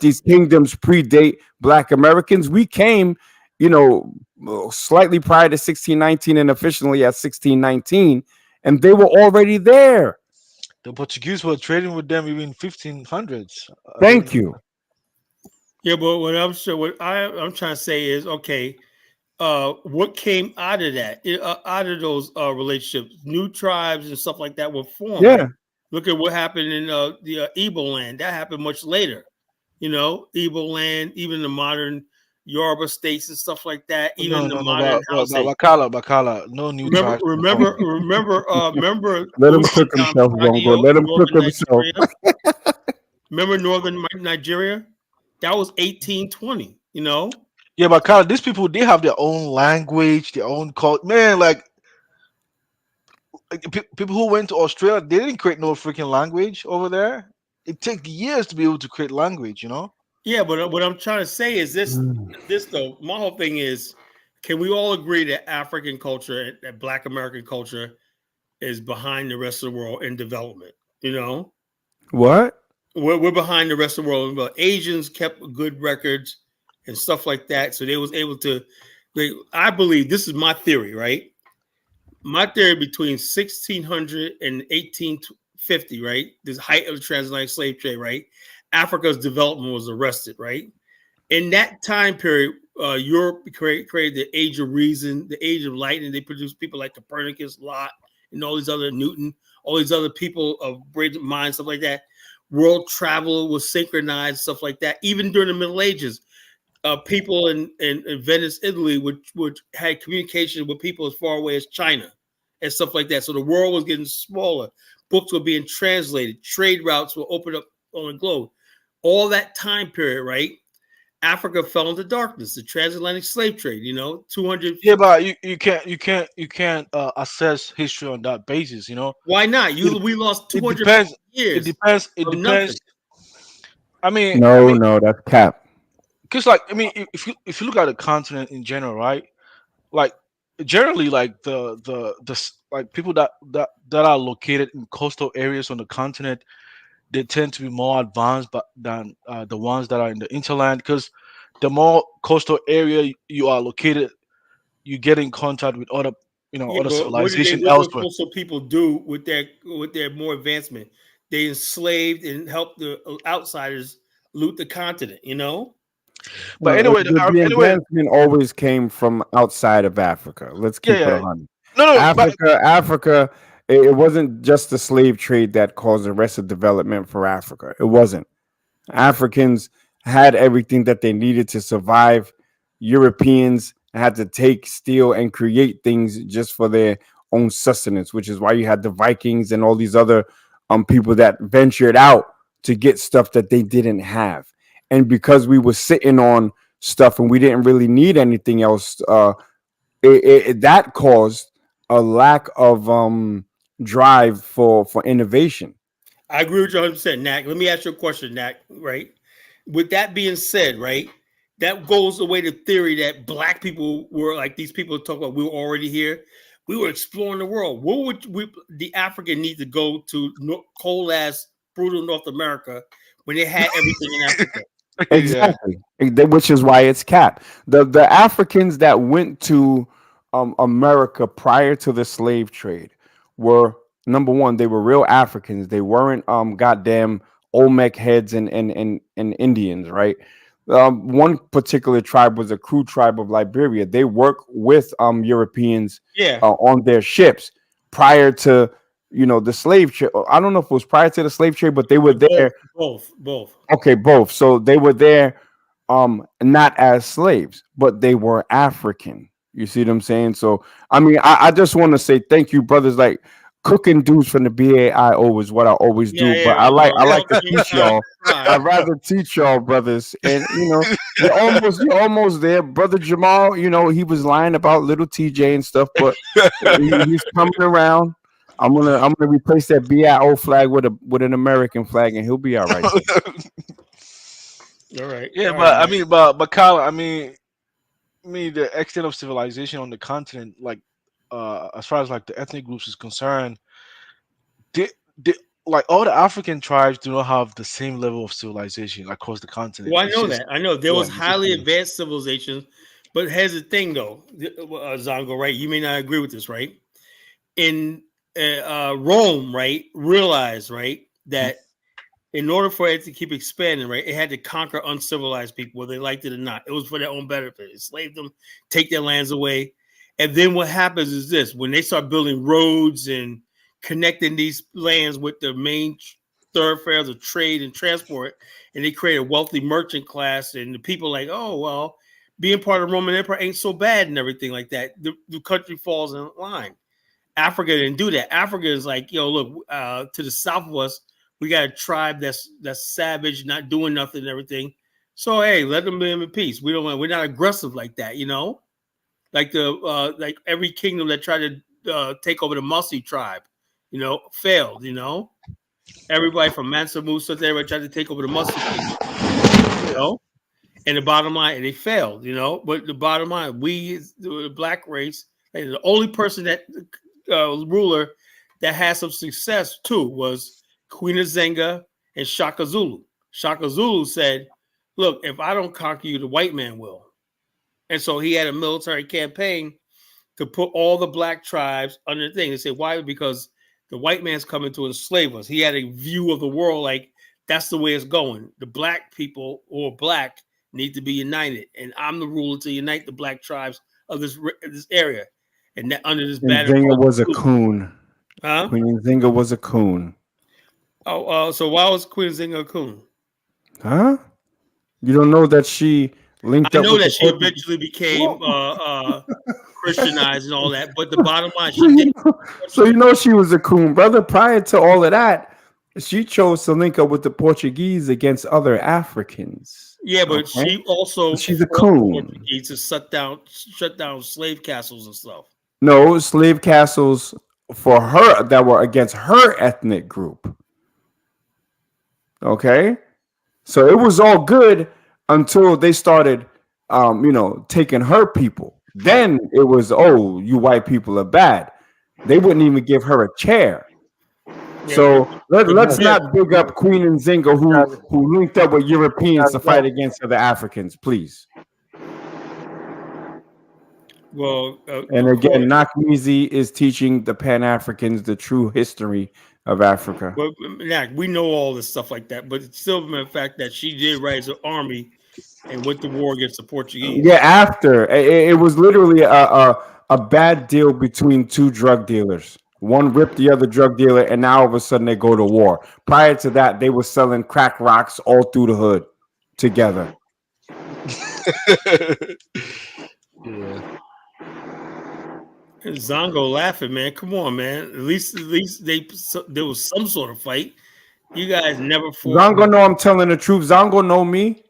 these kingdoms predate Black Americans. We came, you know, slightly prior to 1619 and officially at 1619, and they were already there. The Portuguese were trading with them even 1500s. Thank you. Yeah, but I'm trying to say is okay. What came out of that? Out of those relationships, new tribes and stuff like that were formed. Yeah. Look at what happened in the Igbo land. That happened much later. Igbo land, even the modern Yoruba states and stuff like that, even No, the no, no. modern Hausa. Bakala. No new tribes. Remember Let him Ose cook himself, Bongo. Danfagio Let in him cook northern himself. Nigeria? Remember northern Nigeria? That was 1820. Yeah, Bakala. These people, they have their own language, their own culture. Man, like people who went to Australia, they didn't create no freaking language over there. It takes years to be able to create language. Yeah, but what I'm trying to say is this. This though, my whole thing is, can we all agree that African culture, that Black American culture, is behind the rest of the world in development? What? We're behind the rest of the world. But Asians kept good records and stuff like that, so they was able to. I believe this is my theory, right? My theory between 1600 and 1850, right? This height of the transatlantic slave trade, right? Africa's development was arrested, right? In that time period, Europe created the Age of Reason, the Age of Lightning. They produced people like Copernicus, Lot, and all these other Newton, all these other people of brilliant minds, stuff like that. World travel was synchronized, stuff like that. Even during the Middle Ages, people in Venice, Italy, which had communication with people as far away as China and stuff like that. So the world was getting smaller. Books were being translated. Trade routes were opened up on the globe. All that time period, right? Africa fell into darkness. The transatlantic slave trade, 200. Yeah, but you can't assess history on that basis. Why not? It, We lost it 250 depends. It years depends. It from depends. nothing. I mean, No, that's cap. because if you look at the continent in general, right? Like generally, like like people that are located in coastal areas on the continent, they tend to be more advanced, but than the ones that are in the interland. Because the more coastal area you are located, you get in contact with other Yeah, other but civilization what did elsewhere. coastal people do with their more advancement? They enslaved and helped the outsiders loot the continent. But anyway, The anyway, advancement always came from outside of Africa. Let's yeah, keep it yeah, 100. no, but Africa, it wasn't just the slave trade that caused arrested development for Africa. It wasn't. Africans had everything that they needed to survive. Europeans had to take, steal, and create things just for their own sustenance, which is why you had the Vikings and all these other people that ventured out to get stuff that they didn't have. And because we were sitting on stuff and we didn't really need anything else, that caused a lack of drive for innovation. I agree with you 100%, Nat. Let me ask you a question, Nat, right? With that being said, right, that goes away to theory that black people were like these people talk about we were already here. We were exploring the world. What would the African need to go to cold ass, brutal North America when they had everything in Africa? yeah. Exactly, which is why it's capped. The Africans that went to America prior to the slave trade were, number one, they were real Africans. They weren't goddamn Olmec heads and Indians, right? One particular tribe was a Crew tribe of Liberia. They worked with Europeans Yeah, on their ships prior to the slave trade. I don't know if it was prior to the slave trade, but they were there. both. Okay, both. So they were there not as slaves, but they were African. You see what I'm saying? So I mean, I just want to say thank you, brothers. Like cooking dudes from the BAIO is what I always Yeah, do, yeah. but I like to You teach y'all. try. I'd rather teach y'all, brothers. And you're almost there. Brother Jamal, he was lying about little TJ and stuff, but he's coming around. I'm gonna replace that BIO flag with an American flag, and he'll be all right. All right, Yeah, all right, but I man. mean, but Kyle, I mean the extent of civilization on the continent, like as far as like the ethnic groups is concerned, they like all the African tribes do not have the same level of civilization across the continent. Well, I It's know just that. I know there yeah, was it's just highly advanced civilizations, but here's the thing, though, Zongo, right? You may not agree with this, right? In Rome, right, realized, right, that in order for it to keep expanding, right, it had to conquer uncivilized people, whether they liked it or not. It was for their own benefit. Enslave them, take their lands away. And then what happens is this: when they start building roads and connecting these lands with the main thoroughfares of trade and transport, and they create a wealthy merchant class, and the people like, oh well, being part of the Roman Empire ain't so bad and everything like that. The country falls in line. Africa didn't do that. Africa is like, look, to the south of us, we got a tribe that's savage, not doing nothing and everything. So hey, let them live in peace. We're not aggressive like that, like like every kingdom that tried to take over the Musi tribe, failed. Everybody from Mansa Musa, everybody tried to take over the Musi kingdom, and the bottom line, and they failed, But the bottom line, we, the black race, like, the only person that ruler that had some success too was Queen Azenga and Shaka Zulu. Shaka Zulu said, "Look, if I don't conquer you, the white man will." And so he had a military campaign to put all the black tribes under the thing. They said, why? Because the white man's coming to enslave us. He had a view of the world like that's the way it's going. The black people or black need to be united, and I'm the ruler to unite the black tribes of this area. And that under this banner, Nzinga was a coon. huh? Queen Nzinga was a coon. Oh, so why was Queen Zinga a coon? Huh? You don't know that she linked I up know with that the she Portuguese? eventually became Christianized and all that, but the bottom line, she did. So you know she was a coon, brother. Prior to all of that, she chose to link up with the Portuguese against other Africans. Yeah, but Okay? she also She's a fought the coon. Portuguese to shut down slave castles and stuff. No, slave castles for her that were against her ethnic group. Okay? So it was all good until they started taking her people. Then it was, oh, you white people are bad. They wouldn't even give her a chair. Yeah, So let's yeah, not big up Queen Nzinga who linked up with Europeans to fight against other Africans, please. well, And of again, course. Nakmizi is teaching the Pan-Africans the true history of Africa. But we know all this stuff like that, but it's still the fact that she did raise an army and went to war against the Portuguese. Yeah, after it was literally a bad deal between two drug dealers. One ripped the other drug dealer, and now all of a sudden they go to war. Prior to that, they were selling crack rocks all through the hood together. Yeah. And Zongo laughing, man. Come on, man. At least there was some sort of fight. You guys never fought. Zongo know I'm telling the truth. Zongo know me.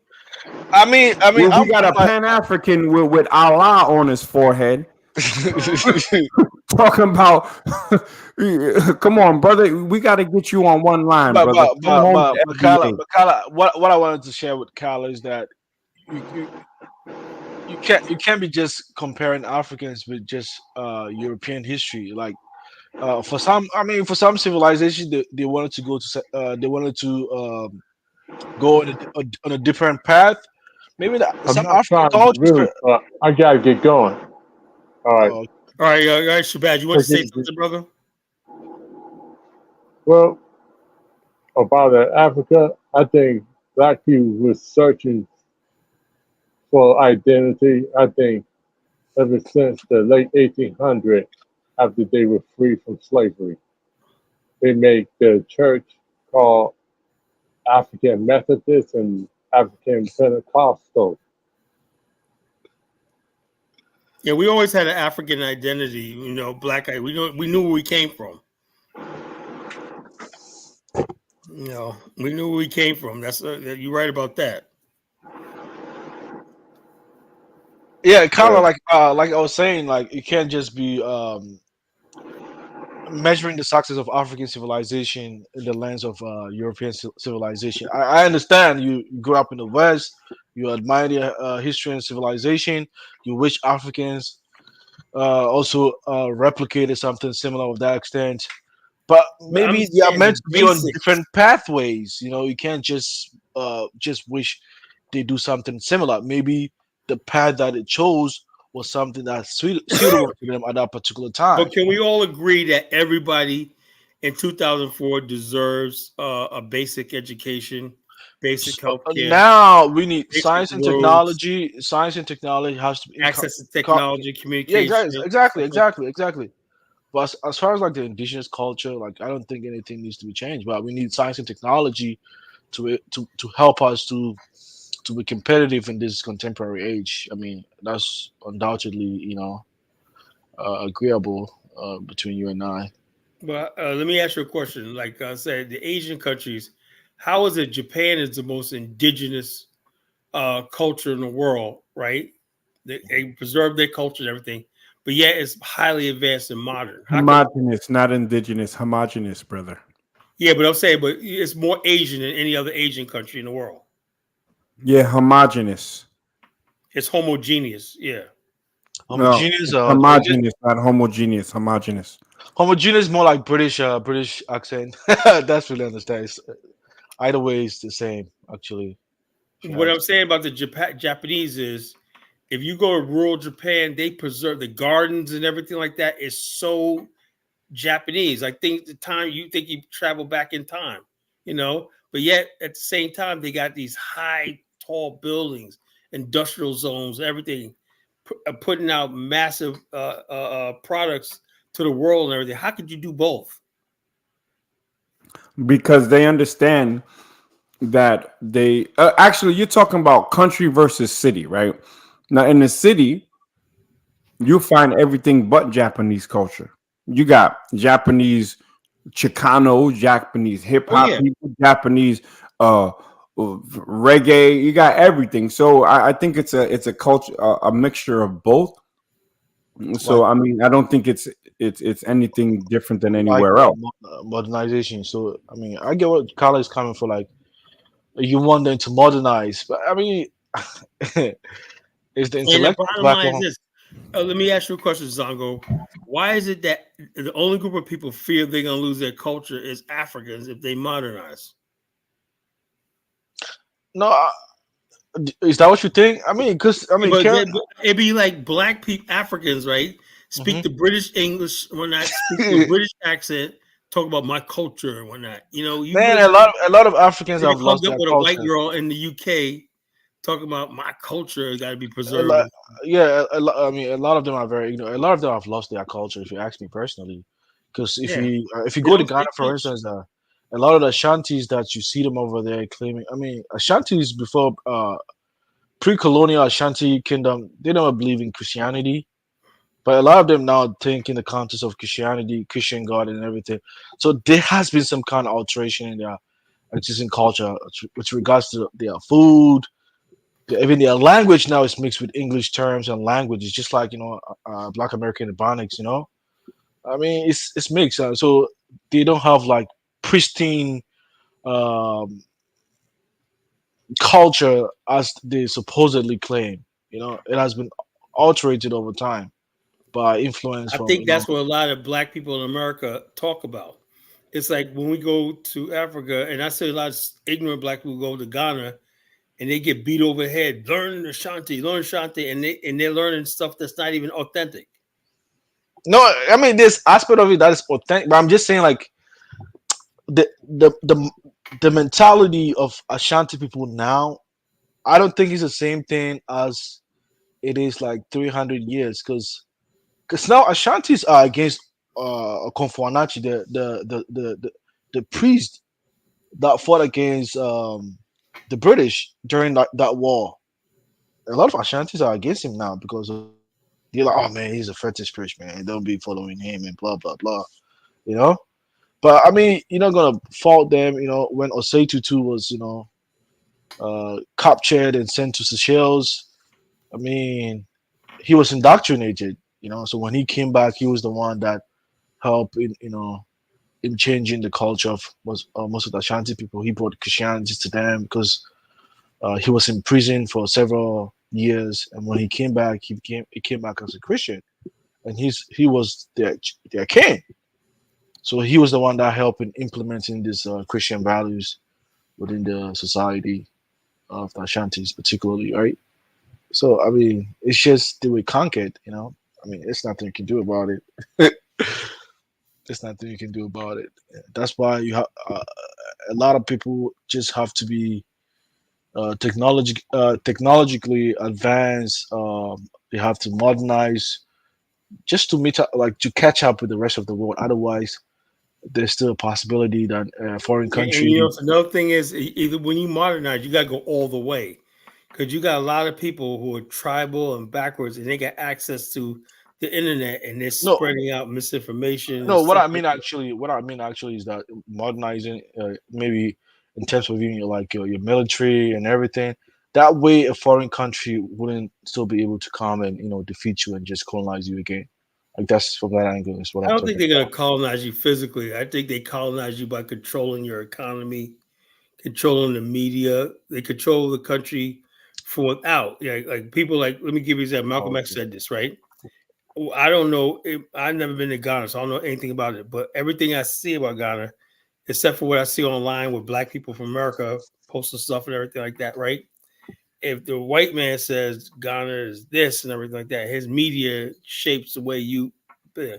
I mean, We got a Pan-African with Allah on his forehead. Talking about, come on, brother. We got to get you on one line, brother. But Kala, what I wanted to share with Kala is that you can't be just comparing Africans with just European history. Like for some civilizations, they wanted to go on a different path. Maybe I'm some not African trying to cultures. really, I gotta get going. All right. All right, Shabazz, you want to say something, brother? Well, about Africa, I think black people were searching for identity. I think ever since the late 1800s, after they were free from slavery, they made the church called African Methodist and African Pentecostal. Yeah, we always had an African identity, black. We knew where we came from. We knew where we came from. That's you're right about that. Yeah, kind of like I was saying, like you can't just be measuring the success of African civilization in the lens of European civilization. I understand you grew up in the West, you admire their history and civilization, you wish Africans also replicated something similar of that extent. But But I'm maybe they are saying meant the to be on basics. different pathways. You can't just wish they do something similar. Maybe the path that it chose was something that's suitable to them at that particular time. But can we all agree that everybody in 2004 deserves a basic education, basic health care, Now we need basic science and roads, technology. Science and technology has to be access to technology, yeah, communication, exactly, stuff like exactly. But as far as like the indigenous culture, like I don't think anything needs to be changed. But we need science and technology to help us to be competitive in this contemporary age. I mean, that's undoubtedly agreeable between you and I. But let me ask you a question. Like I said, the Asian countries, how is it Japan is the most indigenous culture in the world, right? They preserve their culture and everything, but yet it's highly advanced and modern. How come? Homogeneous, not indigenous. Homogeneous, brother. Yeah, but I'm saying, but it's more Asian than any other Asian country in the world. Yeah, homogeneous. It's homogeneous. Yeah. No, Homogeneous, it just homogeneous, not homogeneous. Homogeneous. homogeneous more like British accent. That's really understand. Either way, it's the same actually. If you What ask. I'm saying about the Japanese is, if you go to rural Japan, they preserve the gardens and everything like that. Is so Japanese. I think the time you think you travel back in time, but yet at the same time they got these high, tall buildings, industrial zones, everything, putting out massive products to the world and everything. How could you do both? Because they understand that they actually you're talking about country versus city, right? Now in the city, you find everything but Japanese culture. You got Japanese Chicano, Japanese hip Oh hop yeah, people, Japanese reggae. You got everything. So I think it's a culture, a mixture of both. So like I mean, I don't think it's anything different than like anywhere else. modernization. So I mean, I get what Carla is coming for. Like you want them to modernize, but I mean, is the and the intellect bottom black line is one? this. Let me ask you a question, Zongo. Why is it that the only group of people fear they're going to lose their culture is Africans if they modernize? No, is that what you think? I mean, because I Yeah, mean, but Karen. it'd be like black people, Africans, right? Speak Mhm. the British English, whatnot, speak with British accent, talk about my culture and whatnot. You Man, wouldn't a lot of Africans get have hugged lost up their with a white culture. girl in the UK talking about my culture got to be A preserved. lot, yeah, I mean, a lot of them are very, a lot of them have lost their culture. If you ask me personally, because Yeah, if you they go to don't Ghana, speak for much. instance, a lot of the Ashantis that you see them over there claiming. I mean, Ashantis before pre-colonial Ashanti kingdom, they never believe in Christianity, but a lot of them now think in the context of Christianity, Christian God, and everything. So there has been some kind of alteration in their existing culture with regards to their food. Even their language now is mixed with English terms and languages, just like Black American Ebonics. I mean, it's mixed. So they don't have like pristine um, culture as they supposedly claim. It has been alterated over time by influence I from think that's what a lot of black people in America talk about. It's like when we go to Africa, and I say a lot of ignorant black people go to Ghana and they get beat over the head, learn Ashanti, and they're learning stuff that's not even authentic. no. I mean, this aspect of it that is authentic, but I'm just saying like the the the the mentality of Ashanti people now. I don't think it's the same thing as it is like 300 years because now Ashantis are against Konfuanachi, the priest that fought against the British during that war. A lot of Ashantis are against him now because they're like, oh man, he's a fetish priest, man. Don't be following him and blah blah blah. You know. But I mean, you're not gonna fault them. When Osei Tutu was captured and sent to Seychelles. I mean, he was indoctrinated. So when he came back, he was the one that helped in changing the culture of most of the Ashanti people. He brought Christianity to them because he was in prison for several years, and when he came back, he came back as a Christian, and he was their king. So he was the one that helped in implementing these Christian values within the society of the Ashantis, particularly, right? So I mean, it's just they were conquered. I mean, it's nothing you can do about it. There's nothing you can do about it. That's why you have a lot of people just have to be technologically advanced. They have to modernize just to meet up, like to catch up with the rest of the world. Otherwise, there's still a possibility that a foreign And country. another thing is either when you modernize, you got to go all the way because you got a lot of people who are tribal and backwards, and they got access to the internet, and they're No, spreading out misinformation and no. stuff like that. What I mean actually is that modernizing, maybe in terms of even your military and everything. That way, a foreign country wouldn't still be able to come and defeat you and just colonize you again. Like that's from that angle is what I I'm don't think talking they're going about. to colonize you physically. I think they colonize you by controlling your economy, controlling the media. They control the country from without. Yeah, like people like. Let me give you an example. Malcolm X Okay. said this, right? Well, I don't know. I've never been to Ghana, so I don't know anything about it. But everything I see about Ghana, except for what I see online with Black people from America posting stuff and everything like that, right? If the white man says Ghana is this and everything like that, his media shapes the way you. Yeah.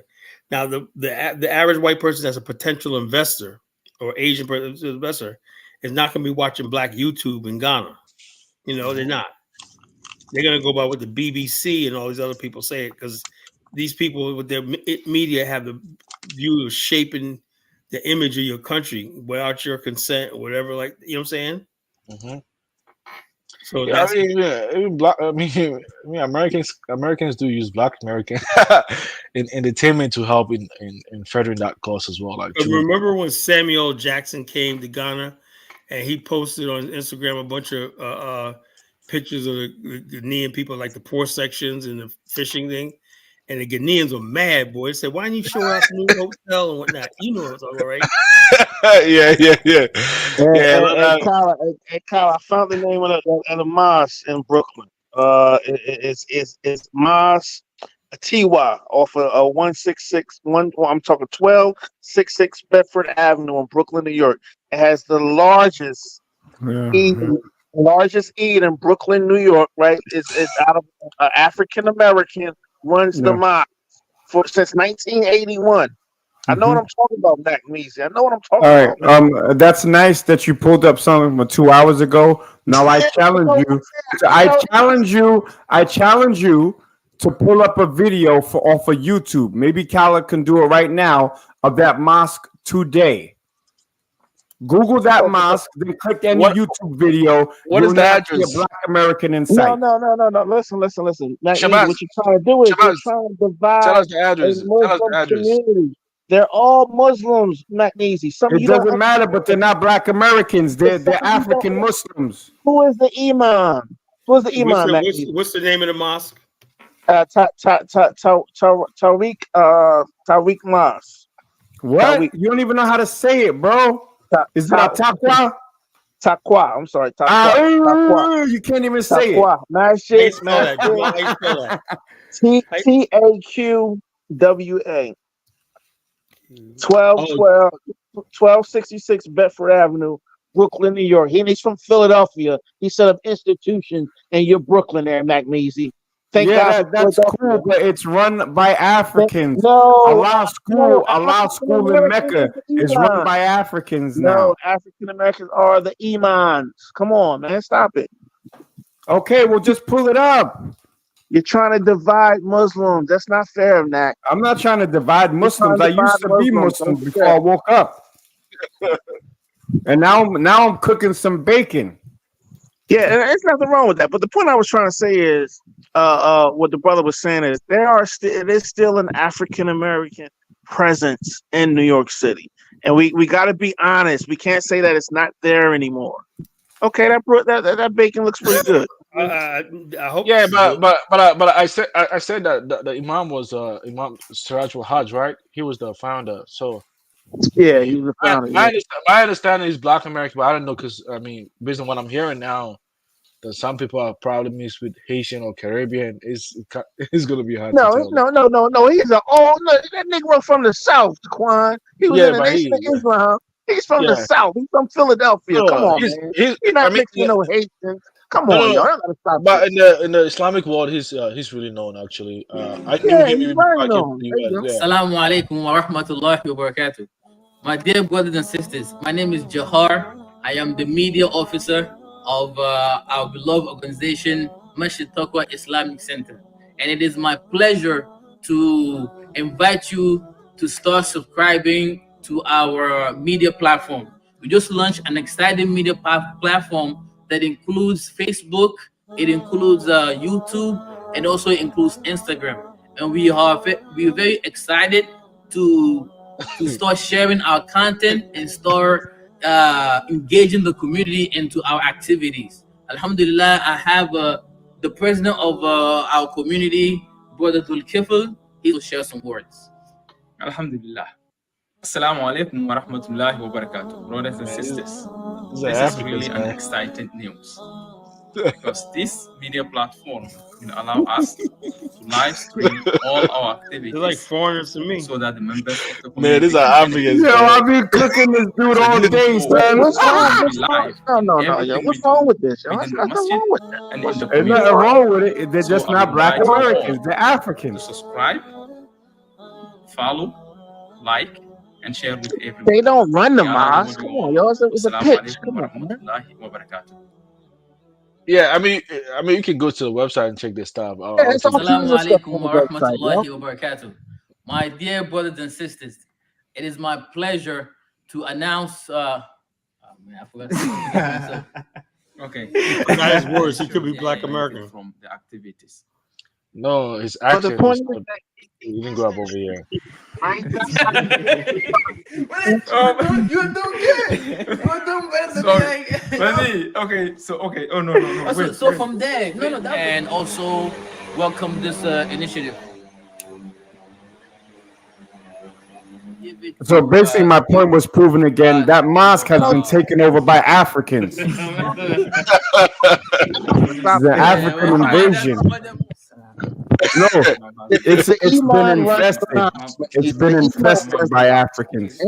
Now, the average white person that's a potential investor or Asian person investor is not going to be watching Black YouTube in Ghana. They're Mhm. not. They're going to go by what the BBC and all these other people say it because these people with their media have the view of shaping the image of your country without your consent or whatever. Like you know what I'm saying? Mhm. So Yeah, I that's mean, yeah, even black. I mean, Americans do use Black American in entertainment to help in furthering that cause as well. Like But through. remember when Samuel Jackson came to Ghana and he posted on Instagram a bunch of pictures of the Ghanaian people, like the poor sections and the fishing thing. And the Ghanaians were mad, boy. They said, why didn't you show us new hotel and whatnot? You know what I'm talking about, right? Yeah, yeah, yeah, yeah. Kyle, I found the name of the mosque in Brooklyn. It's Mosque Tiwa off of 166 well, I'm talking 1266 Bedford Avenue in Brooklyn, New York. It has the Eid, Yeah. largest Eid in Brooklyn, New York. Right? It's out of African American runs the Yeah. mosque for since 1981. I know what Mhm. I'm talking about, Mac Measy. I know what I'm All talking right. about, man. That's nice that you pulled up something from 2 hours ago. Now I Yeah, challenge you you. know, I you know, challenge you. I challenge you to pull up a video for off of YouTube. Maybe Kala can do it right now of that mosque today. Google that mosque, then click any What YouTube video. what You is will the not see a address? Black American in no, sight. no, no, no, no. Listen. Mac Measy, Shabazz, what you're trying to do is you're Shabazz, trying to tell divide us the a address. Tell us the Muslim address. community. They're all Muslims, Mac Measy. Some of It you don't doesn't matter, but they're understand. not Black Americans. But They're some they're of you don't African understand. Muslims. Who is the Imam? Who is the What's Imam, the, Mac what's, Measy? what's the name of the mosque? Tariq Mas. What? Tariq You don't even know how to say it, bro. Ta, Is it ta, Ataqua? Taqwa. I'm sorry, Ah, Taqwa. you can't even say it. Taqwa. How you Masjid, spell that, Masjid. Jamal? How you spell that? T How T A Q W A. you- 1212 1266 Bedford Avenue, Brooklyn, New York. He's from Philadelphia. He set up institutions in your Brooklyn there, Mac Measy. Thank Yeah, God for that's cool, Philadelphia. but it's run by Africans. No, Allah African school in Americans Mecca is the is run Imam. by Africans No, now. African Americans are the Imams. Come on, man. Stop it. Okay, well just pull it up. You're trying to divide Muslims. That's not fair, Mac. I'm not trying to divide You're trying Muslims. to I divide used to be Muslims. Muslim Don't do before that. I woke up. And now I'm cooking some bacon. Yeah, and there's nothing wrong with that. But the point I was trying to say is, what the brother was saying is it is still an African American presence in New York City, and we got to be honest. We can't say that it's not there anymore. Okay, that bacon looks pretty good. I hope Yeah, this is good. but I said that the Imam was Imam Siraj Hajj, right? He was the founder. So Yeah, he was the founder. Yeah. my understanding is Black American, but I don't know because I mean, based on what I'm hearing now, that some people are probably mixed with Haitian or Caribbean. It's gonna be hard to No, tell. no. He's a that Negro from the South, Quan. He was in Yeah, the but Nation he, of Islam. He's from the yeah, South. He's from Philadelphia. Come no, on, man. he's. You're I not mean, mixed with no Haitians. Come no, on, no, y'all. no. I gotta stop But this. in the Islamic world, he's really known actually. I knew Yeah, him he's even before very I came to known. the There you US. go. Yeah. Assalamu alaikum wa rahmatullahi wa barakatuh. My dear brothers and sisters, my name is Jahar. I am the media officer of our beloved organization, Masjid Taqwa Islamic Center. And it is my pleasure to invite you to start subscribing to our media platform. We just launched an exciting media platform that includes Facebook, it includes YouTube, and also includes Instagram. And we're very excited to start sharing our content and start engaging the community into our activities. Alhamdulillah, I have the president of our community, Brother Dulkifl. He will share some words. Alhamdulillah. Assalamu alaikum wa rahmatullahi wa barakatuh. Brothers and sisters, These are this is Africans, really an man. exciting news because this media platform will allow us to live stream all our activities. They're like foreigners to me. So that the members of the Man, community these are Africans, Yo, man. I've been cooking this dude all day, son. What's wrong? Be What's wrong? live No, in no, yo. everything What's we do wrong with this? Yo? within There's the nothing masjid wrong with that. and in the There's nothing community. wrong with it. They're So just I not would black like you all Americans. They're to Africans. subscribe, follow, like, and share with everyone. They don't run the May Allah mosque. reward Come you on, all. yo. It's a Assalamu pitch. alaikum Come wa on, man. rahmatullahi wa barakatuh. Yeah, I mean, you can go to the website and check this stuff. Yeah, I'll it's keep all it. Assalamu kinds of stuff alaikum on the wa website, yo. rahmatullahi wa barakatuh. My dear brothers and sisters, it is my pleasure to announce. Oh man, I forgot to forget myself. Okay. Forgot his words. He could be Yeah, Black yeah, American. from the activities. No, his But the accent point is is good. that He didn't grow up over here. right? You're doing good. You're doing better than Sorry. me. Ready? Okay. So okay. Oh no. So, Wait. so from there, and also welcome this initiative. Give it So to, basically, my point was proven again. That mosque has been taken over by Africans. This Stop is an it. African invasion. No, it's The been Iman infested. restaurants. It's been the infested Iman by Africans.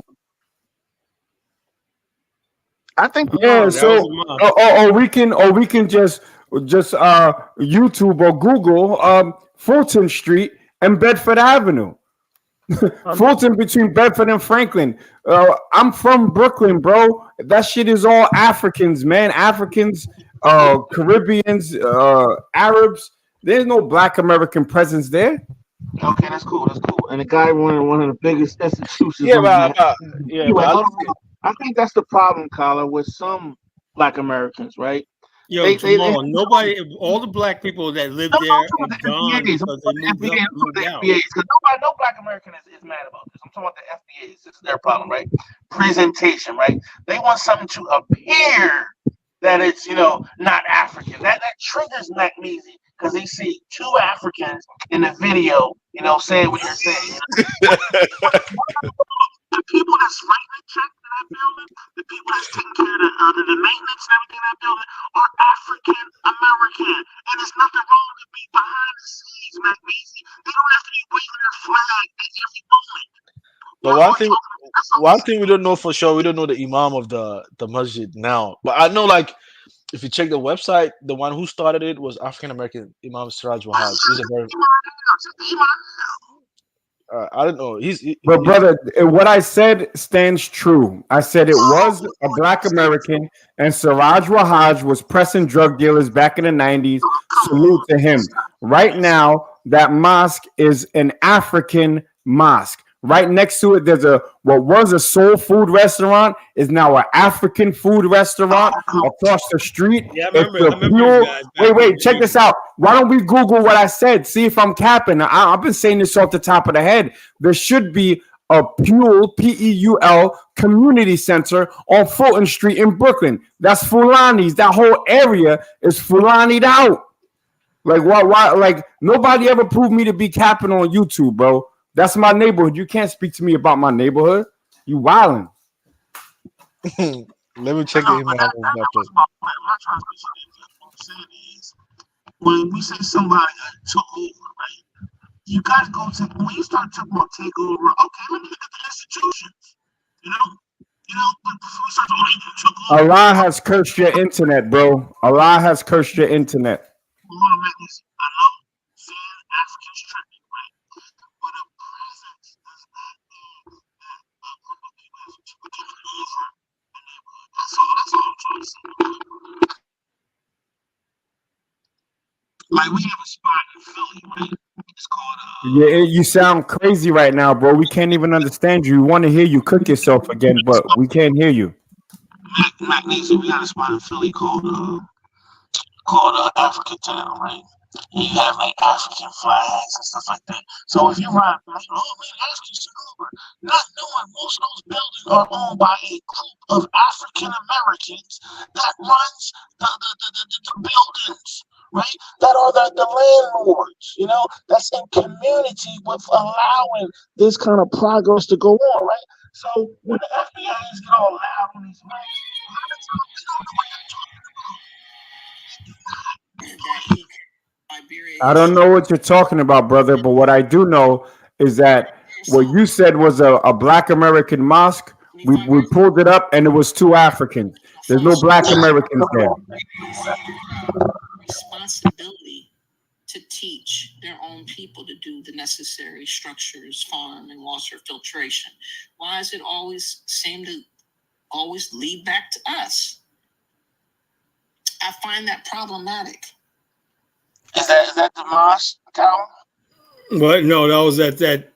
I think Yeah, That so was a mosque. or we can just YouTube or Google Fulton Street and Bedford Avenue. Fulton between Bedford and Franklin. I'm from Brooklyn, bro. That shit is all Africans, man. Africans, Caribbeans, Arabs. There's no Black American presence there. okay, that's cool. That's cool. And the guy running one of the biggest institutions Yeah, on but, that. yeah, Anyway, but hold on. I think that's the problem, Colin, with some Black Americans, right? Yo, They Jamal, nobody, all the black people that lived No, there I'm talking are about the gone FBAs. I'm because they talking about moved the up, FBAs. I'm talking moved about out. the FBAs because no Black American is mad about this. I'm talking about the FBAs. This is their problem, right? Presentation, right? They want something to appear that it's not African. That triggers Macneasy because they see two Africans in the video, saying what you're saying. The people that's writing the check in that building, the people that's taking care of the maintenance and everything in that building are African American. And there's nothing wrong with being behind the scenes, Macneasy. They don't have to be waving their flag at every moment. But one thing we don't know for sure, we don't know the imam of the masjid now. But I know, like, if you check the website, the one who started it was African American Imam Siraj Wahab. He's a very I don't know. But brother, what I said stands true. I said it was a Black American, and Siraj Wahaj was pressing drug dealers back in the 90s. Salute to him. Right now, that mosque is an African mosque. Right next to it, there's what was a soul food restaurant is now an African food restaurant across the street. Yeah, I remember you guys back Wait, in the check this out. Why don't we Google what I said? See if I'm capping. I've been saying this off the top of the head. There should be a Peul, P-E-U-L, community center on Fulton Street in Brooklyn. That's Fulani's. That whole area is Fulani'd out. Like, why? Like, nobody ever proved me to be capping on YouTube, bro. That's my neighborhood. You can't speak to me about my neighborhood. You wildin'. Let me check the imam of that place. When we say somebody took over, right? You got to go to when you start talking about takeover. Okay, let me look at the institutions. But before we start talking about took over, Allah has cursed your internet, bro. Allah has cursed your internet. I know seeing Africans tripping, right? But a presence does not mean that a group of people has taken over the neighborhood. That's all I'm trying to say. Like we have a spot in Philly, right? It's called Yeah, you sound crazy right now, bro. We can't even understand you. We want to hear you cook yourself again, but we can't hear you. Magnesium. We got a spot in Philly called African Town, right? And you have like African flags and stuff like that. So if you ride, like, oh man, Africans took over, not knowing most of those buildings are owned by a group of African Americans that runs the buildings, right? That are the landlords, that's in community with allowing this kind of progress to go on, right? So when the FBI's get all loud on these mics, a lot of times we don't know what they're talking I don't know what you're talking about, brother, but what I do know is that what you said was a Black American mosque. We pulled it up and it was two Africans. There's no Black Americans there. Responsibility to teach their own people to do the necessary structures, farm and water filtration. Why does it always seem to always lead back to us? I find that problematic. Is that the mosque, Cal? What? No, that was that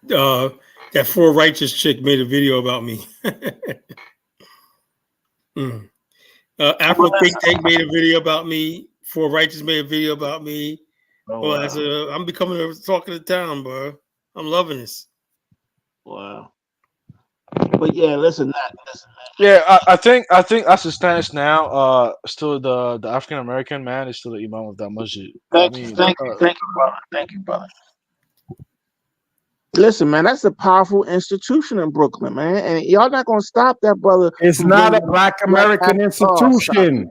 Four Righteous chick made a video about me. Afro Think Tank made a video about me. Four Righteous made a video about me. Oh, well, I'm becoming a talk of the town, bro. I'm loving this. Wow. But yeah, listen. Yeah, I think as it stands now, still the African American man is still the imam of that masjid. Thank you, brother. Listen, man, that's a powerful institution in Brooklyn, man, and y'all not gonna stop that, brother. It's not a Black American institution.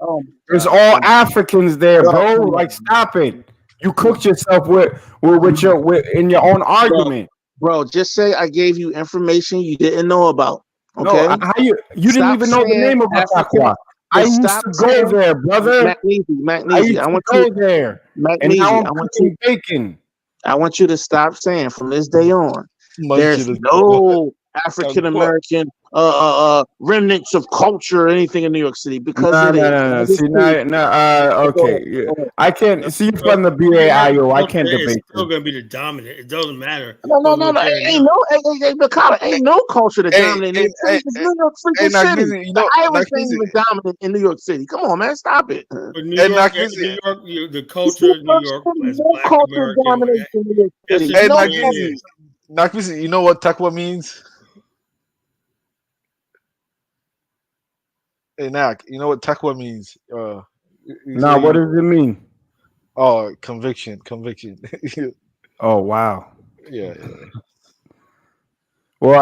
There's all Africans there, bro. Like, stop it. You cooked yourself with in your own argument, bro. Just say I gave you information you didn't know about. Okay, no, how you didn't even know the name of Matakwa. I used to go there, brother. Magnesium. I want to go there. And now I'm cooking bacon. I want you to stop saying from this day on, there's no African American remnants of culture or anything in New York City because no. See, okay. I can't see from the BAIO. I can't debate. It's still gonna be the dominant. It doesn't matter. No. Ain't no culture to dominate. New York freaking City. The Irish ain't even dominant in New York City. Come on, man, stop it. But New York, the culture of New York is Black American. Nakmisi, you know what Takwa means? Hey, Nak, you know what Takwa means? Now, what does it mean? Oh, conviction. Oh, wow. Yeah. Well,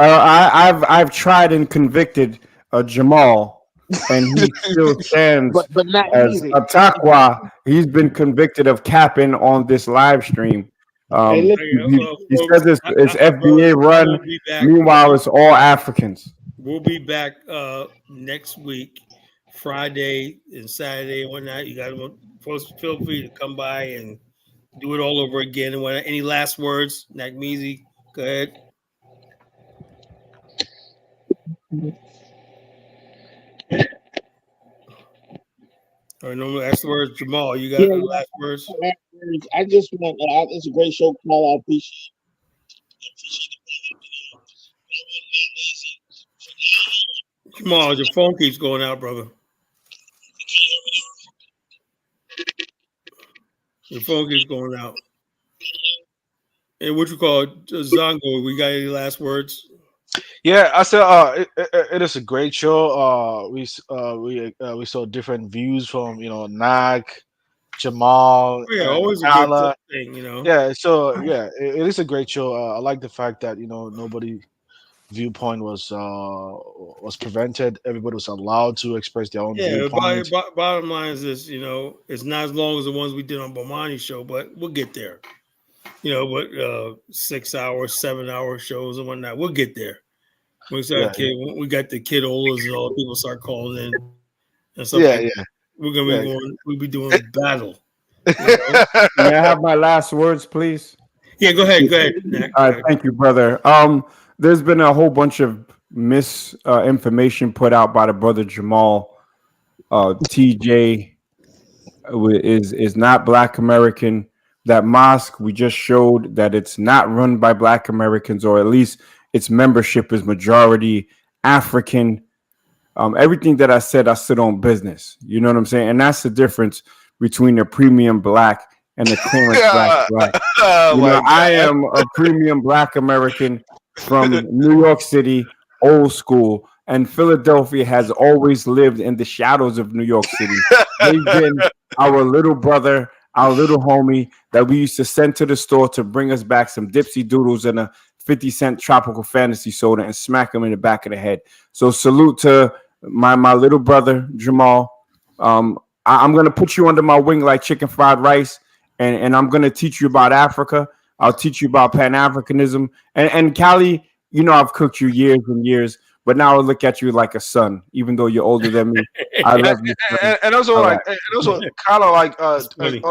I've tried and convicted Jamal, and he still stands but not as a Takwa. He's been convicted of capping on this live stream. He says it's FBA run. Meanwhile, it's all Africans. We'll be back next week, Friday and Saturday and whatnot. You guys feel free to come by and do it all over again. And any last words, Nakmeezy? Go ahead. All right, no last words, Jamal. You got any last words? I just want. It's a great show, Paul. I appreciate it. Jamal, your phone keeps going out, brother. Your phone keeps going out. And what you call it, Zongo? We got any last words? Yeah, I said it is a great show. We saw different views from Nag, Jamal, always a good thing, Yeah, so it is a great show. I like the fact that nobody viewpoint was prevented. Everybody was allowed to express their own viewpoint. Bottom line is this: it's not as long as the ones we did on Bomani's show, but we'll get there. 6 hours, 7 hour shows and whatnot. We'll get there. We got the kid Olas and all the people start calling in and stuff. We're gonna be going. We'll be doing battle. May I have my last words, please? Yeah, go ahead. All right, thank you, brother. There's been a whole bunch of misinformation put out by the brother Jamal. TJ is not Black American. That mosque, we just showed that it's not run by Black Americans, or at least its membership is majority African. Everything that I said, I stood on business. You know what I'm saying? And that's the difference between the premium black and the clearance black. Oh You my know, I god. am a premium black American from New York City, old school, and Philadelphia has always lived in the shadows of New York City. They've been our little brother, our little homie that we used to send to the store to bring us back some Dipsy Doodles and a 50-cent tropical fantasy soda and smack him in the back of the head. So salute to my little brother Jamal. I'm gonna put you under my wing like chicken fried rice, and I'm gonna teach you about Africa. I'll teach you about Pan Africanism. And Cali, you know I've cooked you years and years, but now I look at you like a son, even though you're older than me. I love you, son. And also All like right. and also kind of like funny.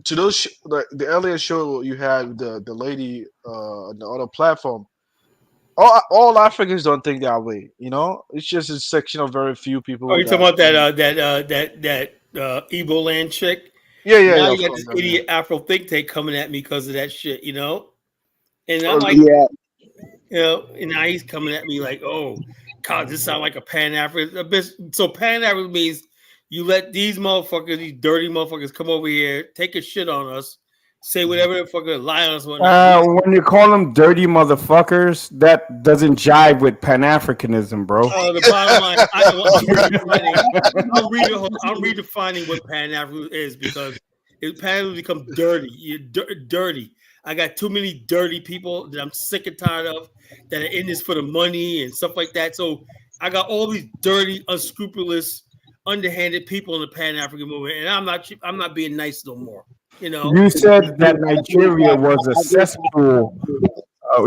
to those the earlier show you had the lady on the other platform. All Africans don't think that way, you know. It's just a section of very few Oh, people you talking that. about that Igbo land chick? Yeah, Now of you got course, this yeah. idiot Afro think tank coming at me because of that shit, you know? And I'm Oh, like, Yeah, and now he's coming at me like, oh, God, this sound like a Pan African. So Pan African means you let these motherfuckers, these dirty motherfuckers, come over here, take a shit on us, say whatever the fucker, lie on us, whatnot. When you call them dirty motherfuckers, that doesn't jive with Pan Africanism, bro. The bottom line, I'm redefining what Pan African is because Pan African become dirty. Dirty. I got too many dirty people that I'm sick and tired of that are in this for the money and stuff like that. So I got all these dirty, unscrupulous, underhanded people in the Pan African movement, and I'm not being nice no more. You know, You said that Nigeria was a cesspool.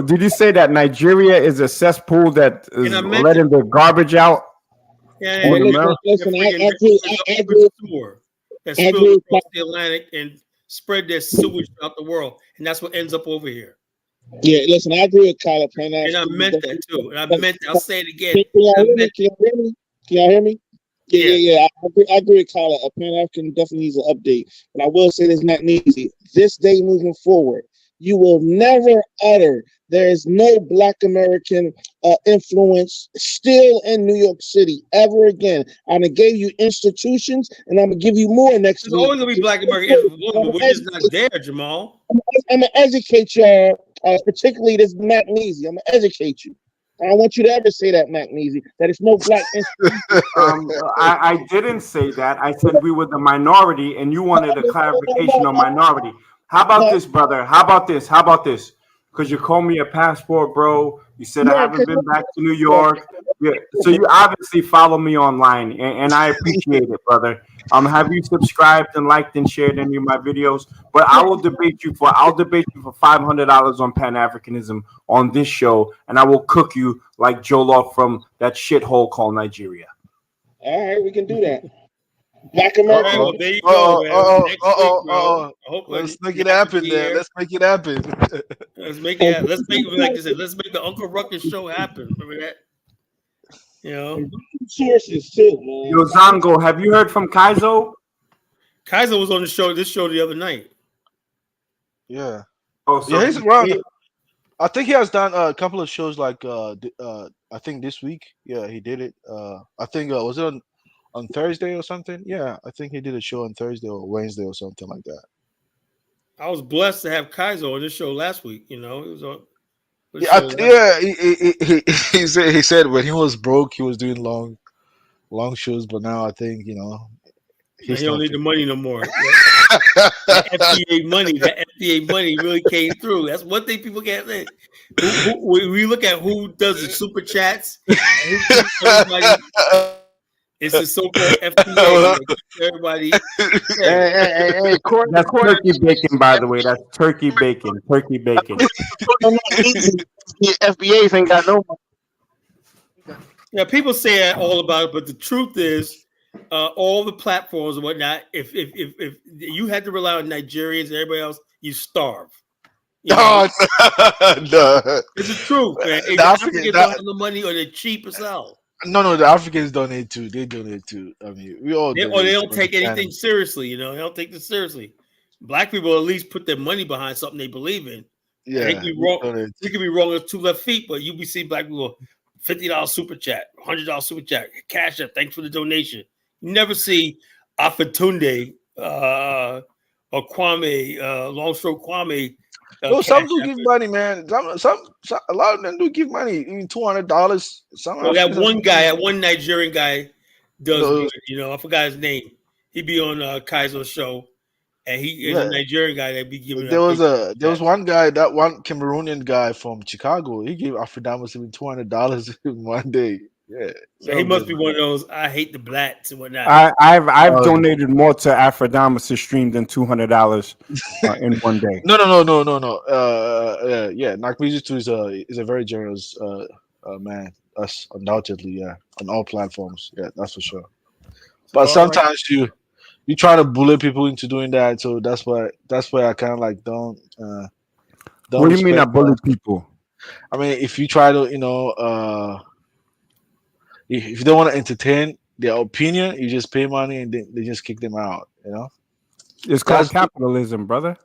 Did you say that Nigeria is a cesspool that and is I meant it. letting the garbage out Yeah, on but America? listen, I friggin' agree. sewer that I spilled agree. across the Atlantic and spread their sewage throughout the world, and that's what ends up over here. Yeah, listen, I agree with Kyla. Pan And I African. meant that too. And I meant that. I'll say it again. Can y'all I hear me? meant Can y'all hear me? Can y'all hear me? Yeah, yeah. yeah, yeah. I agree with Kyla. A Pan African definitely needs an update. But I will say this, not easy. This day moving forward, you will never utter there is no Black American influence still in New York City ever again. I'm gonna give you institutions, and I'm gonna give you more next There's week. always gonna be Black American influence, but we're just not there, Jamal. I'm gonna educate y'all, particularly this Mac Neasy. I'm gonna educate you. I don't want you to ever say that, Mac Neasy, that it's no black institution. I didn't say that. I said we were the minority, and you wanted a clarification on minority. How about this, brother? How about this? How about this? Because you called me a passport, bro. You said I Yeah, haven't been back to New York. Yeah. So you obviously follow me online, and I appreciate it, brother. Have you subscribed and liked and shared any of my videos? But I'll debate you for $500 on Pan Africanism on this show, and I will cook you like Jollof from that shithole called Nigeria. all right, we can do that. Black All right, American. well, there you go, man. Next week, bro. I hope Let's make you it happen to happen be there. here. Let's make it happen. Let's make it happen. Let's make like I said, let's make the Uncle Ruckus show happen. Remember that? You know, Sources too, man. Yo, Zongo, have you heard from Kaizo? Kaiser was on this show the other night. Yeah. Oh, so Yeah, he's around. I think he has done a couple of shows like I think this week. Yeah, he did it. I think was it on Thursday or something? Yeah, I think he did a show on Thursday or Wednesday or something like that. I was blessed to have Kaiser on this show last week. You know, it was on. Yeah, he said when he was broke, he was doing long shows, but now I think He don't need the money no more. that That FBA money really came through. That's one thing people can't say. We look at who does the super chats. Who keeps everybody. It's the so-called FBA. Everybody. Hey, that's turkey bacon, by the way. That's turkey bacon. Turkey bacon. FBAs ain't got no money. Yeah, people say that all about it, but the truth is, all the platforms and whatnot. If you had to rely on Nigerians and everybody else, you starve. You know? No. It's the truth, man. The The African- Africans don't have the money, or they're cheap as hell. No, the Africans donate too. They donate too. I mean, we all They donate. don't take anything seriously. You know, they don't take this seriously. Black people at least put their money behind something they believe in. And they Yeah, could be we wrong. donate. We could be wrong as two left feet, but you be seeing black people $50 super chat, $100 super chat, cash up. Thanks for the donation. You never see Afatunde or Kwame, Long Stroke Kwame. No, some Cash do App. give money, man. Some a lot of them do give money, even $200. Some Well, that Africans, one guy, that one Nigerian guy does no, good. You know, I forgot his name. He be on Kaiser's show, and he is a yeah. Nigerian guy that be giving There out was big there was chats. one guy, that one Cameroonian guy from Chicago. He gave Afrodamus even $200 in one day. Yeah, So he some must good be money. one of those. I hate the blacks and whatnot. I've Uh, donated more to Aphrodite stream than $200 in one day. no. Yeah. Nakmizu too is a very generous man. That's undoubtedly, yeah, on all platforms. Yeah, that's for sure. So But all right. sometimes you try to bully people into doing that, so that's why I kind of like don't What do you mean I respect. bully people? I mean, if you try to, if you don't want to entertain their opinion, you just pay money and they just kick them out. It's called That's good. capitalism, brother.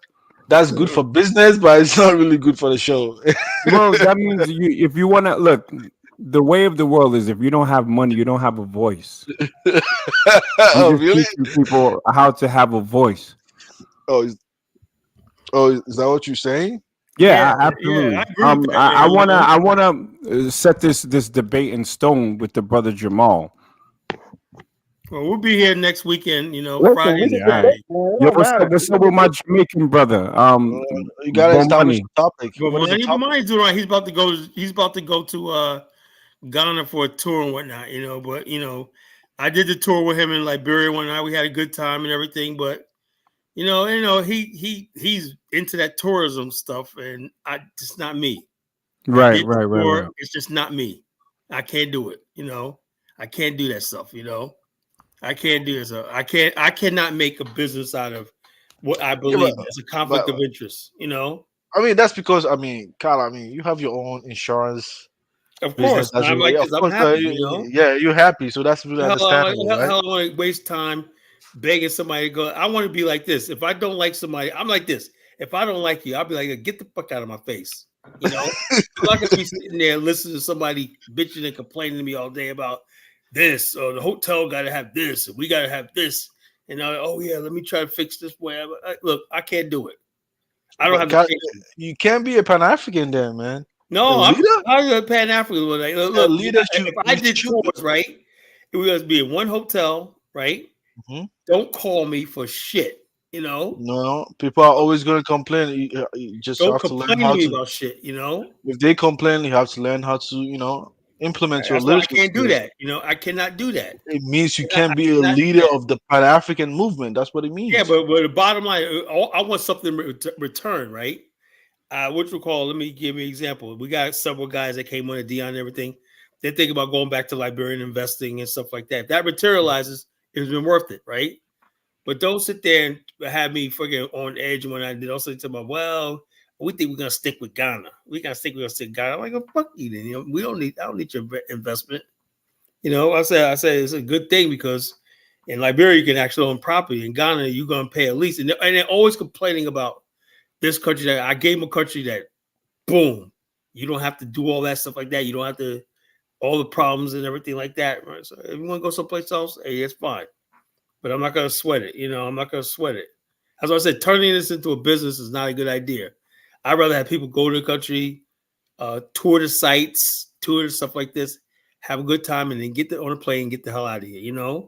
That's good for business, but it's not really good for the show. Well, that means if you want to look, the way of the world is if you don't have money, you don't have a voice. I'm Oh, just really? teaching people how to have a voice. Oh, is that what you're saying? Yeah, Yeah, I absolutely. agree with that, I man. You wanna know, set this debate in stone with the brother Jamal. well, we'll be here next weekend. You know, Listen, Friday we and can Yeah, all right. debate, Saturday. man. It Yo, don't matter. what's We up can with my debate. Jamaican brother? You gotta establish Bomani. the topic. But What is the money, but topic? mine's doing right. He's about to go. He's about to go to Ghana for a tour and whatnot. You know, but I did the tour with him in Liberia one night. We had a good time and everything. But he's into that tourism stuff, and it's not me. I Right, did the right, right, tour. right. It's just not me. I can't do it. I can't do that stuff. I can't do this. I cannot make a business out of what I Yeah, believe. It's a but conflict of interest. I mean that's because Carl. I mean you have your own insurance Of business course, as I'm well. like Yeah, of this. I'm course. happy. Yeah, you're happy, so that's really understandable, right? Hell, I want to waste time begging somebody to go. I want to be like this. If I don't like somebody, I'm like this. If I don't like you, I'll be like, get the fuck out of my face. I'm not gonna be sitting there listening to somebody bitching and complaining to me all day about this or the hotel got to have this and we got to have this. And oh yeah, let me try to fix this way. Look, I can't do it. I don't But have the patience. you can't be a Pan African then, man. A No, leader, I'm a Pan African. Like, a look, leader if I you did should be. tours, right, it was be in one hotel, right? Mhm. Don't call me for shit. No, people are always going to complain. You just Don't have to learn complain to how me to. about shit. If they complain, you have to learn how to, implement your That's why I leadership can't do skills. that. I cannot do that. It means you I can't be a cannot do leader that. of the Pan African movement. That's what it Yeah, means. but the bottom line, I want something return, right? What you call? Let me give you an example. We got several guys that came on the Dion and everything. They think about going back to Liberian investing and stuff like that. If that materializes, it's been worth it, right? But don't sit there and have me freaking on edge when I did. Also, tell me, well, we think we're gonna stick with Ghana. We're gonna stick with Ghana. I'm like, oh, fuck you, then. We don't need. I don't need your investment. I say it's a good thing because in Liberia you can actually own property. In Ghana, you're gonna pay a lease, and they're always complaining about this country that I gave them a country that, boom, you don't have to do all that stuff like that. You don't have to all the problems and everything like that. Right? So if you want to go someplace else, hey, it's fine. But I'm not gonna sweat it. I'm not gonna sweat it. As I said, turning this into a business is not a good idea. I'd rather have people go to the country, tour the sites, tour the stuff like this, have a good time, and then get on a plane and get the hell out of here.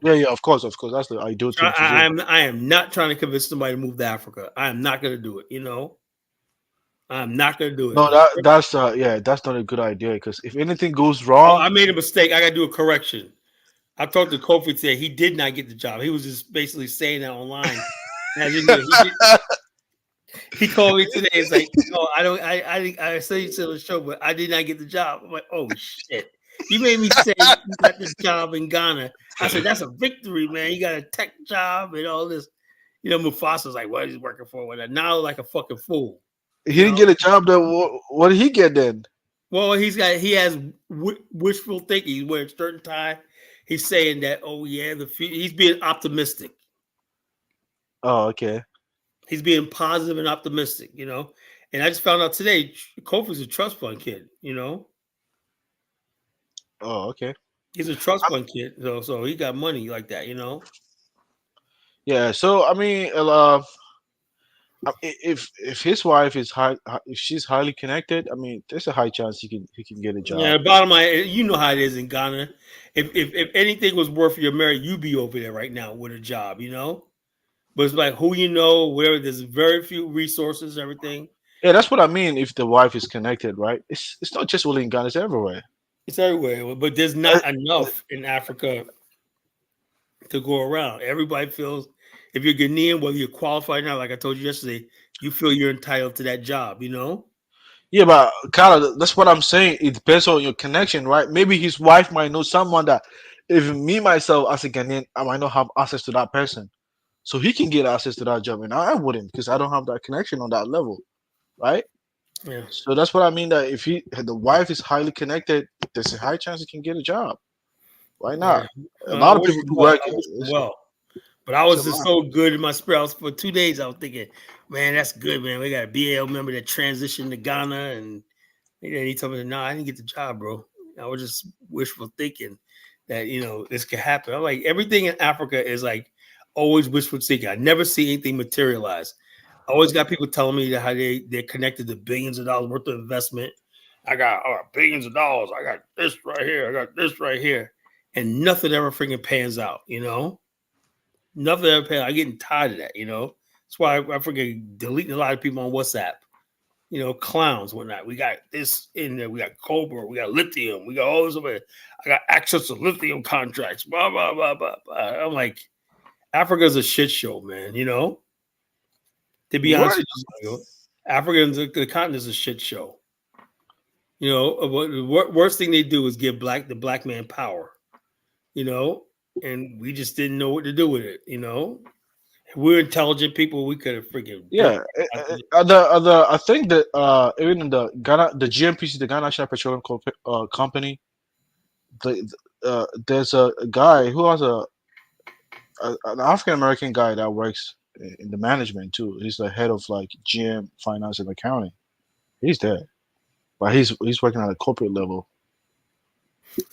Yeah, of course. That's the ideal thing to do. I am not trying to convince somebody to move to Africa. I am not going to do it. I'm not going to do it. No, that's not a good idea because if anything goes Oh, I wrong, made a mistake. I got to do a correction. I talked to Kofi today. He did not get the job. He was just basically saying that online. He called me today. It's like, oh, I said you to the show, but I did not get the job. I'm like, oh shit. You made me say you got the job in Ghana. I said, that's a victory, man. You got a tech job and all this. Mufasa's like, what is he working for? With that? Now like a fucking fool. he didn't get a job. What did he get then? Well, he has wishful thinking. He's wearing a certain tie. He's saying that, oh yeah, he's being optimistic. Oh, okay. He's being positive and optimistic, And I just found out today, Kofi's a trust fund kid, Oh, okay. He's a trust fund kid, so he got money like that. Yeah. So I mean, if his wife is if she's highly connected, I mean, there's a high chance he can get a Yeah, job. the bottom line, you know how it is in Ghana. If anything was worth your merit, you'd be over there right now with a job. But it's like who where there's very few resources, everything. Yeah, that's what I mean. If the wife is connected, right? It's not just only in Ghana; it's everywhere. It's everywhere, but there's Uh, not enough in Africa to go around. Everybody feels if you're Ghanaian, whether you're qualified or not, like I told you yesterday, you feel you're entitled to that job. Yeah, but Carla, that's what I'm saying. It depends on your connection, right? Maybe his wife might know someone that, even me myself as a Ghanaian, I might not have access to that person, so he can get access to that job, and I wouldn't because I don't have that connection on that level, right? Yeah. So that's what I mean. That if the wife is highly connected, there's a high chance he can get a job. Why Yeah. not? A I lot of wish people him do well. work. I wish him It's, well. But I it's was a just lot. so good in my spirit. For 2 days, I was thinking, man, that's good, man. We got a BL member that transitioned to Ghana, and he told me, no, I didn't get the job, bro. I was just wishful thinking that this could happen. I'm like, everything in Africa is like always wishful thinking. I never see anything materialize. I always got people telling me that how they're connected to billions of dollars worth of investment. I got billions of dollars. I got this right here. I got this right here, and nothing ever freaking pans out. Nothing ever pans. I'm getting tired of that. That's why I freaking deleting a lot of people on WhatsApp. Clowns, whatnot. We got this in there. We got Cobra. We got lithium. We got all this over there. I got access to lithium contracts. Blah blah blah blah blah. I'm like, Africa's a shit show, man. To be honest What? with you, Africans, the continent is a shit show. The worst thing they do is give the black man power. And we just didn't know what to do with it. If we're intelligent people, we could have freaking built. Yeah. Other. I think that even in the Ghana, the GMPC, the Ghana National Petroleum Company, there's a guy who has an African American guy that works in the management too. He's the head of like GM finance and accounting. He's there, but he's working at a corporate level.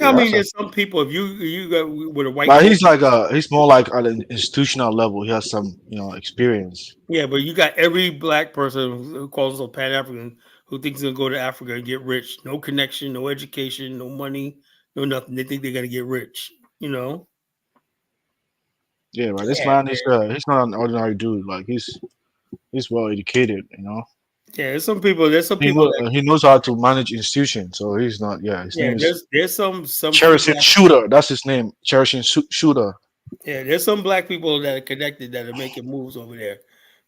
I Yeah, mean, there's some people. If you got with a white but coat, he's more like at an institutional level. He has some experience. yeah, but you got every black person who calls themselves Pan African who thinks they're gonna go to Africa and get rich. No connection, no education, no money, no nothing. They think they're gonna get rich. Yeah, but this Yeah, man is he's not an ordinary dude. Like he's well educated. yeah. There's some people. There's some He people know that. he knows how to manage institutions. So he's not. Yeah, his Yeah, name is there's some Cherishing black. Shooter. That's his name. Cherishing Shooter. Yeah, there's some black people that are connected that are making moves over there.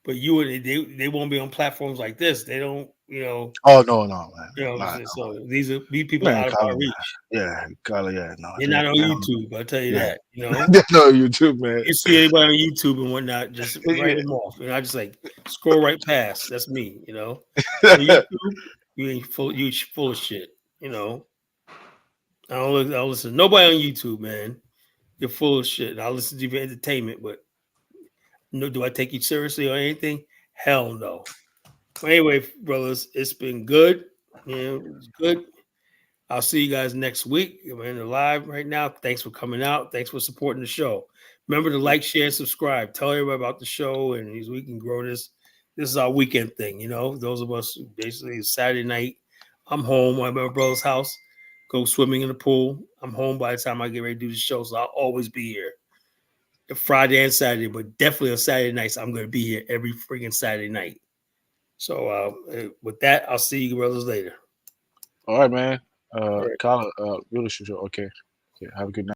But they won't be on platforms like this. They don't. Oh no, no, man. You know what I'm Nah, saying? So these people are man, out of our Colin, man. reach. Yeah, Colin, yeah, no, They're not on they don't, YouTube. I'll tell you yeah, that. they know you too, man. You see anybody on YouTube and whatnot, just write Yeah. them off. And I just like scroll right past. That's me. On YouTube, you ain't full. You full of shit. I don't listen. Nobody on YouTube, man. You're full of shit. I'll listen to your entertainment, but no, do I take you seriously or anything? Hell no. But anyway, brothers, it's been good. It's good. I'll see you guys next week. We're in the live right now. Thanks for coming out. Thanks for supporting the show. Remember to like, share, and subscribe. Tell everybody about the show, and we can grow this. This is our weekend thing, Those of us basically Saturday night. I'm home. I'm at my brother's house. Go swimming in the pool. I'm home by the time I get ready to do the show, so I'll always be here. Friday and Saturday, but definitely on Saturday nights, I'm going to be here every freaking Saturday night. So with that, I'll see you brothers later. All right, man. All right. Colin, really sure. Okay. Have a good night.